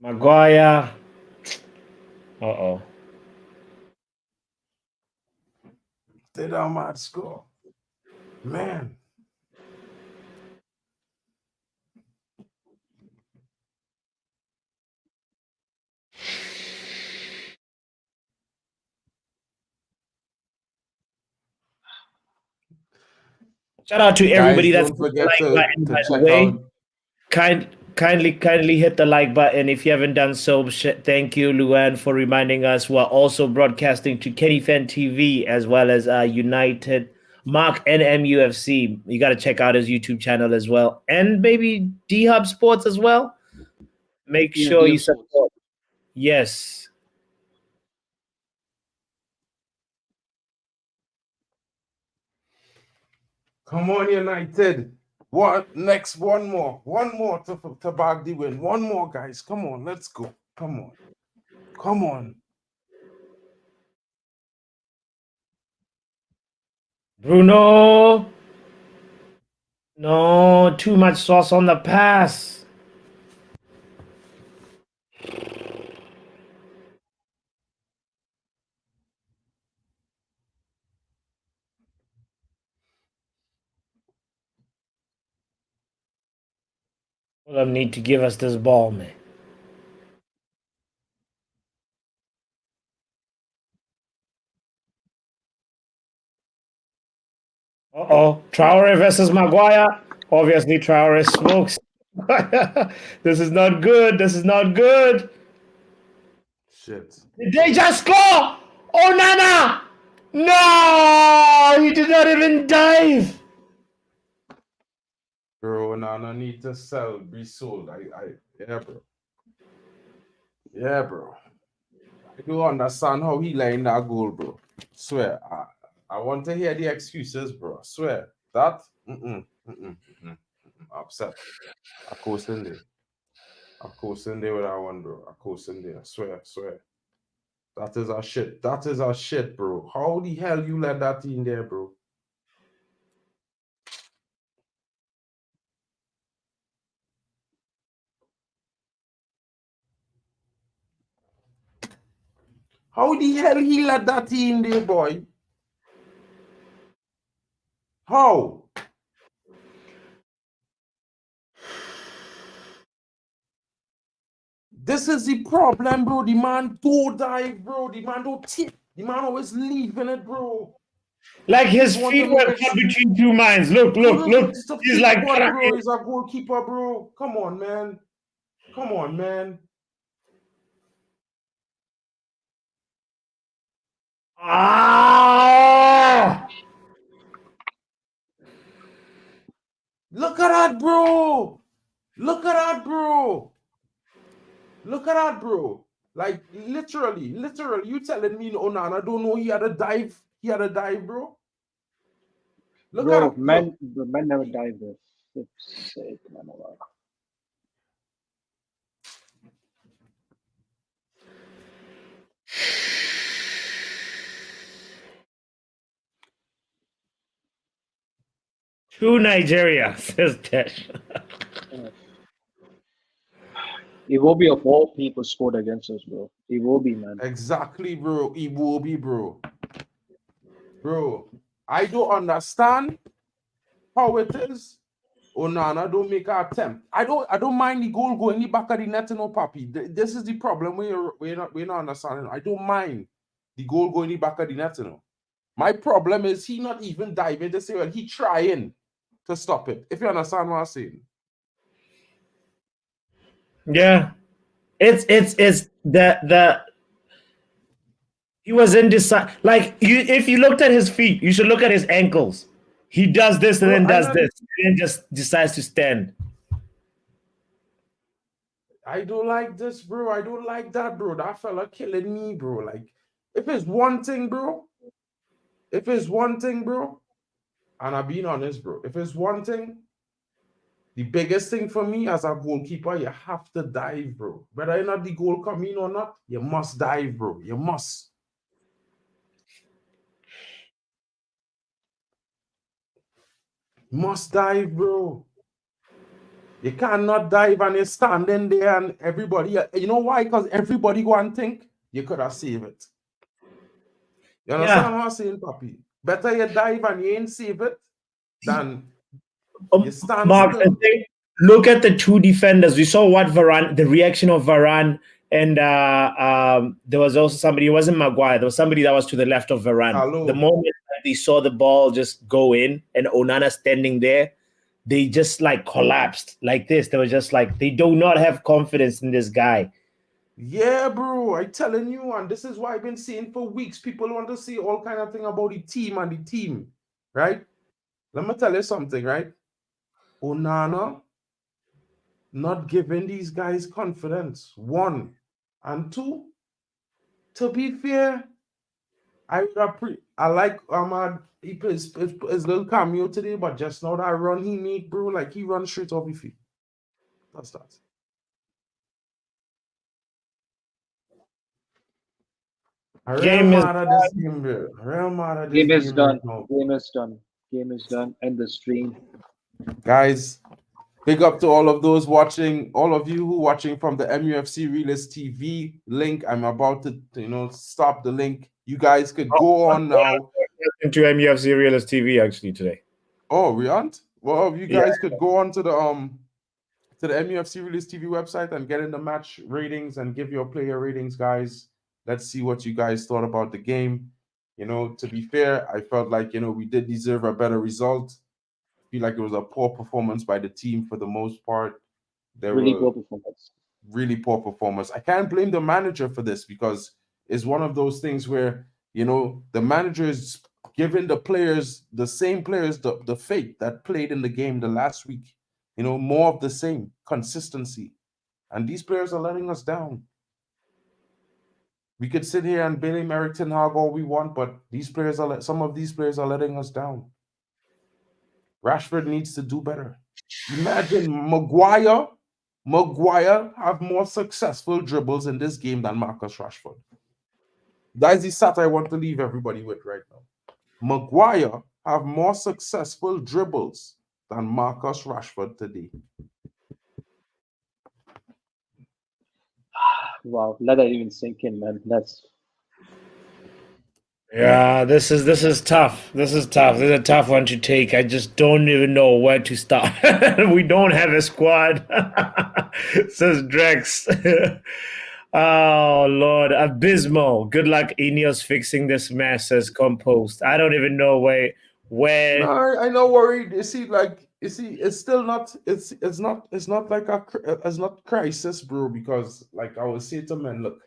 S1: Maguire. Uh-oh.
S5: Did Ahmad score? Man.
S1: Shout out to everybody
S5: Guys,
S1: that's
S5: don't
S1: hit the
S5: forget
S1: like button,
S5: to
S1: by the
S5: check
S1: way.
S5: out.
S1: Kindly hit the like button if you haven't done so. Thank you, Luan, for reminding us. We're also broadcasting to Kenny Fan TV as well as United Mark NMUFC. You got to check out his YouTube channel as well, and maybe D Hub Sports as well. Make
S2: Yeah,
S1: sure
S2: DM
S1: you
S2: Sports.
S1: support. Yes.
S5: Come on, United. What next? One more to bag the win. One more, guys. Come on, let's go. Come on.
S1: Bruno. No, too much sauce on the pass. Fulham need to give us this ball, man. Uh-oh. Traore versus Maguire. Obviously, Traore smokes. This is not good. This is not good.
S5: Shit.
S1: Did they just score? Onana! No! He did not even dive.
S5: Bro, Onana need to sell, be sold. Yeah, bro. I do understand how he laying that goal, bro. Swear. I want to hear the excuses, bro. Swear. That upset. I coasting there. I'm coasting there with that one, bro. I coasting there. I swear. That is our shit. That is our shit, bro. How the hell you let that in there, bro? How the hell he let that in there, boy? How? This is the problem, bro. The man don't dive, bro. The man don't tip. The man always leaving it, bro.
S1: Like his
S5: You want
S1: feet
S5: to
S1: were
S5: make
S1: caught between two minds. Look.
S5: It's a
S1: He's
S5: fit
S1: like,
S5: body, bro. He's a goalkeeper, bro. Come on, man.
S1: ah!
S5: Look at that, bro. Look at that, bro. Like, literally. You telling me Onana don't know he had a dive? Bro. Look
S2: Bro,
S5: at
S2: man never died this. It's sake, man.
S1: To Nigeria, says Tesh.
S2: It will be of all people scored against us, bro. It will be, man.
S5: exactly, bro. It will be, bro. Bro, I don't understand how it is. Onana don't make an attempt. I don't mind the goal going in the back of the net, no papi. This is the problem we're not understanding. I don't mind the goal going in the back of the net, no. My problem is he not even diving to say, well, he trying to stop it. If you understand what I'm saying.
S1: Yeah. It's the He was indecisive. Like if you looked at his feet, you should look at his ankles. He does this and
S5: Bro,
S1: then
S5: I
S1: does
S5: not,
S1: this, and then just decides to stand.
S5: I don't like this, bro. I don't like that, bro. That fella killing me, bro. Like, if it's one thing, bro, and I'm being honest, bro, if it's one thing, the biggest thing for me as a goalkeeper, you have to dive, bro. Whether or not the goal come in or not, you must dive, bro. You must. Must dive, bro. You cannot dive and you're standing there and everybody, you know why? Because everybody go and think you could have saved it. You understand what I'm saying, Papi? Better you dive and you ain't save it than you stand
S1: Mark,
S5: still.
S1: look at the two defenders. We saw what Varane, the reaction of Varane, and there was also somebody. It wasn't Maguire. There was somebody that was to the left of Varane.
S5: Hello.
S1: The moment that they saw the ball just go in and Onana standing there, they just like collapsed like this. They were just like they do not have confidence in this guy.
S5: Yeah, bro, I telling you, and this is why I've been saying for weeks. People want to see all kind of thing about the team, right? Let me tell you something, right? Onana not giving these guys confidence. One, and two. To be fair, I like Ahmad. He plays his little cameo today, but just now that run he made, bro, like he runs straight off his feet. That's that. Real
S1: Game is
S5: mad at this game, bro. Real mad at this
S2: Game is
S5: game
S2: done.
S5: right now.
S2: Game is done. Game is done. End the stream.
S5: Guys, big up to all of those watching, all of you who watching from the MUFC Realist TV link. I'm about to, stop the link. You guys could go on now.
S1: into MUFC Realist TV actually today.
S5: Oh, we aren't? Well, you guys could go on to the MUFC Realist TV website and get in the match ratings and give your player ratings, guys. Let's see what you guys thought about the game. To be fair, I felt like, we did deserve a better result. I feel like it was a poor performance by the team for the most part.
S2: Really poor performance.
S5: Really poor performance. I can't blame the manager for this because it's one of those things where, the manager is giving the players, the same players, the fate that played in the game the last week. More of the same consistency. And these players are letting us down. We could sit here and blame eriktenhag all we want, but some of these players are letting us down. Rashford needs to do better. Imagine Maguire have more successful dribbles in this game than Marcus Rashford. That's the stat I want to leave everybody with right now. Maguire have more successful dribbles than Marcus Rashford today.
S2: Wow, let that even sink in, man.
S1: Yeah, this is tough. This is tough. This is a tough one to take. I just don't even know where to start. We don't have a squad, says Drex. Oh Lord, abysmal. Good luck, Ineos, fixing this mess. Says Compost. I don't even know where.
S5: No, I know worried. It's still not. It's not like it's not crisis, bro. Because like I would say to men, look,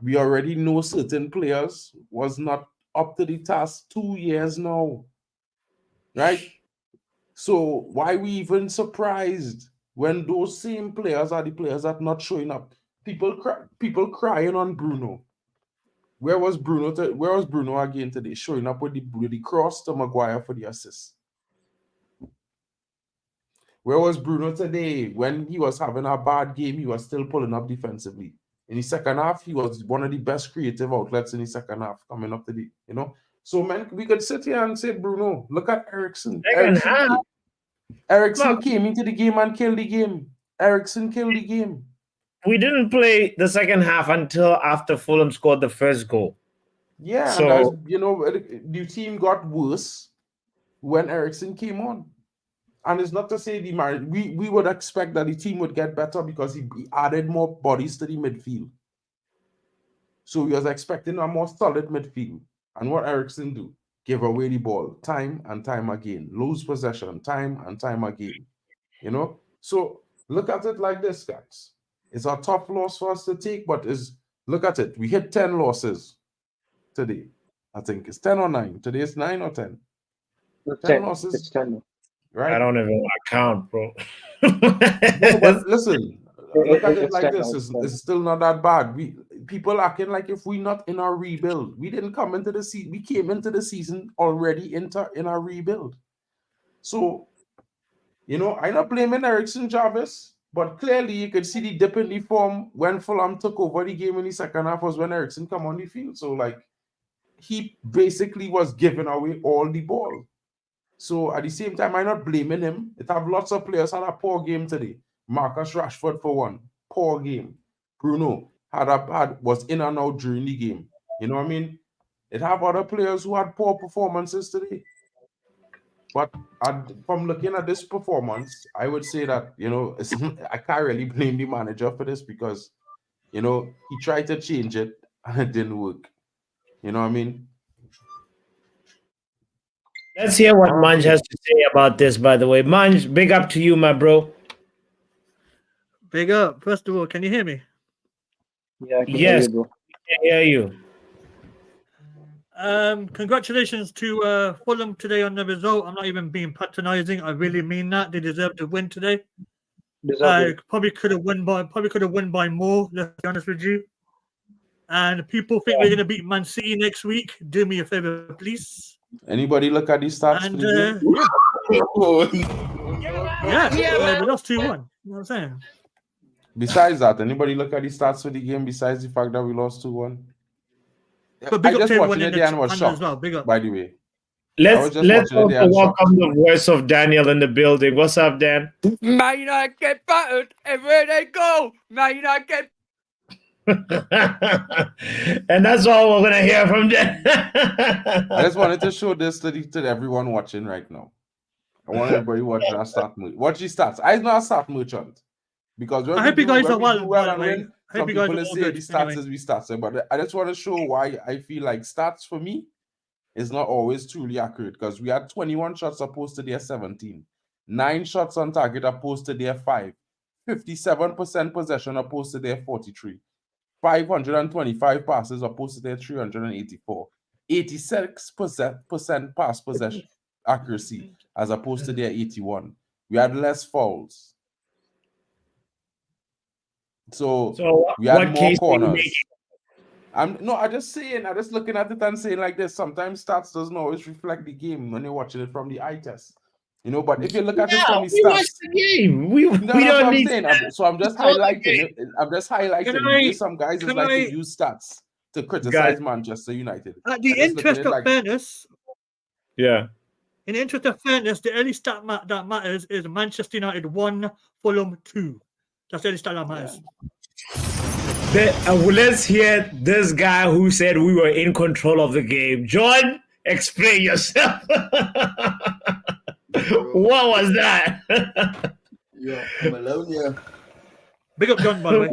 S5: we already know certain players was not up to the task 2 years now, right? So why we even surprised when those same players are the players that not showing up? People crying on Bruno. Where was Bruno again today? Showing up with the cross to Maguire for the assist. Where was Bruno today when he was having a bad game? He was still pulling up defensively. In the second half, he was one of the best creative outlets in the second half coming up to So, man, we could sit here and say, Bruno, look at Eriksen. Eriksen came into the game and killed the game. Eriksen killed the game.
S1: We didn't play the second half until after Fulham scored the first goal.
S5: Yeah, so, and the team got worse when Eriksen came on. And it's not to say we would expect that the team would get better because he added more bodies to the midfield. So we was expecting a more solid midfield. And what Eriksen do? Give away the ball time and time again. Lose possession time and time again. So look at it like this, guys. It's a tough loss for us to take, but Look at it. We hit 10 losses today. I think it's 10 or 9. Today it's 9 or 10. 10 losses.
S2: It's 10.
S5: Right?
S1: I don't even want to count, bro.
S5: No, but listen, look at it
S2: It's
S5: like
S2: 10
S5: this.
S2: now,
S5: It's still not that bad. People acting like if we not in our rebuild. We didn't come into the season. We came into the season already in our rebuild. So, I'm not blaming Eriksen Jarvis, but clearly you could see the dip in the form when Fulham took over the game in the second half was when Eriksen come on the field. So, he basically was giving away all the ball. So at the same time, I'm not blaming him. It have lots of players had a poor game today. Marcus Rashford for one, poor game. Bruno was in and out during the game. You know what I mean? It have other players who had poor performances today. But from looking at this performance, I would say that I can't really blame the manager for this because he tried to change it and it didn't work. You know what I mean?
S1: Let's hear what Manj has to say about this, by the way. Manj, big up to you, my bro.
S8: Big up. First of all, can you hear me?
S2: Yeah, I can hear
S1: Yes,
S2: you, bro.
S1: I hear you.
S8: Congratulations to Fulham today on the result. I'm not even being patronizing. I really mean that. They deserve to win today. Probably could have won by more, let's be honest with you. And people think we're going to beat Mancity next week. Do me a favor, please.
S5: Anybody look at these stats?
S8: And we lost 2-1. You know what I'm saying?
S5: Besides that, anybody look at the stats for the game besides the fact that we lost 2-1?
S8: But big
S5: I
S8: up
S5: just
S8: to
S5: watching
S8: everyone
S5: it
S8: in
S5: there and
S8: the
S5: was
S8: channel
S5: shocked,
S8: as well. Big up.
S5: by the way.
S1: Let's also welcome the voice of Daniel in the building. What's up, Dan?
S9: Man United get battered everywhere they go. Man United get.
S1: And that's all we're gonna hear from Dan.
S5: I just wanted to show this to everyone watching right now. I want everybody watching our stat merchant. Watch the stats. I'm not a stat merchant because when
S8: I
S5: we
S8: hope you
S5: do
S8: guys are
S5: well
S8: well,
S5: and
S8: by the way.
S5: win,
S8: I hope
S5: some
S8: you guys
S5: people
S8: are
S5: will
S8: all
S5: say
S8: good.
S5: the stats
S8: Anyway.
S5: is we stats. But I just want to show why I feel like stats for me is not always truly accurate because we had 21 shots opposed to their 17. 9 shots on target opposed to their 5. 57% possession opposed to their 43. 525 passes opposed to their 384. 86% pass possession accuracy as opposed to their 81. We had less fouls. So we had more corners. I'm just looking at it and saying like this. Sometimes stats doesn't always reflect the game when you're watching it from the eye test. But if you look at it from the stats,
S1: watch the game. We don't need
S5: stats. So I'm just highlighting it. I'm just highlighting. Some guys just like to use stats to criticize Manchester United.
S8: At the interest of fairness,
S1: yeah.
S8: In the interest of fairness, the only stat that matters is Manchester United 1, Fulham 2. That's the only stat that matters.
S1: Let's hear this guy who said we were in control of the game. John, explain yourself. What was that?
S10: Yeah, I'm alone here.
S8: Big up John, by the way.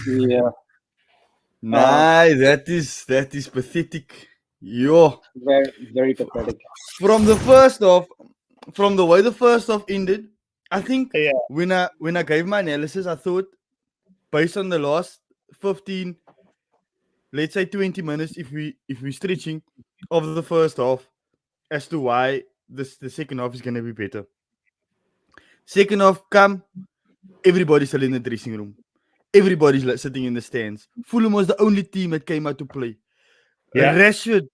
S2: Yeah.
S6: Nah, that is pathetic. Yo.
S2: Very, very pathetic.
S6: From the way the first half ended, I think when I gave my analysis, I thought based on the last 15, let's say 20 minutes, if we're stretching of the first half, as to why the second half is gonna be better. Second half everybody's still in the dressing room. Everybody's sitting in the stands. Fulham was the only team that came out to play. Yeah. Rashford,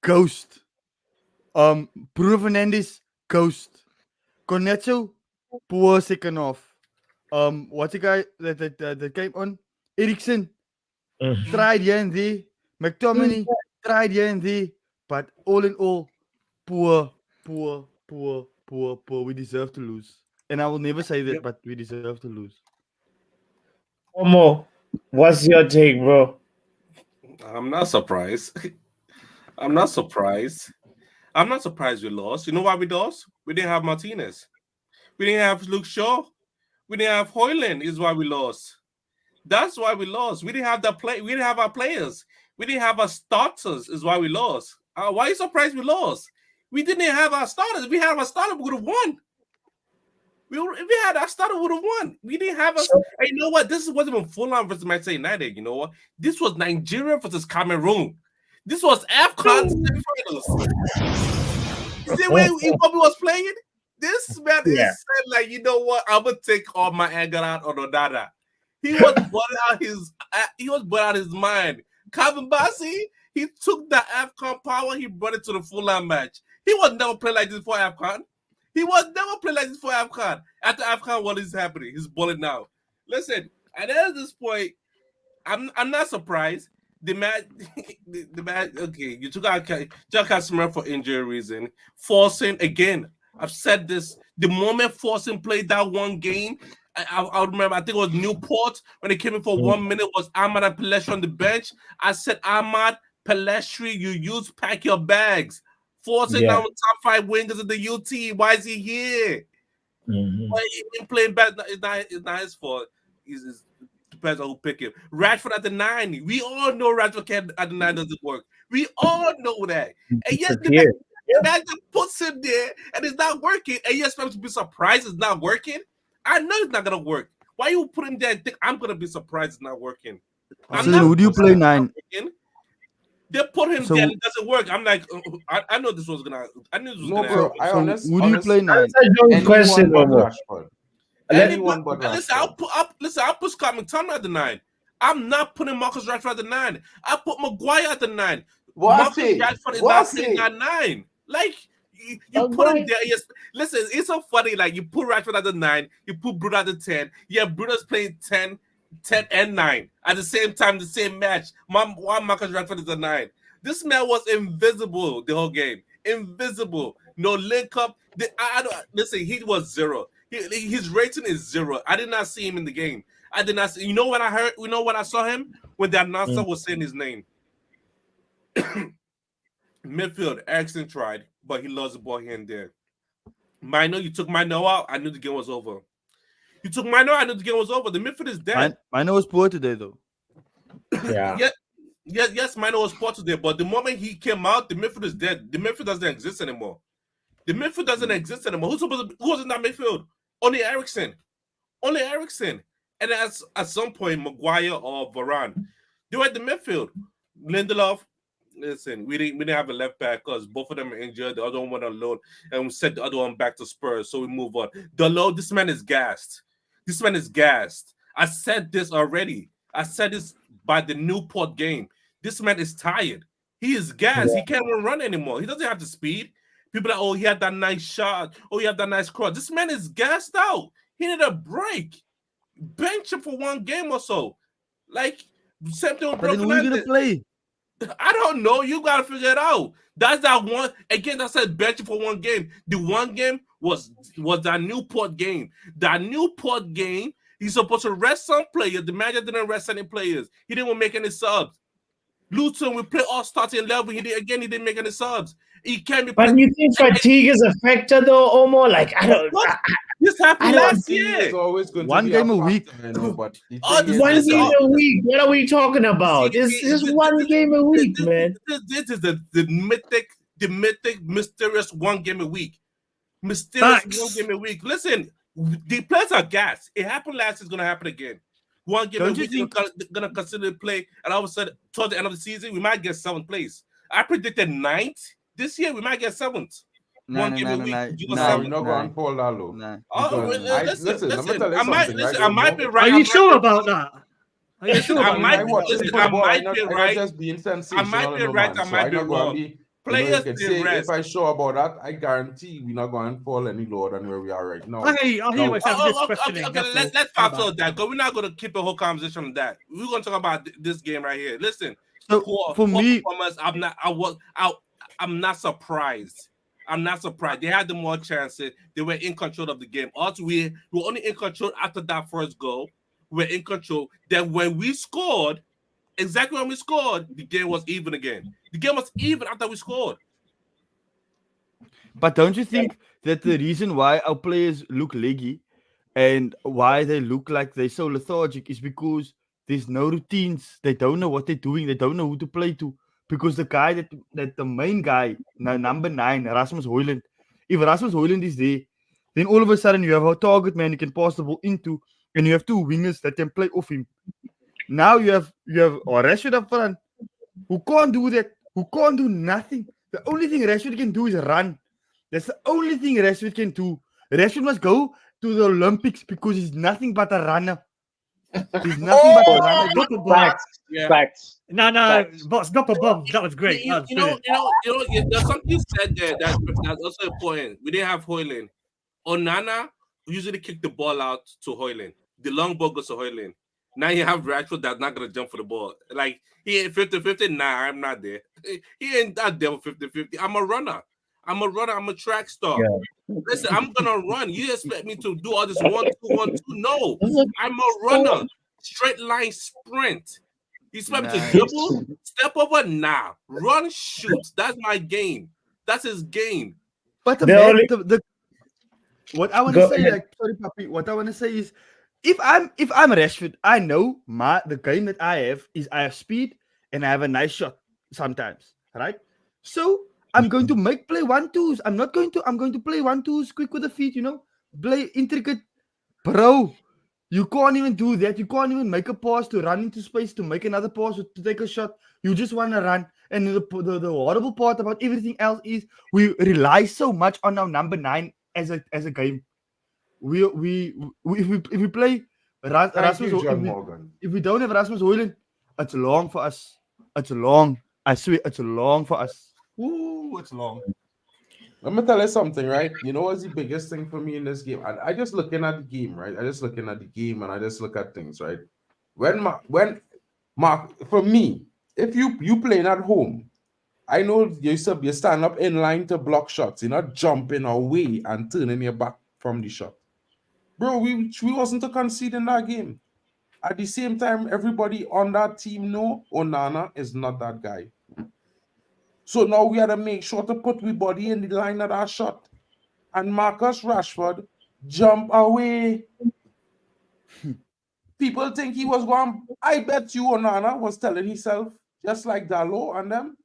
S6: ghost. Bruno Fernandes, ghost. Cornetto, poor second half. What's the guy that came on? Eriksen, tried here and there. McTominay, tried here and there. But all in all, poor. We deserve to lose. And I will never say that, but we deserve to lose.
S1: Omo, what's your take, bro?
S11: I'm not surprised. I'm not surprised we lost. You know why we lost? We didn't have Martinez. We didn't have Luke Shaw. We didn't have Haaland is why we lost. That's why we lost. We didn't have we didn't have our players. We didn't have our starters is why we lost. Why are you surprised we lost? We didn't have our starters. We had our starters, we would have won. If we had, I started would have won. We didn't have us. And you know what? This wasn't even Fulham versus Manchester United. You know what? This was Nigeria versus Cameroon. This was AFCON semifinals. You see where Bobby was playing? This man is saying, like, you know what? I'm gonna take all my anger out on Onana. He was brought out his mind. Calvin Bassey, he took the AFCON power, he brought it to the Fulham match. He was never playing like this for AFCON. He was never playing like this for AFCON. After AFCON, what is happening? He's balling now. Listen, at this point, I'm not surprised. The match, okay, you took out Casemiro for injury reason. Forcing, again, I've said this, the moment Forcing played that one game, I remember, I think it was Newport, when they came in for 1 minute, was Ahmad and Pelestri on the bench. I said, Ahmad, Pelestri, you pack your bags. Forcing now with top 5 wingers in the UT. Why is he here? Why he been playing bad? It's not his fault. It depends on who pick him. Rashford at the 9. We all know Rashford at the 9 doesn't work. We all know that. And yet the man that puts him there and it's not working, and you expect to be surprised it's not working? I know it's not gonna work. Why you put him there and think I'm gonna be surprised it's not working?
S6: So who do you play 9?
S11: They put him there and it doesn't work. I'm like, I know this was gonna. I knew this was gonna.
S5: Bro,
S11: happen.
S6: Who do you play 9?
S1: Question,
S11: Anyone but Rashford. Listen, I'll put Scott McTominay at the 9. I'm not putting Marcus Rashford at the 9. I put Maguire at the 9 Marcus Rashford is not playing at 9. Like you put him there. Yes, listen, it's so funny. Like you put Rashford at the 9, you put Bruno at the 10. Yeah, Bruno's playing 10 and 9 at the same time, the same match. Why Marcus Rashford is a 9? This man was invisible the whole game. Invisible. No link up. Listen, he was 0. His rating is 0. I did not see him in the game. I did not see. You know what I heard? You know when I saw him? When the announcer was saying his name. Midfield, Eriksen tried, but he lost the ball here and there. Mino, you took Mino out. I knew the game was over. You took Mino. I knew the game was over. The midfield is dead.
S6: Mino was poor today, though.
S11: Yes, Mino was poor today, but the moment he came out, the midfield is dead. The midfield doesn't exist anymore. The midfield doesn't exist anymore. Who was in that midfield? Only Eriksen. And at some point, Maguire or Varane, they were at the midfield. Lindelof. Listen, we didn't have a left back because both of them are injured. The other one went on loan, and we sent the other one back to Spurs. So we move on. This man is gassed. I said this already. I said this by the Newport game. This man is tired. He is gassed. He can't even run anymore. He doesn't have the speed. People are, he had that nice shot. He had that nice cross. This man is gassed out. He need a break. Bench him for 1 game or so. Like, same thing with
S6: But then who are you going to play?
S11: I don't know. You got to figure it out. That's that one. Again, I said bench for 1 game. The 1 game was that Newport game. That Newport game, he's supposed to rest some players. The manager didn't rest any players. He didn't make any subs. Luton, we play all starting level. He didn't make any subs. He can't be.
S1: But you think fatigue is a factor, though, Omo? Like, I don't.
S11: This happened last year.
S5: It's always going to
S6: 1
S5: be
S6: game a week.
S5: But
S1: 1 game a week. What are we talking about? This is 1 game a week, man.
S11: This is the mythic, mysterious 1 game a week. Mysterious 1 game a week. Listen, the players are gassed. It happened last year. It's going to happen again. 1 game a week. They're going to consider play. And all of a sudden, towards the end of the season, we might get 7th place. I predicted 9th. This year, we might get 7th.
S6: No,
S11: One game a week.
S5: we're not going to fall that low. Listen, let me tell you something.
S11: I might be right.
S8: Are you sure about that? Are you sure?
S11: I might be right.
S5: Just being sensational.
S11: I might be right. I might be wrong. Players
S5: say, if I sure about that, I guarantee we're not going to fall any lower than where we are right now.
S8: I hear myself just questioning.
S11: Let's fast forward that, because we're not going to keep a whole conversation on that. We're going to talk about this game right here. Listen,
S6: for me,
S11: I'm not surprised. I'm not surprised. They had the more chances. They were in control of the game. Also, we were only in control after that first goal. We were in control. Then when we scored, exactly when we scored, the game was even again. The game was even after we scored.
S6: But don't you think that the reason why our players look leggy and why they look like they're so lethargic is because there's no routines. They don't know what they're doing. They don't know who to play to. Because the guy that the main guy, number 9, Rasmus Haaland, if Rasmus Haaland is there, Then all of a sudden you have a target man you can pass the ball into, and you have two wingers that can play off him. Now you have Rashford up front, who can't do that, who can't do nothing. The only thing Rashford can do is run. That's the only thing Rashford can do. Rashford must go to the Olympics because he's nothing but a runner. He's nothing but a runner.
S8: Proper bomb.
S2: Facts.
S11: Yeah.
S2: Facts.
S8: No,
S2: Facts.
S8: but stop a bomb. That was great. That was brilliant.
S11: There's something you said there that's also important. We didn't have Haaland. Onana usually kick the ball out to Haaland. The long ball goes to Haaland. Now you have Rashford that's not gonna jump for the ball. Like he ain't 50-50. Nah, I'm not there. He ain't that devil 50-50. I'm a runner. I'm a track star. Listen, I'm gonna run. You expect me to do all this 1-2, 1-2? No, I'm a runner. Straight line sprint. You expect me to dribble, step over? Nah. Run, shoot. That's my game. That's his game.
S6: But what I want to say, like, sorry, Papi, what I want to say is, if I'm Rashford, I know the game that I have is I have speed and I have a nice shot sometimes, right? So I'm going to play 1-2s. I'm going to play 1-2s quick with the feet, play intricate, bro. You can't even do that. You can't even make a pass to run into space, to make another pass, or to take a shot. You just want to run. And the horrible part about everything else is we rely so much on our number 9 as a game. If we play Rasmus, if we don't have Rasmus Haaland, it's long for us. It's long. I swear, it's long for us. Ooh, it's long.
S5: Let me tell you something, right? You know what's the biggest thing for me in this game? I just looking at the game, right? I just looking at the game and I just look at things, right? When Mark, for me, if you playing at home, I know you stand up in line to block shots. You're not jumping away and turning your back from the shot. Bro, we wasn't to concede in that game. At the same time, everybody on that team know Onana is not that guy. So now we had to make sure to put we body in the line of that shot. And Marcus Rashford jump away. People think he was going. I bet you Onana was telling himself, just like Dalot and them,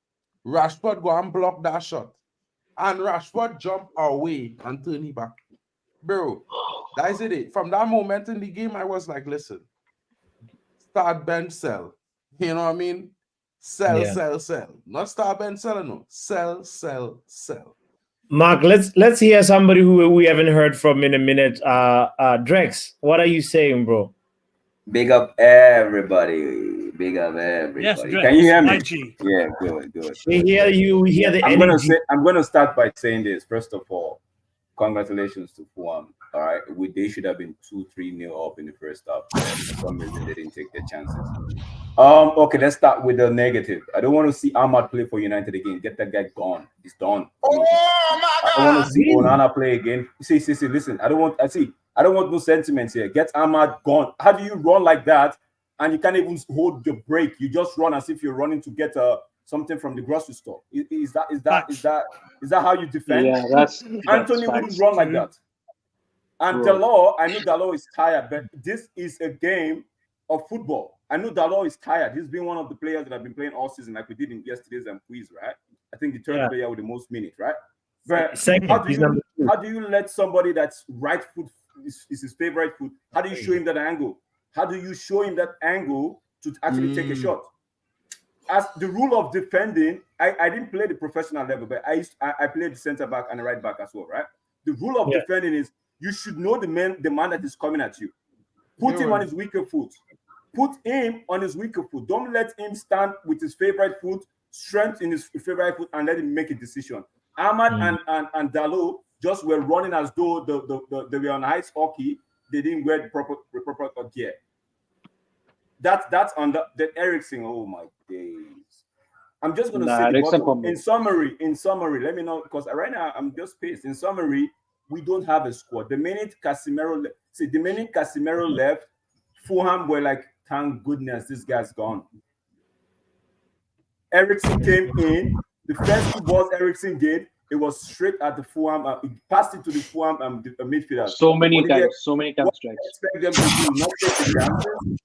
S5: Rashford go and block that shot. And Rashford jump away and turn he back. Bro, that's it. From that moment in the game, I was like, listen, start, bench, sell. You know what I mean? Sell. Not start, bench, sell, no. Sell.
S1: Mark, let's hear somebody who we haven't heard from in a minute. Drex, what are you saying, bro?
S12: Big up everybody.
S8: Yes, Drex,
S12: can you hear me?
S8: IG.
S12: Yeah, good.
S1: We hear you. We hear the
S12: energy. I'm gonna start by saying this. First of all, congratulations to Fulham. All right, they should have been 2-3-0 up in the first half. For some reason, they didn't take their chances. Okay, let's start with the negative. I don't want to see Ahmad play for United again. Get that guy gone. He's done.
S7: Oh my God!
S12: I don't want to see Onana play again. See. Listen, I don't want no sentiments here. Get Ahmad gone. How do you run like that and you can't even hold your break? You just run as if you're running to get something from the grocery store. Is that how you defend?
S2: Yeah, that's
S12: Antony wouldn't run like that. And Dalot, I know Dalot is tired, but this is a game of football. I know Dalot is tired. He's been one of the players that have been playing all season, like we did in yesterday's quiz, right? I think the third player with the most minutes, right? But how do you let somebody that's right foot is his favorite foot? How do you show him that angle? How do you show him that angle to actually take a shot? As the rule of defending, I didn't play the professional level, but I played the center back and the right back as well, right? The rule of defending is you should know the man that is coming at you. Put him on his weaker foot. Don't let him stand with his favorite foot, strength in his favorite foot, and let him make a decision. Ahmad and Dalot just were running as though they were on ice hockey. They didn't wear the proper gear. That's on the Eriksen. Oh my days! I'm just gonna say in summary. Let me know, because right now I'm just pissed. In summary, we don't have a squad. The minute Casemiro left, Fulham were like, thank goodness this guy's gone. Eriksen came in. The first 2 balls Eriksen did, it was straight at the Fulham. He passed it to the Fulham midfielder.
S2: So many times, strikes.
S12: Expect them to do not take the chances.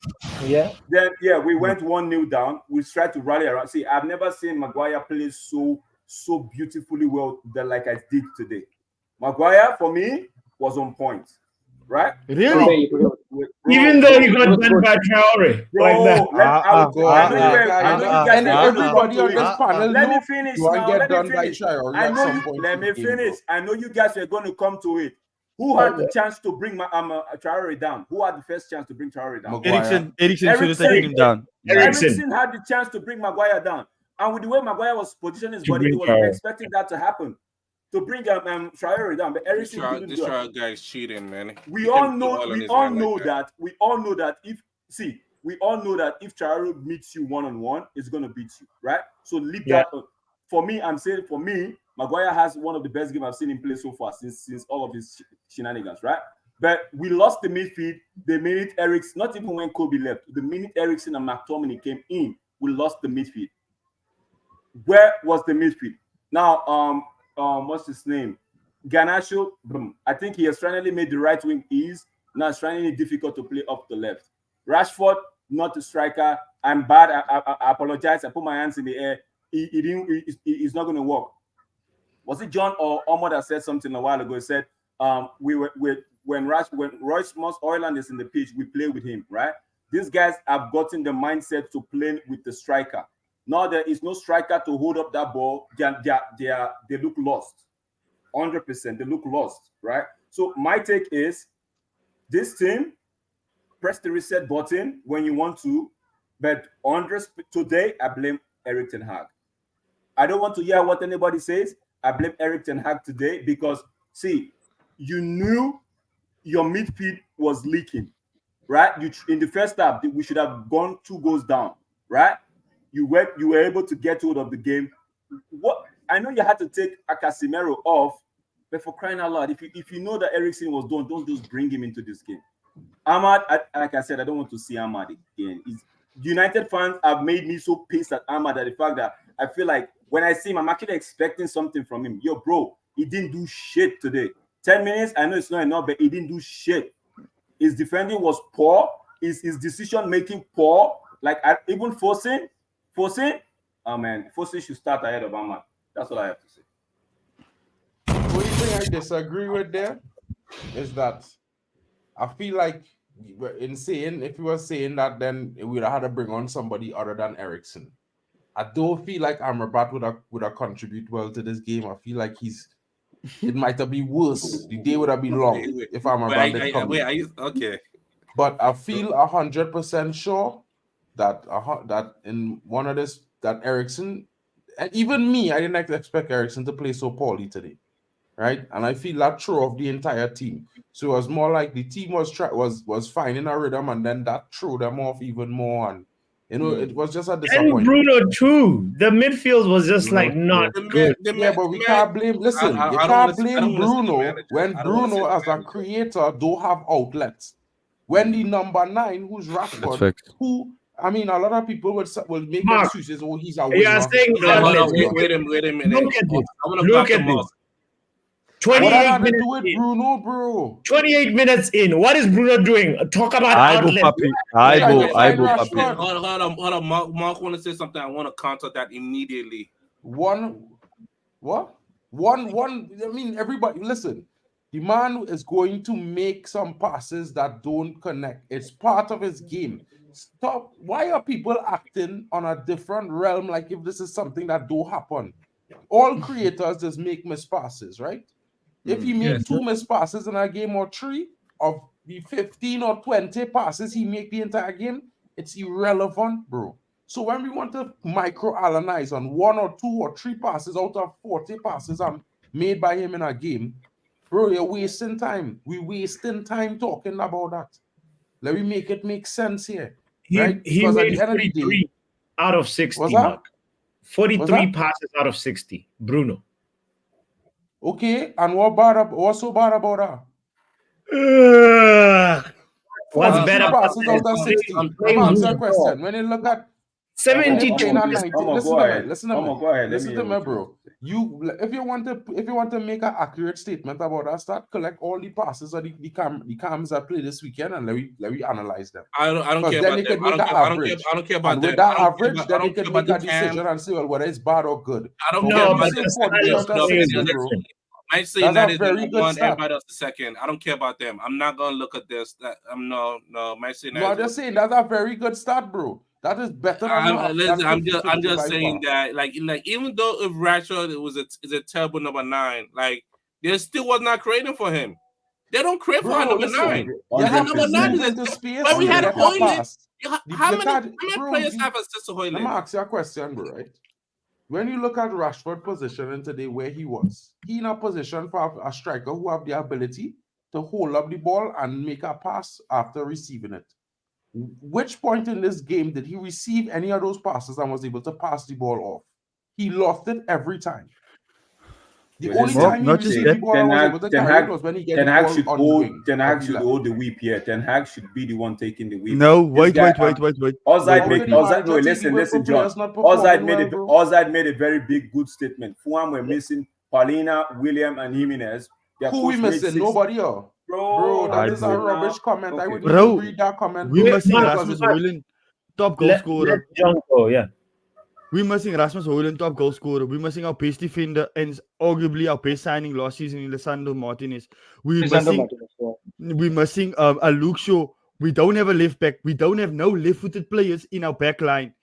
S1: Yeah.
S12: Then we went 1-0 down. We tried to rally around. See, I've never seen Maguire play so beautifully well like I did today. Maguire, for me, was on point, right?
S6: Really?
S12: Bro,
S1: Even though he got done by Traore.
S12: Bro,
S1: like that.
S12: I know you guys are going to come
S5: everybody
S12: to
S5: on this
S12: it.
S5: panel
S12: Let me
S5: know
S12: finish
S5: you want
S12: now.
S5: to get
S12: Let
S5: done
S12: me
S5: by
S12: finish.
S5: Traore
S12: I
S5: at
S12: know
S5: some
S12: you.
S5: point
S12: Let
S5: in
S12: me
S5: the game,
S12: finish.
S5: bro.
S12: I know you guys are going to come to it. Who had the chance to bring Traore down? Who had the first chance to bring Traore down?
S6: Eriksen should have taken him down.
S12: Eriksen had the chance to bring Maguire down. And with the way Maguire was positioning his body, he was expecting that to happen. To bring Traore down. But Eriksen didn't do it.
S11: This Traore guy is cheating, man.
S12: We all know that if Traore meets you one-on-one, it's going to beat you, right? So leave that. For me, I'm saying for me, Maguire has one of the best games I've seen him play so far since all of his shenanigans, right? But we lost the midfield the minute Eriksen, not even when Kobe left, the minute Eriksen and McTominay came in, we lost the midfield. Where was the midfield? Now, what's his name? Garnacho, I think he has finally made the right wing ease. Now it's finally difficult to play off the left. Rashford, not a striker. I'm bad. I apologize. I put my hands in the air. It's not going to work. Was it John or Omar that said something a while ago? He said, when Royce Moss Haaland is in the pitch, we play with him, right? These guys have gotten the mindset to play with the striker. Now there is no striker to hold up that ball. They look lost. 100%. They look lost, right? So my take is this team, press the reset button when you want to, but today I blame Eriktenhag. I don't want to hear what anybody says. I blame Eriktenhag today because, see, you knew your midfield was leaking, right? In the first half, we should have gone 2 goals down, right? You were able to get hold of the game. What I know you had to take a Casemiro off, but for crying out loud, if you know that Eriksen was done, don't just bring him into this game. Ahmad, like I said, I don't want to see Ahmad again. United fans have made me so pissed at Ahmad at the fact that I feel like when I see him, I'm actually expecting something from him. Yo, bro, he didn't do shit today. 10 minutes, I know it's not enough, but he didn't do shit. His defending was poor. His decision-making poor. Like, even forcing, oh man, forcing should start ahead of Ahmad. That's what I have to say.
S5: The only thing I disagree with there is that I feel like if you were saying that, then we'd have had to bring on somebody other than Eriksen. I don't feel like Amrabat would have contributed well to this game. I feel like it might have been worse. The day would have been long if Amrabat did come in.
S11: Okay.
S5: But I feel 100% sure that in one of this, that Eriksen, and even me, I didn't expect Eriksen to play so poorly today, right? And I feel that threw off the entire team. So it was more like the team was finding a rhythm, and then that threw them off even more. And it was just a disappointment.
S1: And Bruno too. The midfield was just not good.
S5: But we can't blame. Listen, you can't blame Bruno when Bruno, as a creator, don't have outlets. When the number 9, who's Rashford, a lot of people will make excuses. Oh, he's a winner.
S1: Yeah, saying
S11: wait a minute.
S1: Look at this.
S11: I want to
S1: Look
S11: back
S1: at
S11: them
S1: this.
S11: up.
S1: 28 minutes
S5: with
S1: in.
S5: Bruno, bro.
S1: 28 minutes in. What is Bruno doing? Talk about outlets.
S11: Hold on. Mark want to say something. I want to counter that immediately.
S5: What? Everybody, listen. The man is going to make some passes that don't connect. It's part of his game. Stop. Why are people acting on a different realm like if this is something that don't happen? All creators just make missed passes, right? If he makes 2 missed passes in a game or 3 of the 15 or 20 passes he make the entire game, it's irrelevant, bro. So when we want to micro-analyze on 1 or 2 or 3 passes out of 40 passes made by him in a game, bro, you're wasting time. We're wasting time talking about that. Let me make it make sense here. Right?
S1: He made 43 out of 60, Mark. 43 passes out of 60, Bruno.
S5: Okay, and what's so bad about
S1: that? What's better about
S5: passes out of 60? Answer the question. When you look at
S1: 72,
S5: listen to me, bro. If you want to make an accurate statement about that, start collect all the passes of the cams that play this weekend and let me analyze them.
S11: I don't care about them. I don't care about that.
S5: With that average, then you can make a decision and say, well, whether it's bad or good.
S11: I don't care about Manchester
S5: That's a
S11: United is
S5: very
S11: number
S5: good
S11: one,
S5: stat.
S11: everybody else is second. I don't care about them. I'm not gonna look at this. No, Manchester United.
S5: No, I'm just saying that's a very good stat, bro. That is better than
S11: Listen, I'm
S5: 50
S11: just
S5: by
S11: saying
S5: far.
S11: that, like even though if Rashford is a terrible number 9, like there still was not creating for him. They don't create for our
S5: Bro,
S11: number
S5: listen,
S11: 9.
S5: you have to
S11: Number 9
S5: move
S11: is
S5: into space
S11: when we
S5: to
S11: had
S5: get a
S11: Haaland.
S5: pass.
S11: How many
S5: Bro,
S11: players have assist to
S5: let me
S11: Haaland?
S5: ask you a question, bro, right? When you look at Rashford's position in today, where he was, he in a position for a striker who have the ability to hold up the ball and make a pass after receiving it. Which point in this game did he receive any of those passes and was able to pass the ball off? He lost it every time. The only time he received the ball and was able to carry it was when he get the ball on the wing.
S12: Ten Hag should hold the whip here. Ten Hag should be the one taking the whip.
S6: No, wait.
S12: Listen, John. Ozide made a very big good statement. Fulham were missing Paulina, William, and Jimenez.
S5: Who we missing? Nobody else. Bro, that is a rubbish comment. I wouldn't even read that comment.
S6: We missing Rasmus Hojlund, top goal scorer. We're missing Rasmus Hojlund, top goal scorer. We're missing our best defender and arguably our best signing last season in Lisandro Martinez. We're missing a Luke Shaw. We don't have a left back. We don't have no left-footed players in our back line.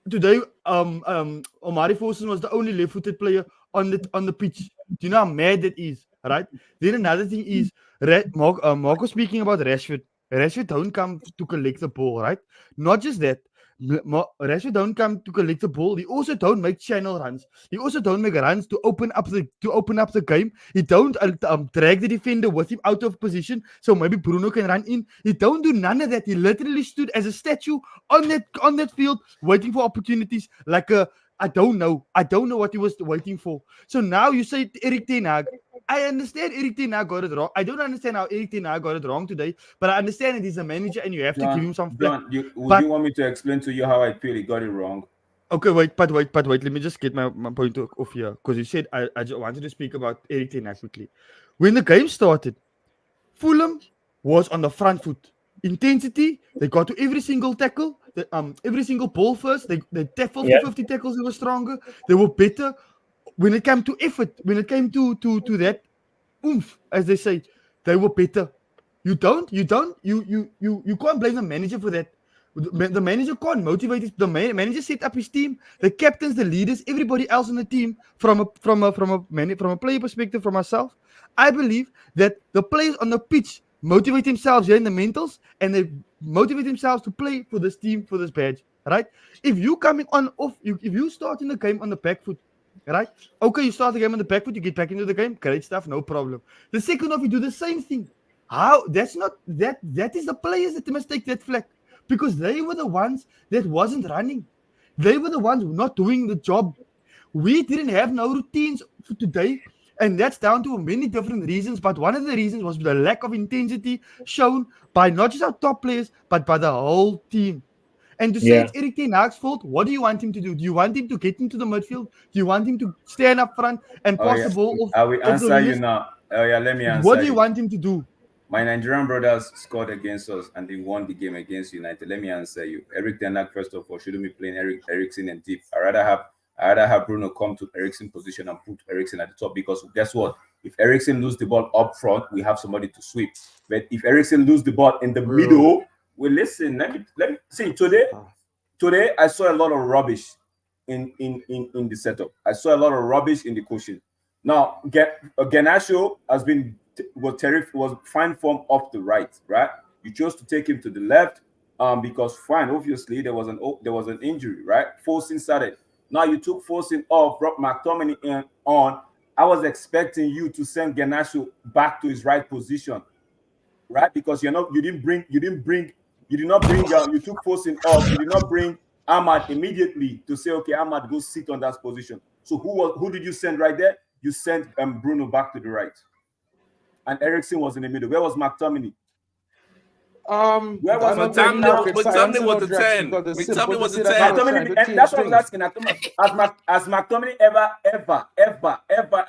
S6: Today, Omari Forson was the only left-footed player on the pitch. Do you know how mad that is, right? Then another thing is, Marco speaking about Rashford. Rashford don't come to collect the ball, right? Not just that. Rashford don't come to collect the ball. He also don't make channel runs. He also don't make runs to open up the game. He don't drag the defender with him out of position so maybe Bruno can run in. He don't do none of that. He literally stood as a statue on that field waiting for opportunities like a I don't know what he was waiting for. So now you say Eriktenhag. I understand Eriktenhag got it wrong. I don't understand how Eriktenhag got it wrong today, but I understand that he's a manager and you have to give him some flack.
S12: John, you want me to explain to you how I feel he got it wrong?
S6: Okay, wait. Let me just get my point off here because you said I just wanted to speak about Eriktenhag quickly. When the game started, Fulham was on the front foot. Intensity, they got to every single tackle, every single ball first. They tackled 50 tackles, they were stronger, they were better. When it came to effort, when it came to that oomph, as they say, they were better. You can't blame the manager for that. The manager can't motivate the manager set up his team, the captains, the leaders, everybody else on the team from a player perspective, from myself. I believe that the players on the pitch motivate themselves here in the mentals and they motivate themselves to play for this team, for this badge, right? If you coming on off, if you start in the game on the back foot, right? Okay, you start the game on the back foot, you get back into the game, great stuff, no problem. The second half, you do the same thing. How? That's not that. That is the players that must take that flack because they were the ones that wasn't running. They were the ones not doing the job. We didn't have no routines for today. And that's down to many different reasons. But one of the reasons was the lack of intensity shown by not just our top players, but by the whole team. And to say it's Eriktenhag's fault, what do you want him to do? Do you want him to get into the midfield? Do you want him to stand up front and pass the ball off?
S12: I will answer you now. Let me answer
S6: What do you want him to do?
S12: My Nigerian brothers scored against us and they won the game against United. Let me answer you. Eriktenhag, first of all, shouldn't be playing Eriksen and deep. I rather have Bruno come to Eriksen's position and put Eriksen at the top because guess what? If Eriksen lose the ball up front, we have somebody to sweep. But if Eriksen lose the ball in the middle, well, listen. Let me see. Today I saw a lot of rubbish in the setup. I saw a lot of rubbish in the coaching. Now, Garnacho was fine form off the right. You chose to take him to the left because fine. Obviously, there was an injury. Right, Fosun started. Now you took Fosun off, brought McTominay on. I was expecting you to send Garnacho back to his right position, right? Because you took Fosun off. You did not bring Ahmad immediately to say, okay, Ahmad, go sit on that position. So who did you send right there? You sent Bruno back to the right, and Eriksen was in the middle. Where was McTominay?
S11: Where was McTominay? Was the 10? McTominay was the 10.
S12: That's what I was asking. Has McTominay ever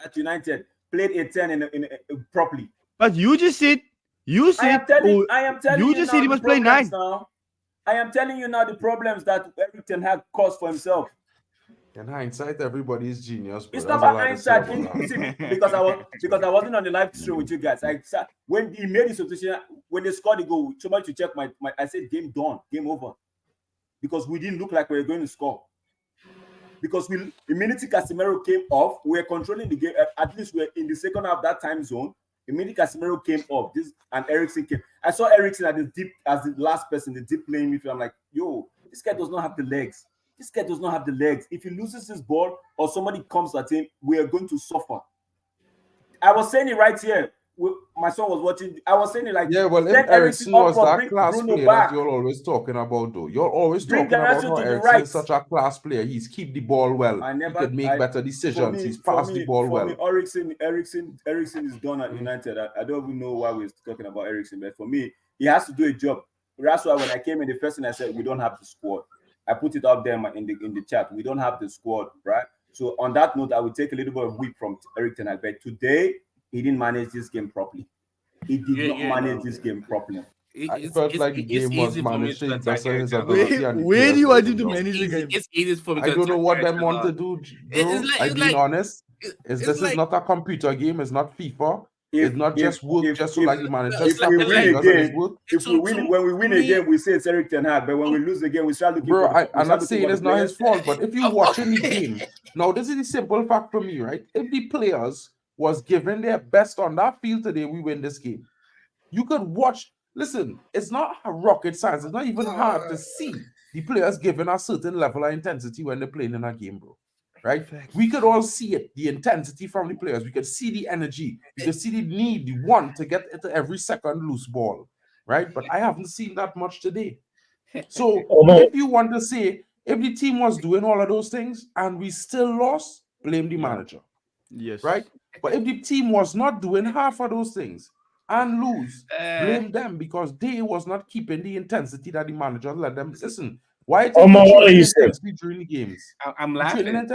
S12: at United played a 10 in properly?
S6: But you just said
S12: I am telling you
S6: just said he must play 9.
S12: Now. I am telling you now the problems that Eriktenhag caused for himself.
S5: In hindsight, everybody's genius. But
S12: It's
S5: that's
S12: not
S5: all
S12: about
S5: I have to say
S12: hindsight.
S5: about that.
S12: See, because I wasn't on the live stream with you guys. When he made the substitution, when they scored the goal, somebody to check my I said game done, game over, because we didn't look like we were going to score. Because immediately Casemiro came off, we were controlling the game. At least we're in the second half of that time zone. Immediately Casemiro came off. And Eriksen came. I saw Eriksen at the deep as the last person, the deep playing midfield. I'm like, yo, this guy does not have the legs. This guy does not have the legs. If he loses his ball or somebody comes at him, we are going to suffer. I was saying it right here. My son was watching. I was saying it like,
S5: yeah, well, if Eriksen was that class player that you're always talking about, though, you're always talking about how Eriksen is such a class player. He's keep the ball well. He could make better decisions. He's passed the ball well.
S12: For me, Eriksen is done at United. I don't even know why we're talking about Eriksen, but for me, he has to do a job. That's why when I came in, the first thing I said, we don't have the squad. I put it up there in the chat. We don't have the squad, right? So on that note, I will take a little bit of whip from eriktenhag. But today, he didn't manage this game properly. He did not manage this game properly.
S5: I felt like the game was managed to best of his
S6: ability. Where do you want him to manage the game?
S11: It's easy for me.
S5: I don't know what they want to do, bro. I'm being honest. This is not a computer game. It's not FIFA. It's not just work just so like the manager.
S12: When we win a game, we say it's eriktenhag. But when we lose the game, we start looking.
S5: Bro, I'm not saying it's not his fault. But if you're watching the game, now this is the simple fact for me, right? If the players was given their best on that field today, we win this game. You could watch. Listen, it's not a rocket science. It's not even hard to see the players given a certain level of intensity when they're playing in a game, bro. Right? We could all see it, the intensity from the players. We could see the energy. We could see the need, the want to get into every second loose ball. Right? But I haven't seen that much today. So if you want to say, if the team was doing all of those things and we still lost, blame the manager.
S6: Yes.
S5: Right? But if the team was not doing half of those things and lose, blame them because they was not keeping the intensity that the manager let them. Listen, why
S1: what are you saying
S5: during the games?
S11: I'm laughing. I'm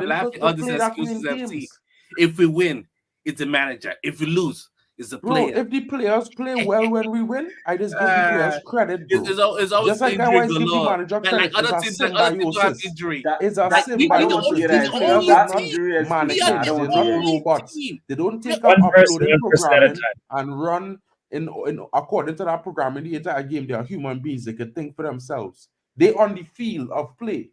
S11: laughing at all these excuses I've seen. If we win, it's the manager. If we lose, it's the player.
S5: Bro, if the players play well when we win, I just give the players credit, bro.
S11: It's always
S5: just like I always give the manager credit.
S11: Like other teams have injury.
S5: It's a symbiosis. These players are not mannequins. They're not robots. They don't take up uploading programming and run in according to that programming the entire game. They are human beings. They can think for themselves. They on the field of play.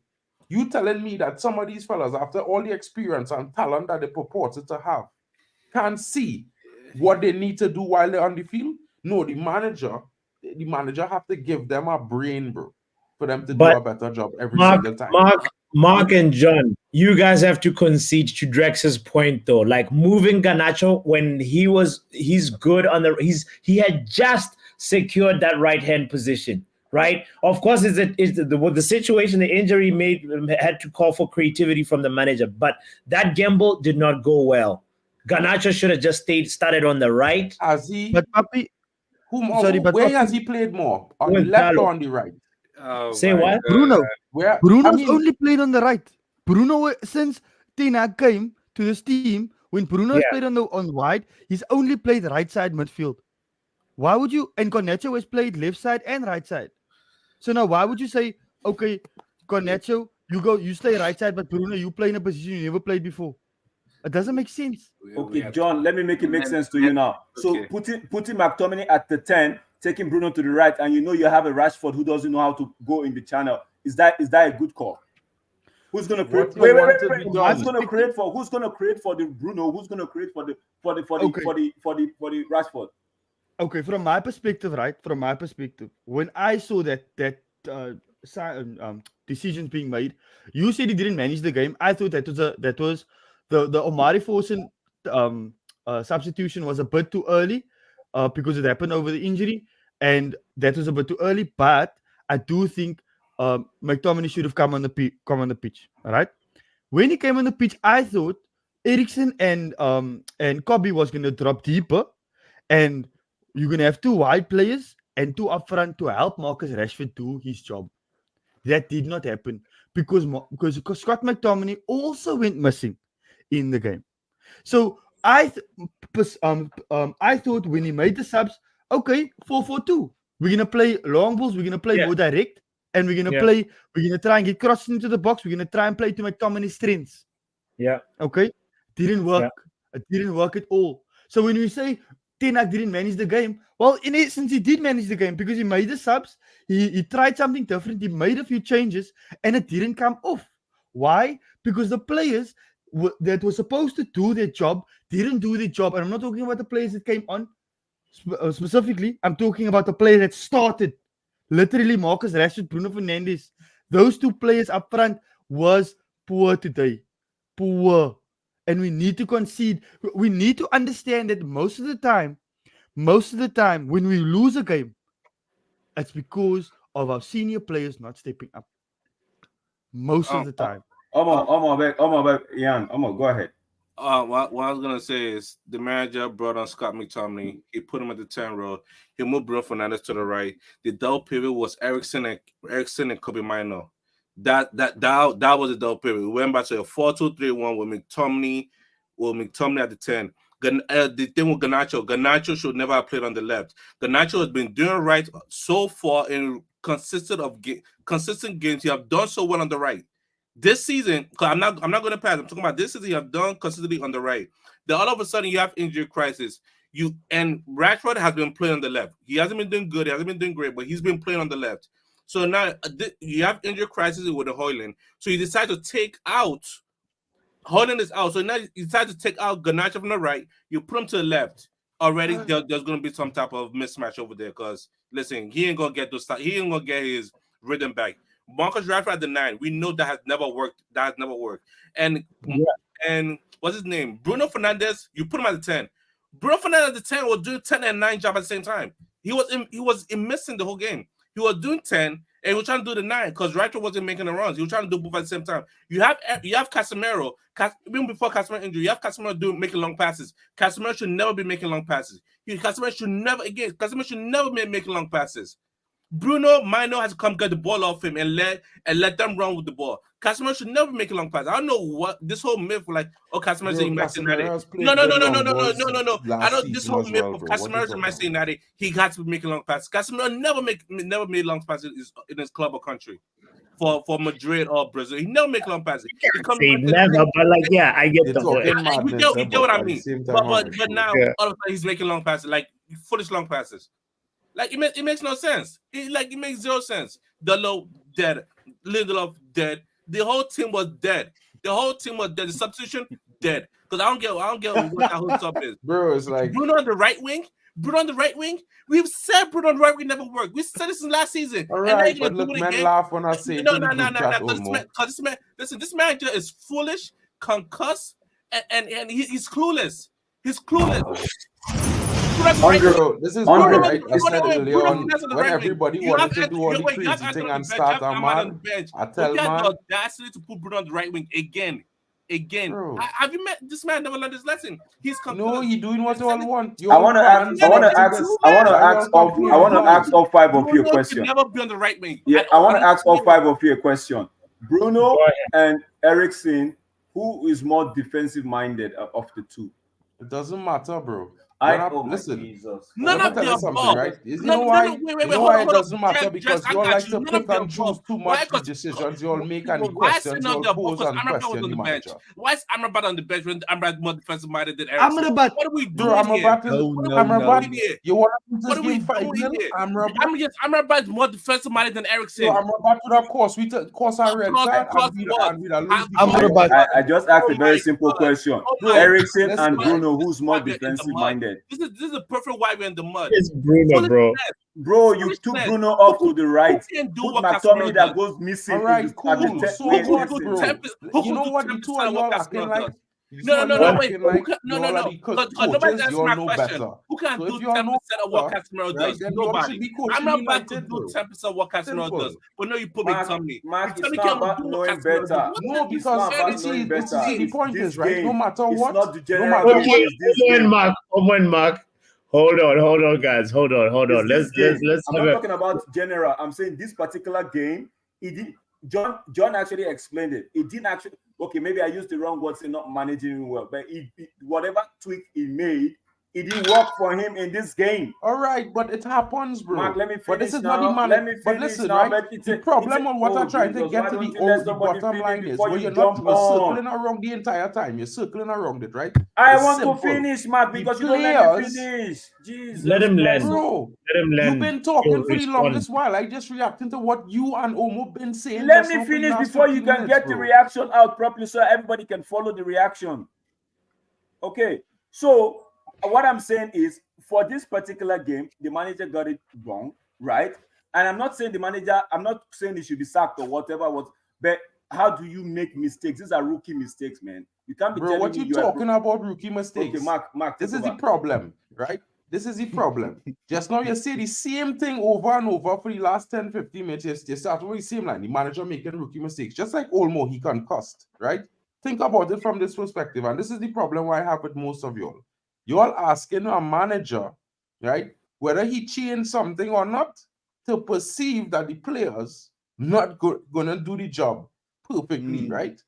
S5: You telling me that some of these fellas, after all the experience and talent that they purported to have, can't see what they need to do while they're on the field? No, the manager have to give them a brain, bro, for them to do a better job every single time.
S1: Mark and John, you guys have to concede to Drex's point though. Like moving Garnacho when he's good on he had just secured that right hand position. Right, of course, the situation, the injury had to call for creativity from the manager, but that gamble did not go well. Garnacho should have just started on the right.
S5: Has he?
S6: But Papi,
S5: where has he played more? On the left or on the right?
S1: Say what?
S6: Bruno. Bruno's only played on the right. Bruno, since Ten Hag came to this team, when Bruno played on wide, he's only played right side midfield. Why would you? And Garnacho has played left side and right side. So now, why would you say, okay, Garnacho, you stay right side, but Bruno, you play in a position you never played before? It doesn't make sense.
S12: Okay, John, let me make it make sense to you now. So putting McTominay at the 10, taking Bruno to the right, and you have a Rashford who doesn't know how to go in the channel. Is that a good call? Who's gonna create? Wait. Who's gonna create for the Bruno? Who's gonna create for the Rashford?
S6: Okay, from my perspective, right? From my perspective, when I saw that decisions being made, you said he didn't manage the game. I thought that was the Omari Forsen substitution was a bit too early because it happened over the injury, and that was a bit too early. But I do think McTominay should have come on the pitch. All right, when he came on the pitch, I thought Eriksen and Kobe was going to drop deeper, and you're going to have two wide players and two up front to help Marcus Rashford do his job. That did not happen because Scott McTominay also went missing in the game. So I thought when he made the subs, okay, 4-4-2. We're going to play long balls. We're going to play more direct. and we're gonna play. We're gonna try and get crossed into the box. We're gonna try and play to McTominay's strengths.
S1: Yeah.
S6: Okay. Didn't work. It didn't work at all. So when we say Ten Hag didn't manage the game, well, in essence, he did manage the game because he made the subs. He tried something different. He made a few changes, and it didn't come off. Why? Because the players that were supposed to do their job didn't do their job. And I'm not talking about the players that came on specifically. I'm talking about the players that started. Literally, Marcus Rashford, Bruno Fernandes. Those two players up front was poor today. Poor. And we need to concede. We need to understand that most of the time, when we lose a game, it's because of our senior players not stepping up. Most of the time.
S12: Ian, go ahead.
S11: What I was gonna say is the manager brought on Scott McTominay. He put him at the 10 row. He moved Bruno Fernandes to the right. The double pivot was Eriksen and Kobe Mino. That was the double pivot. We went back to a 4-2-3-1 with McTominay at the 10. The thing with Garnacho should never have played on the left. Garnacho has been doing right so far in consistent games. He have done so well on the right. This season, I'm not going to pass. I'm talking about this season. You have done consistently on the right. Then all of a sudden you have injury crisis. And Rashford has been playing on the left. He hasn't been doing good. He hasn't been doing great, but he's been playing on the left. So now you have injury crisis with the Haaland. So you decide to take out. Haaland is out. So now you decide to take out Garnacho from the right. You put him to the left. Already there's going to be some type of mismatch over there. Because listen, he ain't going to get his rhythm back. Marcus Rashford at the 9, we know that has never worked. And what's his name? Bruno Fernandes, you put him at the 10. Bruno Fernandes at the 10 was doing 10 and 9 job at the same time. He was missing the whole game. He was doing 10 and he was trying to do the 9 because Rashford wasn't making the runs. He was trying to do both at the same time. You have Casemiro. Even before Casemiro injury, you have Casemiro making long passes. Casemiro should never be making long passes. Casemiro should never be making long passes. Bruno Mino has to come get the ball off him and let them run with the ball. Casemiro should never make a long pass. I don't know what this whole myth like. Oh, Casemiro's in Manchester United. No. I know this whole myth of Casemiro's in Manchester United. He got to be making long passes. Casemiro never made long passes in his club or country. For Madrid or Brazil, he never make long passes.
S1: He never, but like I get the point.
S11: You get what I mean. But now all of a sudden he's making long passes, like foolish long passes. Like it makes no sense. It makes zero sense. Delo dead, Lindelof dead. The whole team was dead. The substitution dead. Because I don't get what that whole stuff is.
S5: Bro, it's like
S11: Bruno on the right wing. We've said Bruno on the right wing never worked. We said this in last season.
S5: All right, but look, men laugh when I say
S11: no. Listen, this manager is foolish, concussed, and he's clueless. He's clueless.
S5: Andrew, this is right. I said earlier on when everybody wanted to do all the crazy thing and start a man. I tell man,
S11: the audacity to put Bruno on the right wing again. Have you met this man? Never learned his lesson. He's
S5: no, he doing what you all want.
S12: I want to ask all 5 of you a question.
S11: Never be on the right wing.
S12: Yeah, I want to ask all 5 of you a question. Bruno and Eriksen, who is more defensive minded of the two?
S5: It doesn't matter, bro. Listen,
S12: Jesus.
S11: None of the above.
S5: Right? You know why it doesn't matter? Because you all like to pick and choose too much decisions. You all make any questions. You all pose and question the manager.
S11: Why is Amrabat on the bench when Amrabat more defensive minded than Eriksen?
S6: Amrabat.
S11: What are we doing here?
S5: Amrabat. You want to just give 5 minutes?
S11: Amrabat is more defensive minded than Eriksen.
S5: Amrabat to the course I read.
S12: I just asked a very simple question. Eriksen and Bruno, who's more defensive minded?
S11: This is a perfect why we're in the mud.
S1: It's Bruno, bro.
S12: Bro, you took Bruno off to the right. Put McTominay that goes missing.
S5: All right, cool. So what, bro? You know what? The two are all acting like.
S11: No. Because nobody's asking my question. Who can do 10% of what Casemiro does? Nobody. I'm not about to do 10% of what Casemiro does. But no, you put me Tommy.
S12: Mark, it's not about knowing better.
S5: No, because the point is, right? No matter what.
S12: It's not the general.
S1: Mark. Hold on, guys. Hold on. Let's.
S12: I'm not talking about general. I'm saying this particular game. John actually explained it. It didn't actually. Okay, maybe I used the wrong word, say not managing well, but whatever tweak he made, It didn't work for him in this game.
S5: All right, but it happens, bro.
S12: Mark, let me finish
S5: but this is
S12: now.
S5: not the man.
S12: Let me
S5: But
S12: finish
S5: listen,
S12: now.
S5: right?
S12: But
S5: The problem on what I'm trying to
S12: Jesus,
S5: get
S12: why
S5: to
S12: don't
S5: the
S12: you let
S5: the
S12: somebody
S5: bottom
S12: finish
S5: line is
S12: before
S5: where
S12: you
S5: you're
S12: jump
S5: not
S12: on?
S5: circling around the entire time. You're circling around it, right?
S12: I
S5: It's
S12: want
S5: simple.
S12: to finish, Mark,
S5: The
S12: because you don't let me
S5: players-
S12: finish. Jesus
S1: Let him
S12: Christ.
S1: land.
S5: Bro,
S1: Let him land.
S5: you've been talking
S1: He'll
S5: for the
S1: respond.
S5: longest while. I just reacting to what you and Omo been saying.
S12: Let
S5: just
S12: me
S5: now for the
S12: finish
S5: last
S12: before you
S5: 15
S12: can
S5: minutes,
S12: get the
S5: bro.
S12: reaction out properly so everybody can follow the reaction. Okay, so what I'm saying is for this particular game, the manager got it wrong, right? And I'm not saying I'm not saying he should be sacked or whatever, but how do you make mistakes? These are rookie mistakes, man. You can't be
S5: Bro,
S12: telling
S5: what
S12: me
S5: you talking about rookie mistakes?
S12: Okay, Mark,
S5: this
S12: take
S5: is the
S12: over.
S5: problem, right? This is the problem. Just now you say the same thing over and over for the last 10, 15 minutes. You start with the same line. The manager making rookie mistakes. Just like Olmo, he concussed, right? Think about it from this perspective. And this is the problem I have with most of y'all. Y'all asking a manager, right, whether he changed something or not to perceive that the players not gonna do the job perfectly, right?
S12: Does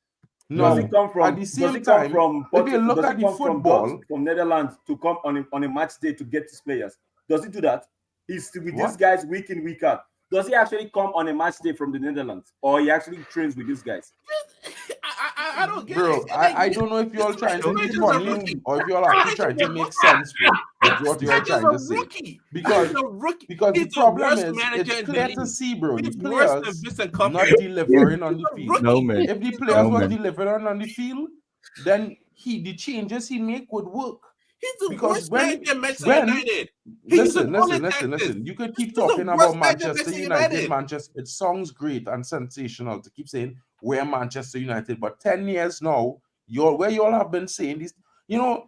S5: No,
S12: it come from?
S5: at the same
S12: Does it come
S5: time,
S12: from?
S5: if you look
S12: Does
S5: at
S12: it
S5: the
S12: come
S5: football,
S12: from Netherlands to come on a match day to get his players? Does he do that? He's with
S5: What?
S12: these guys week in week out. Does he actually come on a match day from the Netherlands, or he actually trains with these guys?
S11: I don't get
S5: bro,
S11: it. Like,
S5: I don't know if y'all trying to be
S11: He's a
S5: funny
S11: rookie.
S5: or if y'all actually trying to make sense, bro, with what you're
S11: He's
S5: trying
S11: a
S5: to say.
S11: rookie.
S5: Because
S11: He's a rookie.
S5: the
S11: He's the
S5: problem
S11: worst
S5: is,
S11: manager
S5: it's
S11: in the
S5: clear
S11: league.
S5: to see, bro, the
S11: He's worse than
S5: players
S11: Vincent
S5: not
S11: Kompany.
S5: delivering on
S11: He's
S5: the
S11: a
S5: field.
S6: No,
S11: rookie.
S6: man.
S5: If the
S11: He's
S5: players
S6: No,
S5: was
S6: man.
S5: delivering on the field, then the changes he make would work.
S11: He's the
S5: Because
S11: worst
S5: when
S11: manager in Manchester United. He used to
S5: listen,
S11: call it Texas.
S5: you could keep
S11: He's the
S5: talking about
S11: worst manager in
S5: Manchester
S11: Manchester
S5: United,
S11: United.
S5: Manchester. It sounds great and sensational to keep saying we're Manchester United, but 10 years now, where y'all have been saying this, the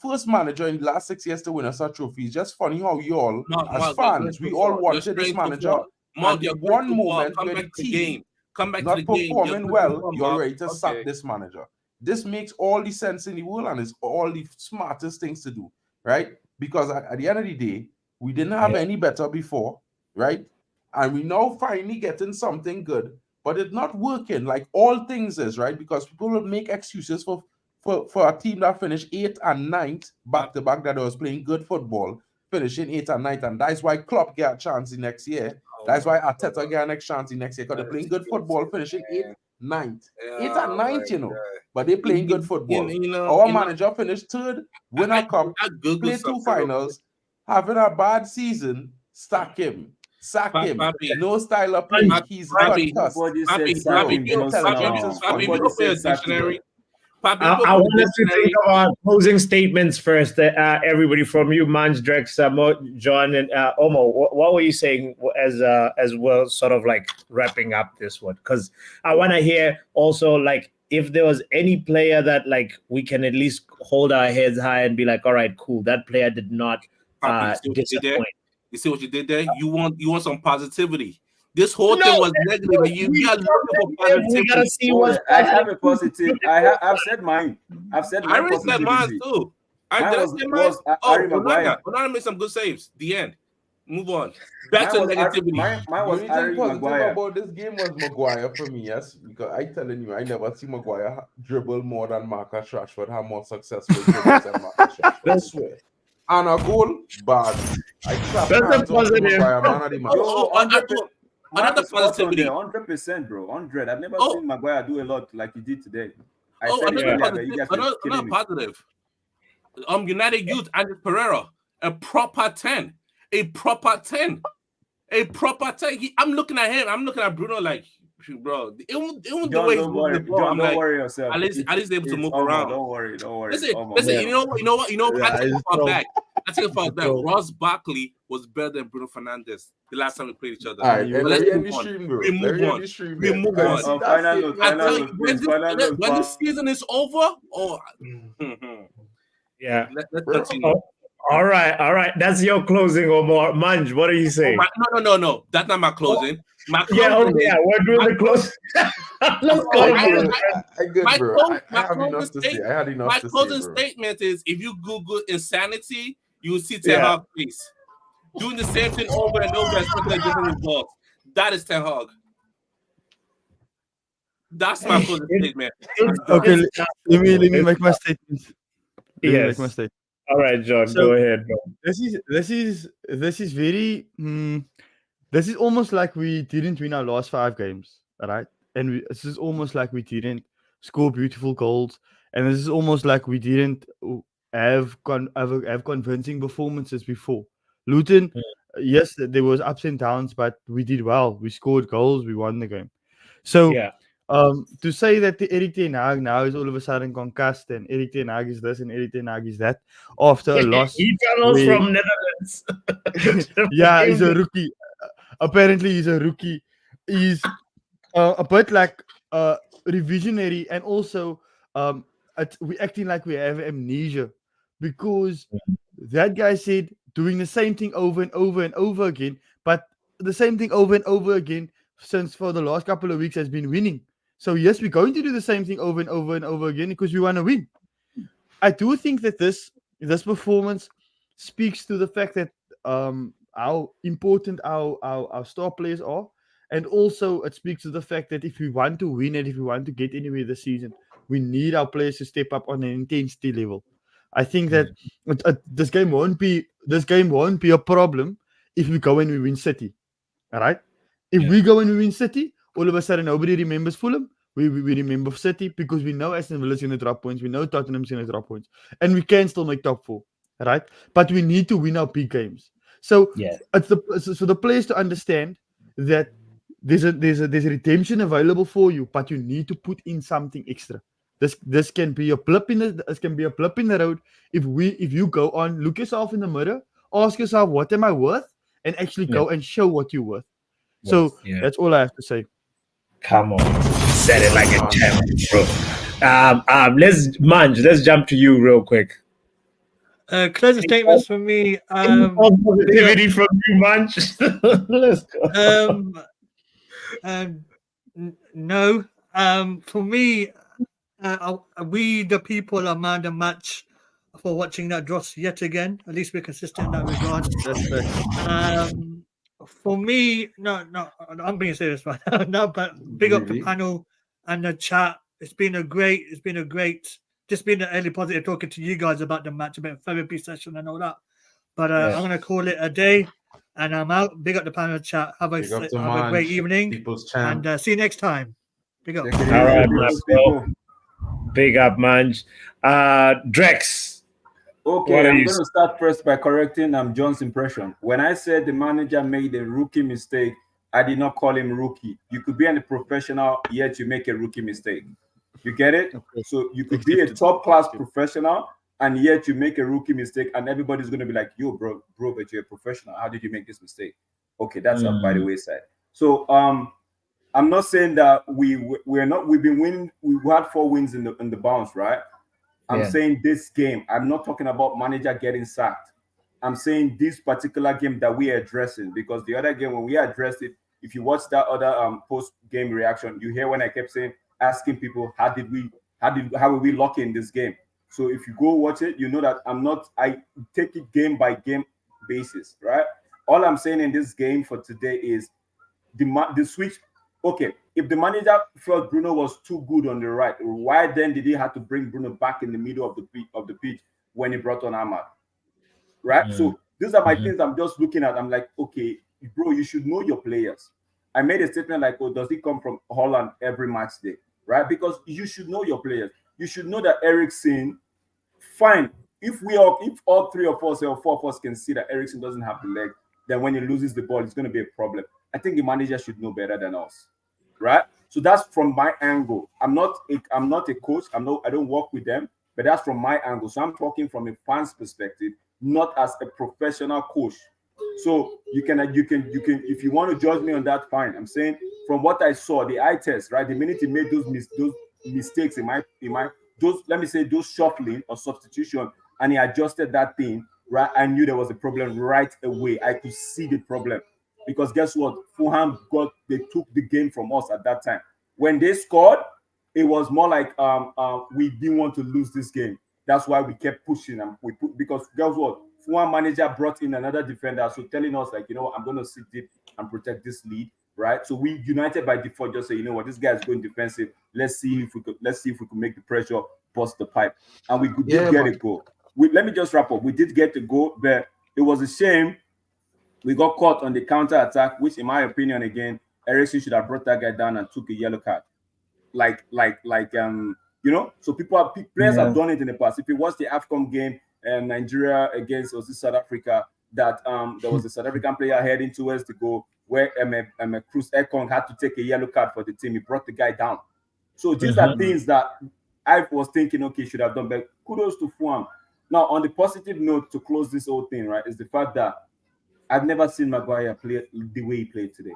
S5: first manager in the last 6 years to win us a trophy. It's just funny how y'all, as fans, we all wanted this manager, and the one moment where the team not performing well, you're ready to sack this manager. This makes all the sense in the world and is all the smartest things to do, right? Because at the end of the day, we didn't have any better before, right? And we now finally getting something good, but it's not working like all things is, right? Because people will make excuses for a team that finished 8th and 9th back-to-back that was playing good football, finishing 8th and 9th, and that's why Klopp get a chance the next year. That's why Arteta get a next chance the next year, because they're playing good football, finishing 8th, 9th. 8th and 9th, but they're playing good football. Our manager finished 3rd, win a cup, play 2 finals, having a bad season, sack him. Sack him. No style of play. He's concussed.
S12: Nobody said sack
S5: Bro,
S12: him
S5: you're
S12: just
S5: telling
S12: now.
S5: nonsense for
S11: Papi,
S5: you.
S11: open your dictionary. Papi,
S1: I
S11: open
S1: want
S11: your
S1: us to
S11: dictionary.
S1: think of our closing statements first. Everybody, from you, Manj, Drex, John, and Omo. What were you saying as well, sort of like wrapping up this one? Because I want to hear also, like, if there was any player that, like, we can at least hold our heads high and be like, all right, cool, that player did not
S11: Papi, you see what you did there?
S1: disappoint.
S11: You see what you did there? You want some positivity. This whole thing was negative. And you are looking for positivity.
S1: We gotta see what's
S12: I have a positive. I've said mine. I've said
S11: I
S12: my
S11: already said mine
S12: positivity.
S11: too.
S12: Harry Maguire.
S11: Onana made some good saves. The end. Move on. Back to
S12: Mine was
S11: negativity.
S12: mine
S5: The
S12: was
S5: only
S12: Harry
S5: thing positive
S12: Maguire.
S5: about this game was Maguire for me, yes. Because I telling you, I never see Maguire dribble more than Marcus Rashford, have more successful dribbles than Marcus Rashford. I swear. And a goal, bad. I clap
S1: That's a
S5: hands off to
S1: positive.
S5: Maguire, man of the match.
S12: Yo, 100%.
S11: Another positivity.
S12: 100%, bro. 100. I've never seen Maguire do a lot like he did today. I said it
S11: another
S12: earlier, but you guys were killing
S11: another
S12: me.
S11: positive. United Youth, Andres Pereira, a proper 10. A proper 10. A proper 10. I'm looking at him. I'm looking at Bruno like, bro, even the way he's moving the ball,
S12: John,
S11: I'm
S12: don't
S11: like,
S12: worry yourself.
S11: at least able to move
S12: Omar,
S11: around.
S12: Don't worry.
S11: Listen,
S12: Omar.
S11: you know what? I take it far back. I take it far back.
S6: Bro.
S11: Ross Barkley was better than Bruno Fernandes the last time we played each other.
S5: All right,
S11: But
S5: and
S11: let's
S5: let me
S11: move on.
S5: stream, bro.
S11: We move
S5: Let
S11: on.
S5: me stream,
S11: We
S5: man.
S11: move
S5: Because
S11: on.
S5: you see,
S12: Final
S5: that's
S12: note,
S11: I
S5: it.
S11: tell you, when this season is over,
S1: Yeah.
S11: let's continue.
S1: All right. That's your closing, Omar. Manj, what are you saying?
S11: No. That's not my closing. My closing
S1: we're doing the close. Let's go.
S5: I have enough to say. I had enough
S11: my
S5: to say,
S11: closing
S5: bro.
S11: statement is: if you Google insanity, you will see Ten Hag face doing the same thing over and over, expecting different results. That is Ten Hag. That's my closing statement.
S6: Okay, let me make my statement. Let me make
S1: Yes.
S6: my statement.
S1: All right, John,
S6: So
S1: go ahead, bro.
S6: this is very this is almost like we didn't win our last 5 games, right? And this is almost like we didn't score beautiful goals, and this is almost like we didn't have convincing performances before. Luton, yes, there was ups and downs, but we did well. We scored goals, we won the game. So
S1: Yeah.
S6: to say that the eriktenhag now is all of a sudden concussed and eriktenhag is this and eriktenhag is that after a loss,
S1: He travels
S6: where-
S1: from Netherlands.
S6: yeah, he's a rookie. Apparently, he's a rookie. He's a bit like revisionary, and also we acting like we have amnesia because that guy said doing the same thing over and over and over again, but the same thing over and over again since for the last couple of weeks has been winning. So yes, we're going to do the same thing over and over and over again because we want to win. I do think that this performance speaks to the fact that how important our star players are, and also it speaks to the fact that if we want to win and if we want to get anywhere this season, we need our players to step up on an intensity level. I think that this game won't be a problem if we go and we win City. All right, if we go and we win City, all of a sudden nobody remembers Fulham. We remember City because we know Aston Villa's going to drop points. We know Tottenham's going to drop points. And we can still make top 4, right? But we need to win our big games. So it's the players to understand that there's a redemption available for you, but you need to put in something extra. This can be a blip in the road. If you go on, look yourself in the mirror, ask yourself, what am I worth? And actually go and show what you're worth. So that's all I have to say.
S1: Come on, said it like a champ, bro. Let's jump to you real quick.
S8: Closing statements from me.
S1: Positivity from you, Manch. Let's go.
S8: No. For me, we the people are man the match for watching that dross yet again. At least we're consistent in that regard. For me, no, I'm being serious right now. No, but big up the panel and the chat. It's been a great, just been an early positive talking to you guys about the match, a bit of therapy session and all that. But I'm going to call it a day and I'm out. Big up the panel chat. Have a great evening. And see you next time. Big up.
S1: All right, bro. Big up, Manj. Drex.
S12: Okay, I'm going to start first by correcting John's impression. When I said the manager made a rookie mistake, I did not call him rookie. You could be a professional, yet you make a rookie mistake. You get it? Okay. So you could be a top-class professional, and yet you make a rookie mistake, and everybody's going to be like, yo, bro, but you're a professional. How did you make this mistake? Okay, that's up by the wayside. So I'm not saying that we've been winning. We've had 4 wins in the bounce, right? I'm saying this game. I'm not talking about manager getting sacked. I'm saying this particular game that we are addressing, because the other game when we addressed it, if you watch that other post-game reaction, you hear when I kept asking people, how were we lucky in this game? So if you go watch it, you know that I take it game by game basis, right? All I'm saying in this game for today is the switch. Okay, if the manager felt Bruno was too good on the right, why then did he have to bring Bruno back in the middle of the pitch when he brought on Ahmad? Right? So these are my things I'm just looking at. I'm like, okay, bro, you should know your players. I made a statement like, oh, does he come from Haaland every match day? Right? Because you should know your players. You should know that Eriksen, fine. If all 3 of us or 4 of us can see that Eriksen doesn't have the leg, then when he loses the ball, it's going to be a problem. I think the manager should know better than us, right? So that's from my angle. I'm not a coach. I don't work with them, but that's from my angle. So I'm talking from a fan's perspective, not as a professional coach. So you can if you want to judge me on that, fine. I'm saying from what I saw, the eye test, right? The minute he made those mistakes in my those shuffling or substitution, and he adjusted that thing, right? I knew there was a problem right away. I could see the problem. Because guess what? Fulham they took the game from us at that time. When they scored, it was more like we didn't want to lose this game. That's why we kept pushing and because guess what? Fulham manager brought in another defender, so telling us like, I'm going to sit deep and protect this lead, right? So we United by default just say, you know what, this guy is going defensive. Let's see if we could make the pressure bust the pipe, and we did get a goal. Let me just wrap up. We did get a goal, but it was a shame we got caught on the counter attack, which, in my opinion, again, Eriksen should have brought that guy down and took a yellow card. So players have done it in the past. If you watch the AFCON game, Nigeria against South Africa, that there was a South African player heading towards the goal where Cruz Ekong had to take a yellow card for the team. He brought the guy down. So these are things that I was thinking, okay, should have done, but kudos to Fulham. Now, on the positive note, to close this whole thing, right, is the fact that I've never seen Maguire play the way he played today.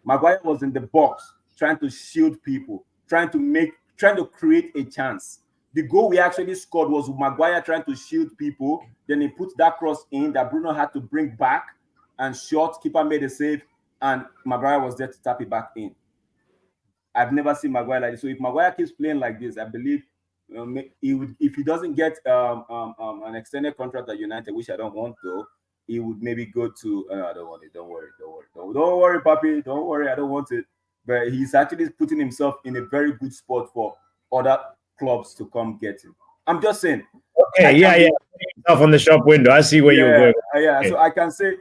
S12: Maguire was in the box trying to shield people, trying to create a chance. The goal we actually scored was Maguire trying to shield people. Then he put that cross in that Bruno had to bring back and shot. Keeper made a save, and Maguire was there to tap it back in. I've never seen Maguire like this. So if Maguire keeps playing like this, I believe he would. If he doesn't get an extended contract at United, which I don't want though, he would maybe go to. I don't want it. Don't worry, Papi. Don't worry. I don't want it. But he's actually putting himself in a very good spot for other clubs to come get him. I'm just saying.
S1: Okay, Yourself on the shop window. I see where you're going.
S12: Yeah. So I can say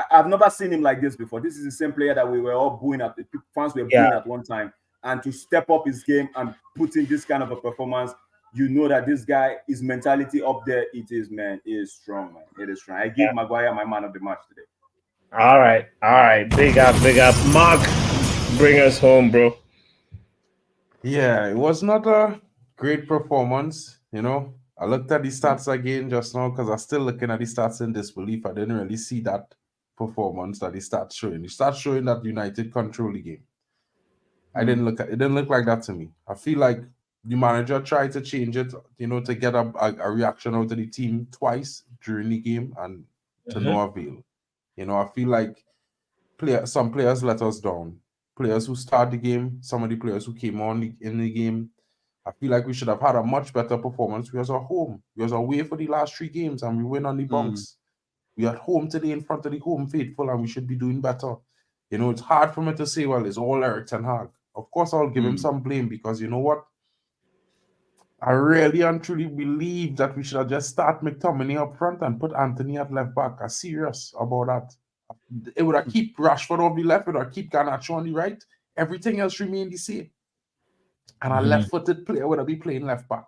S12: I've never seen him like this before. This is the same player that we were all booing at. The fans were booing at one time, and to step up his game and put in this kind of a performance, you know that this guy, his mentality up there, it is strong, man. It is strong. I give Maguire my man of the match today.
S1: All right. Big up. Mark, bring us home, bro.
S5: Yeah, it was not a great performance. I looked at the stats again just now because I'm still looking at the stats in disbelief. I didn't really see that performance that the stats showing. The stats showing that United control the game. It didn't look like that to me. I feel like the manager tried to change it, to get a reaction out of the team twice during the game, and to no avail. I feel like some players let us down. Players who start the game, some of the players who came on in the game, I feel like we should have had a much better performance. We was at home. We was away for the last 3 games, and we win on the bounce. We are at home today in front of the home faithful, and we should be doing better. It's hard for me to say, well, it's all eriktenhag. Of course, I'll give him some blame because you know what? I really and truly believe that we should have just start McTominay up front and put Antony at left back. I'm serious about that. It would have keep Rashford on the left, it would have keep Garnacho on the right. Everything else remained the same. And a left-footed player would have been playing left back.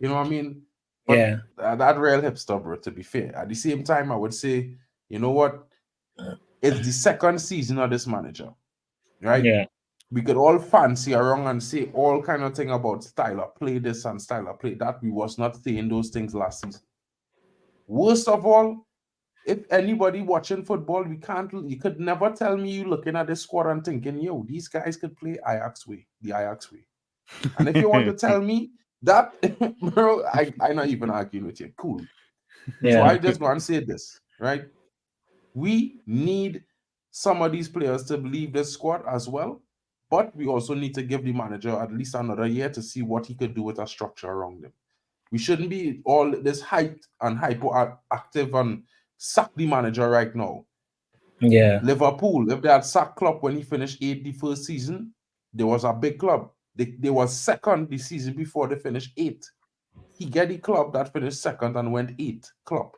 S5: You know what I mean? But that real hipster, bro, to be fair. At the same time, I would say, you know what? It's the second season of this manager. Right?
S1: Yeah.
S5: We could all fancy around and say all kind of thing about style of play this and style of play that. We was not saying those things last season. Worst of all, if anybody watching football, you could never tell me you looking at this squad and thinking, yo, these guys could play the Ajax way. And if you want to tell me that, bro, I'm not even arguing with you. Cool. Yeah. So I just go and say this, right? We need some of these players to leave this squad as well, but we also need to give the manager at least another year to see what he could do with a structure around him. We shouldn't be all this hyped and hyperactive and sack the manager right now.
S1: Yeah.
S5: Liverpool, if they had sacked Klopp when he finished 8th the first season, there was a big club. They was second the season before they finished 8th. He get the club that finished second and went 8th, Klopp.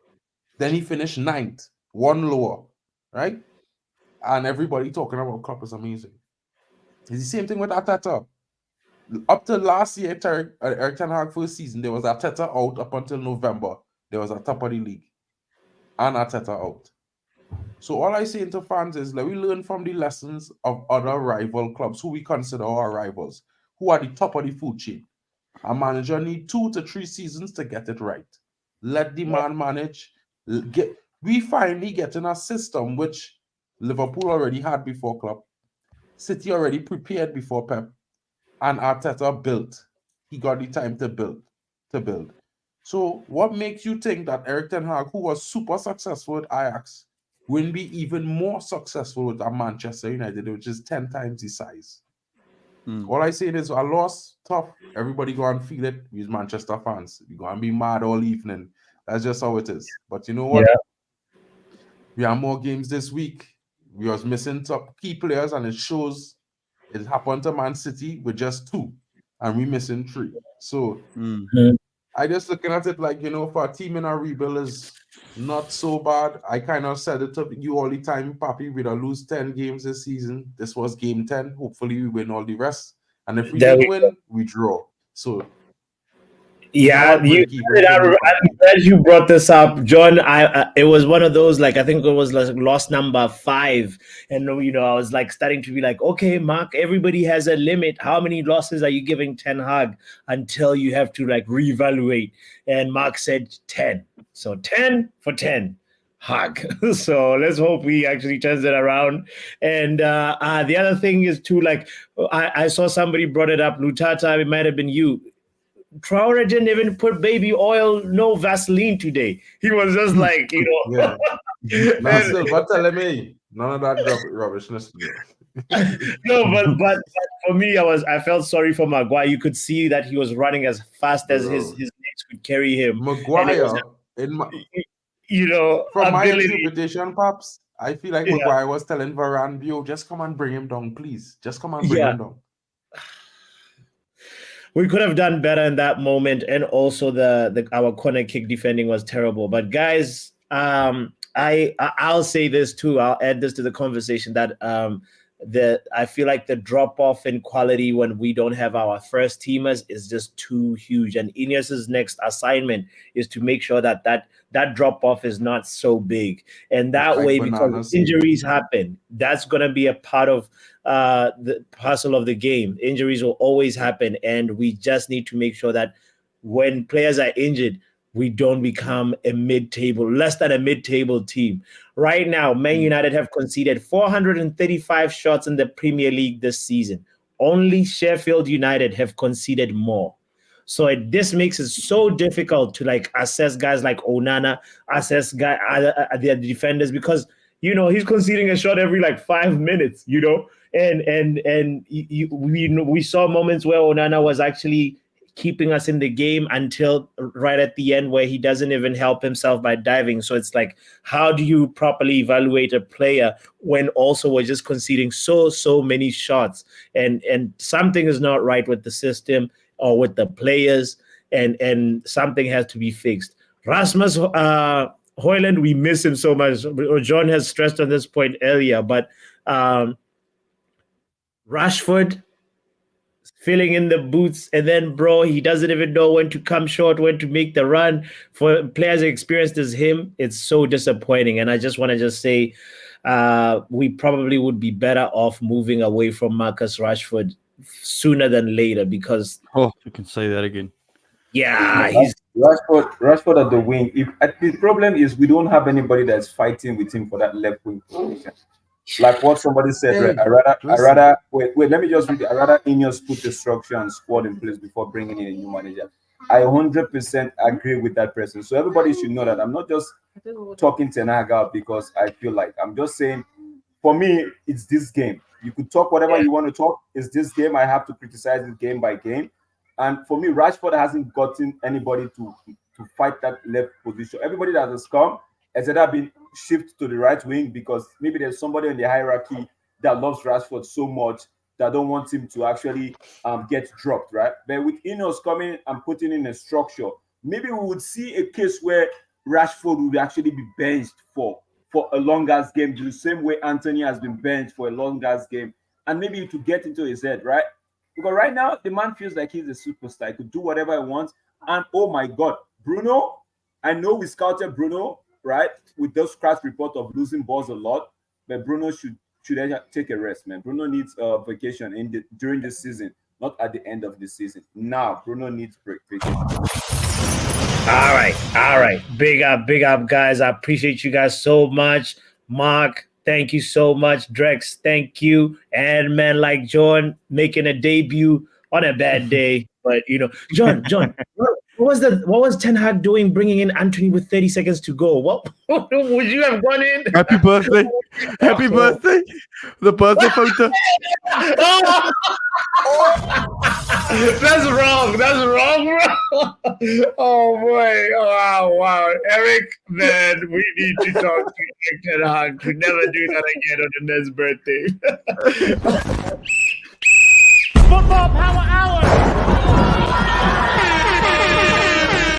S5: Then he finished 9th, one lower, right? And everybody talking about Klopp is amazing. It's the same thing with Arteta. Up to last year, eriktenhag first season, there was Arteta out up until November. There was a top of the league. And Arteta out. So all I say to fans is, let we learn from the lessons of other rival clubs who we consider our rivals, who are the top of the food chain. A manager need 2 to 3 seasons to get it right. Let the man manage. We finally get in a system which Liverpool already had before Klopp. City already prepared before Pep. And Arteta built. He got the time to build. So what makes you think that eriktenhag, who was super successful with Ajax, will be even more successful with Manchester United, which is 10 times the size? All I say is, a loss, tough. Everybody go and feel it. We're Manchester fans. We go and be mad all evening. That's just how it is. But you know what? We have more games this week. we was missing top key players, and it shows it happened to Man City with just 2, and we missing 3. So I just looking at it like, for a team in a rebuild is not so bad. I kind of said it to you all the time, Papi, we'd lose 10 games this season. This was game 10. Hopefully we win all the rest. And if we didn't win, we draw. So
S1: yeah, I'm glad you brought this up, John. It was one of those, like, I think it was like loss number 5, and I was like starting to be like, okay, Mark, everybody has a limit. How many losses are you giving Ten Hag until you have to like reevaluate? And Mark said 10. So 10 for 10. Hag. So let's hope he actually turns it around. And the other thing is too, like, I saw somebody brought it up, Lutata, it might have been you. Traore didn't even put baby oil, no Vaseline today. He was just like,
S5: Yeah. But telling me none of that rubbishness.
S1: No, but for me, I felt sorry for Maguire. You could see that he was running as fast as his legs could carry him.
S5: Maguire, from my interpretation, Pops, I feel like Maguire was telling Varane, just come and bring him down, please. Just come and bring him down.
S1: We could have done better in that moment, and also our corner kick defending was terrible. But guys, I'll say this too. I'll add this to the conversation that I feel like the drop off in quality when we don't have our first teamers is just too huge. And Ineos's next assignment is to make sure that drop off is not so big. And that way, because injuries happen, that's going to be a part of the parcel of the game. Injuries will always happen, and we just need to make sure that when players are injured, we don't become less than a mid-table team. Right now, Man United have conceded 435 shots in the Premier League this season. Only Sheffield United have conceded more. So this makes it so difficult to like assess guys like Onana, assess the defenders, because he's conceding a shot every like 5 minutes. And we saw moments where Onana was actually keeping us in the game until right at the end, where he doesn't even help himself by diving. So it's like, how do you properly evaluate a player when also we're just conceding so many shots? And something is not right with the system or with the players, and something has to be fixed. Rasmus Højlund, we miss him so much. John has stressed on this point earlier, but Rashford filling in the boots, and then he doesn't even know when to come short, when to make the run. For players experienced as him, it's so disappointing. And I just want to say we probably would be better off moving away from Marcus Rashford sooner than later, because
S6: you can say that again.
S1: Yeah, he's
S12: Rashford at the wing. The problem is we don't have anybody that's fighting with him for that left wing position. Like what somebody said, right? I rather wait. Let me just read it. I rather Ineos put the structure and squad in place before bringing in a new manager. I 100% agree with that person. So everybody should know that I'm not just talking Ten Hag out because I feel like, I'm just saying, for me, it's this game. You could talk whatever you want to talk. It's this game. I have to criticize it game by game. And for me, Rashford hasn't gotten anybody to fight that left position. Everybody that has come has either been shifted to the right wing because maybe there's somebody in the hierarchy that loves Rashford so much that don't want him to actually get dropped, right? But with Ineos coming and putting in a structure, maybe we would see a case where Rashford would actually be benched for a long-ass game, the same way Antony has been benched for a long-ass game, and maybe to get into his head, right? Because right now, the man feels like he's a superstar. He could do whatever he wants. And oh my God, Bruno, I know we scouted Bruno, right? With those crash report of losing balls a lot, but Bruno should take a rest, man. Bruno needs a vacation during the season, not at the end of the season. Now, Bruno needs vacation.
S1: All right. Big up, guys. I appreciate you guys so much. Mark, thank you so much. Drex, thank you. And man like John making a debut on a bad day. But, John, What was Ten Hag doing bringing in Antony with 30 seconds to go? What would you have gone in?
S6: Happy birthday. Happy birthday. The birthday photo.
S1: That's wrong. That's wrong, bro. Oh boy. Wow. Erik, man, we need to talk to Erik Ten Hag to never do that again on the next birthday.
S7: Football Power Hour.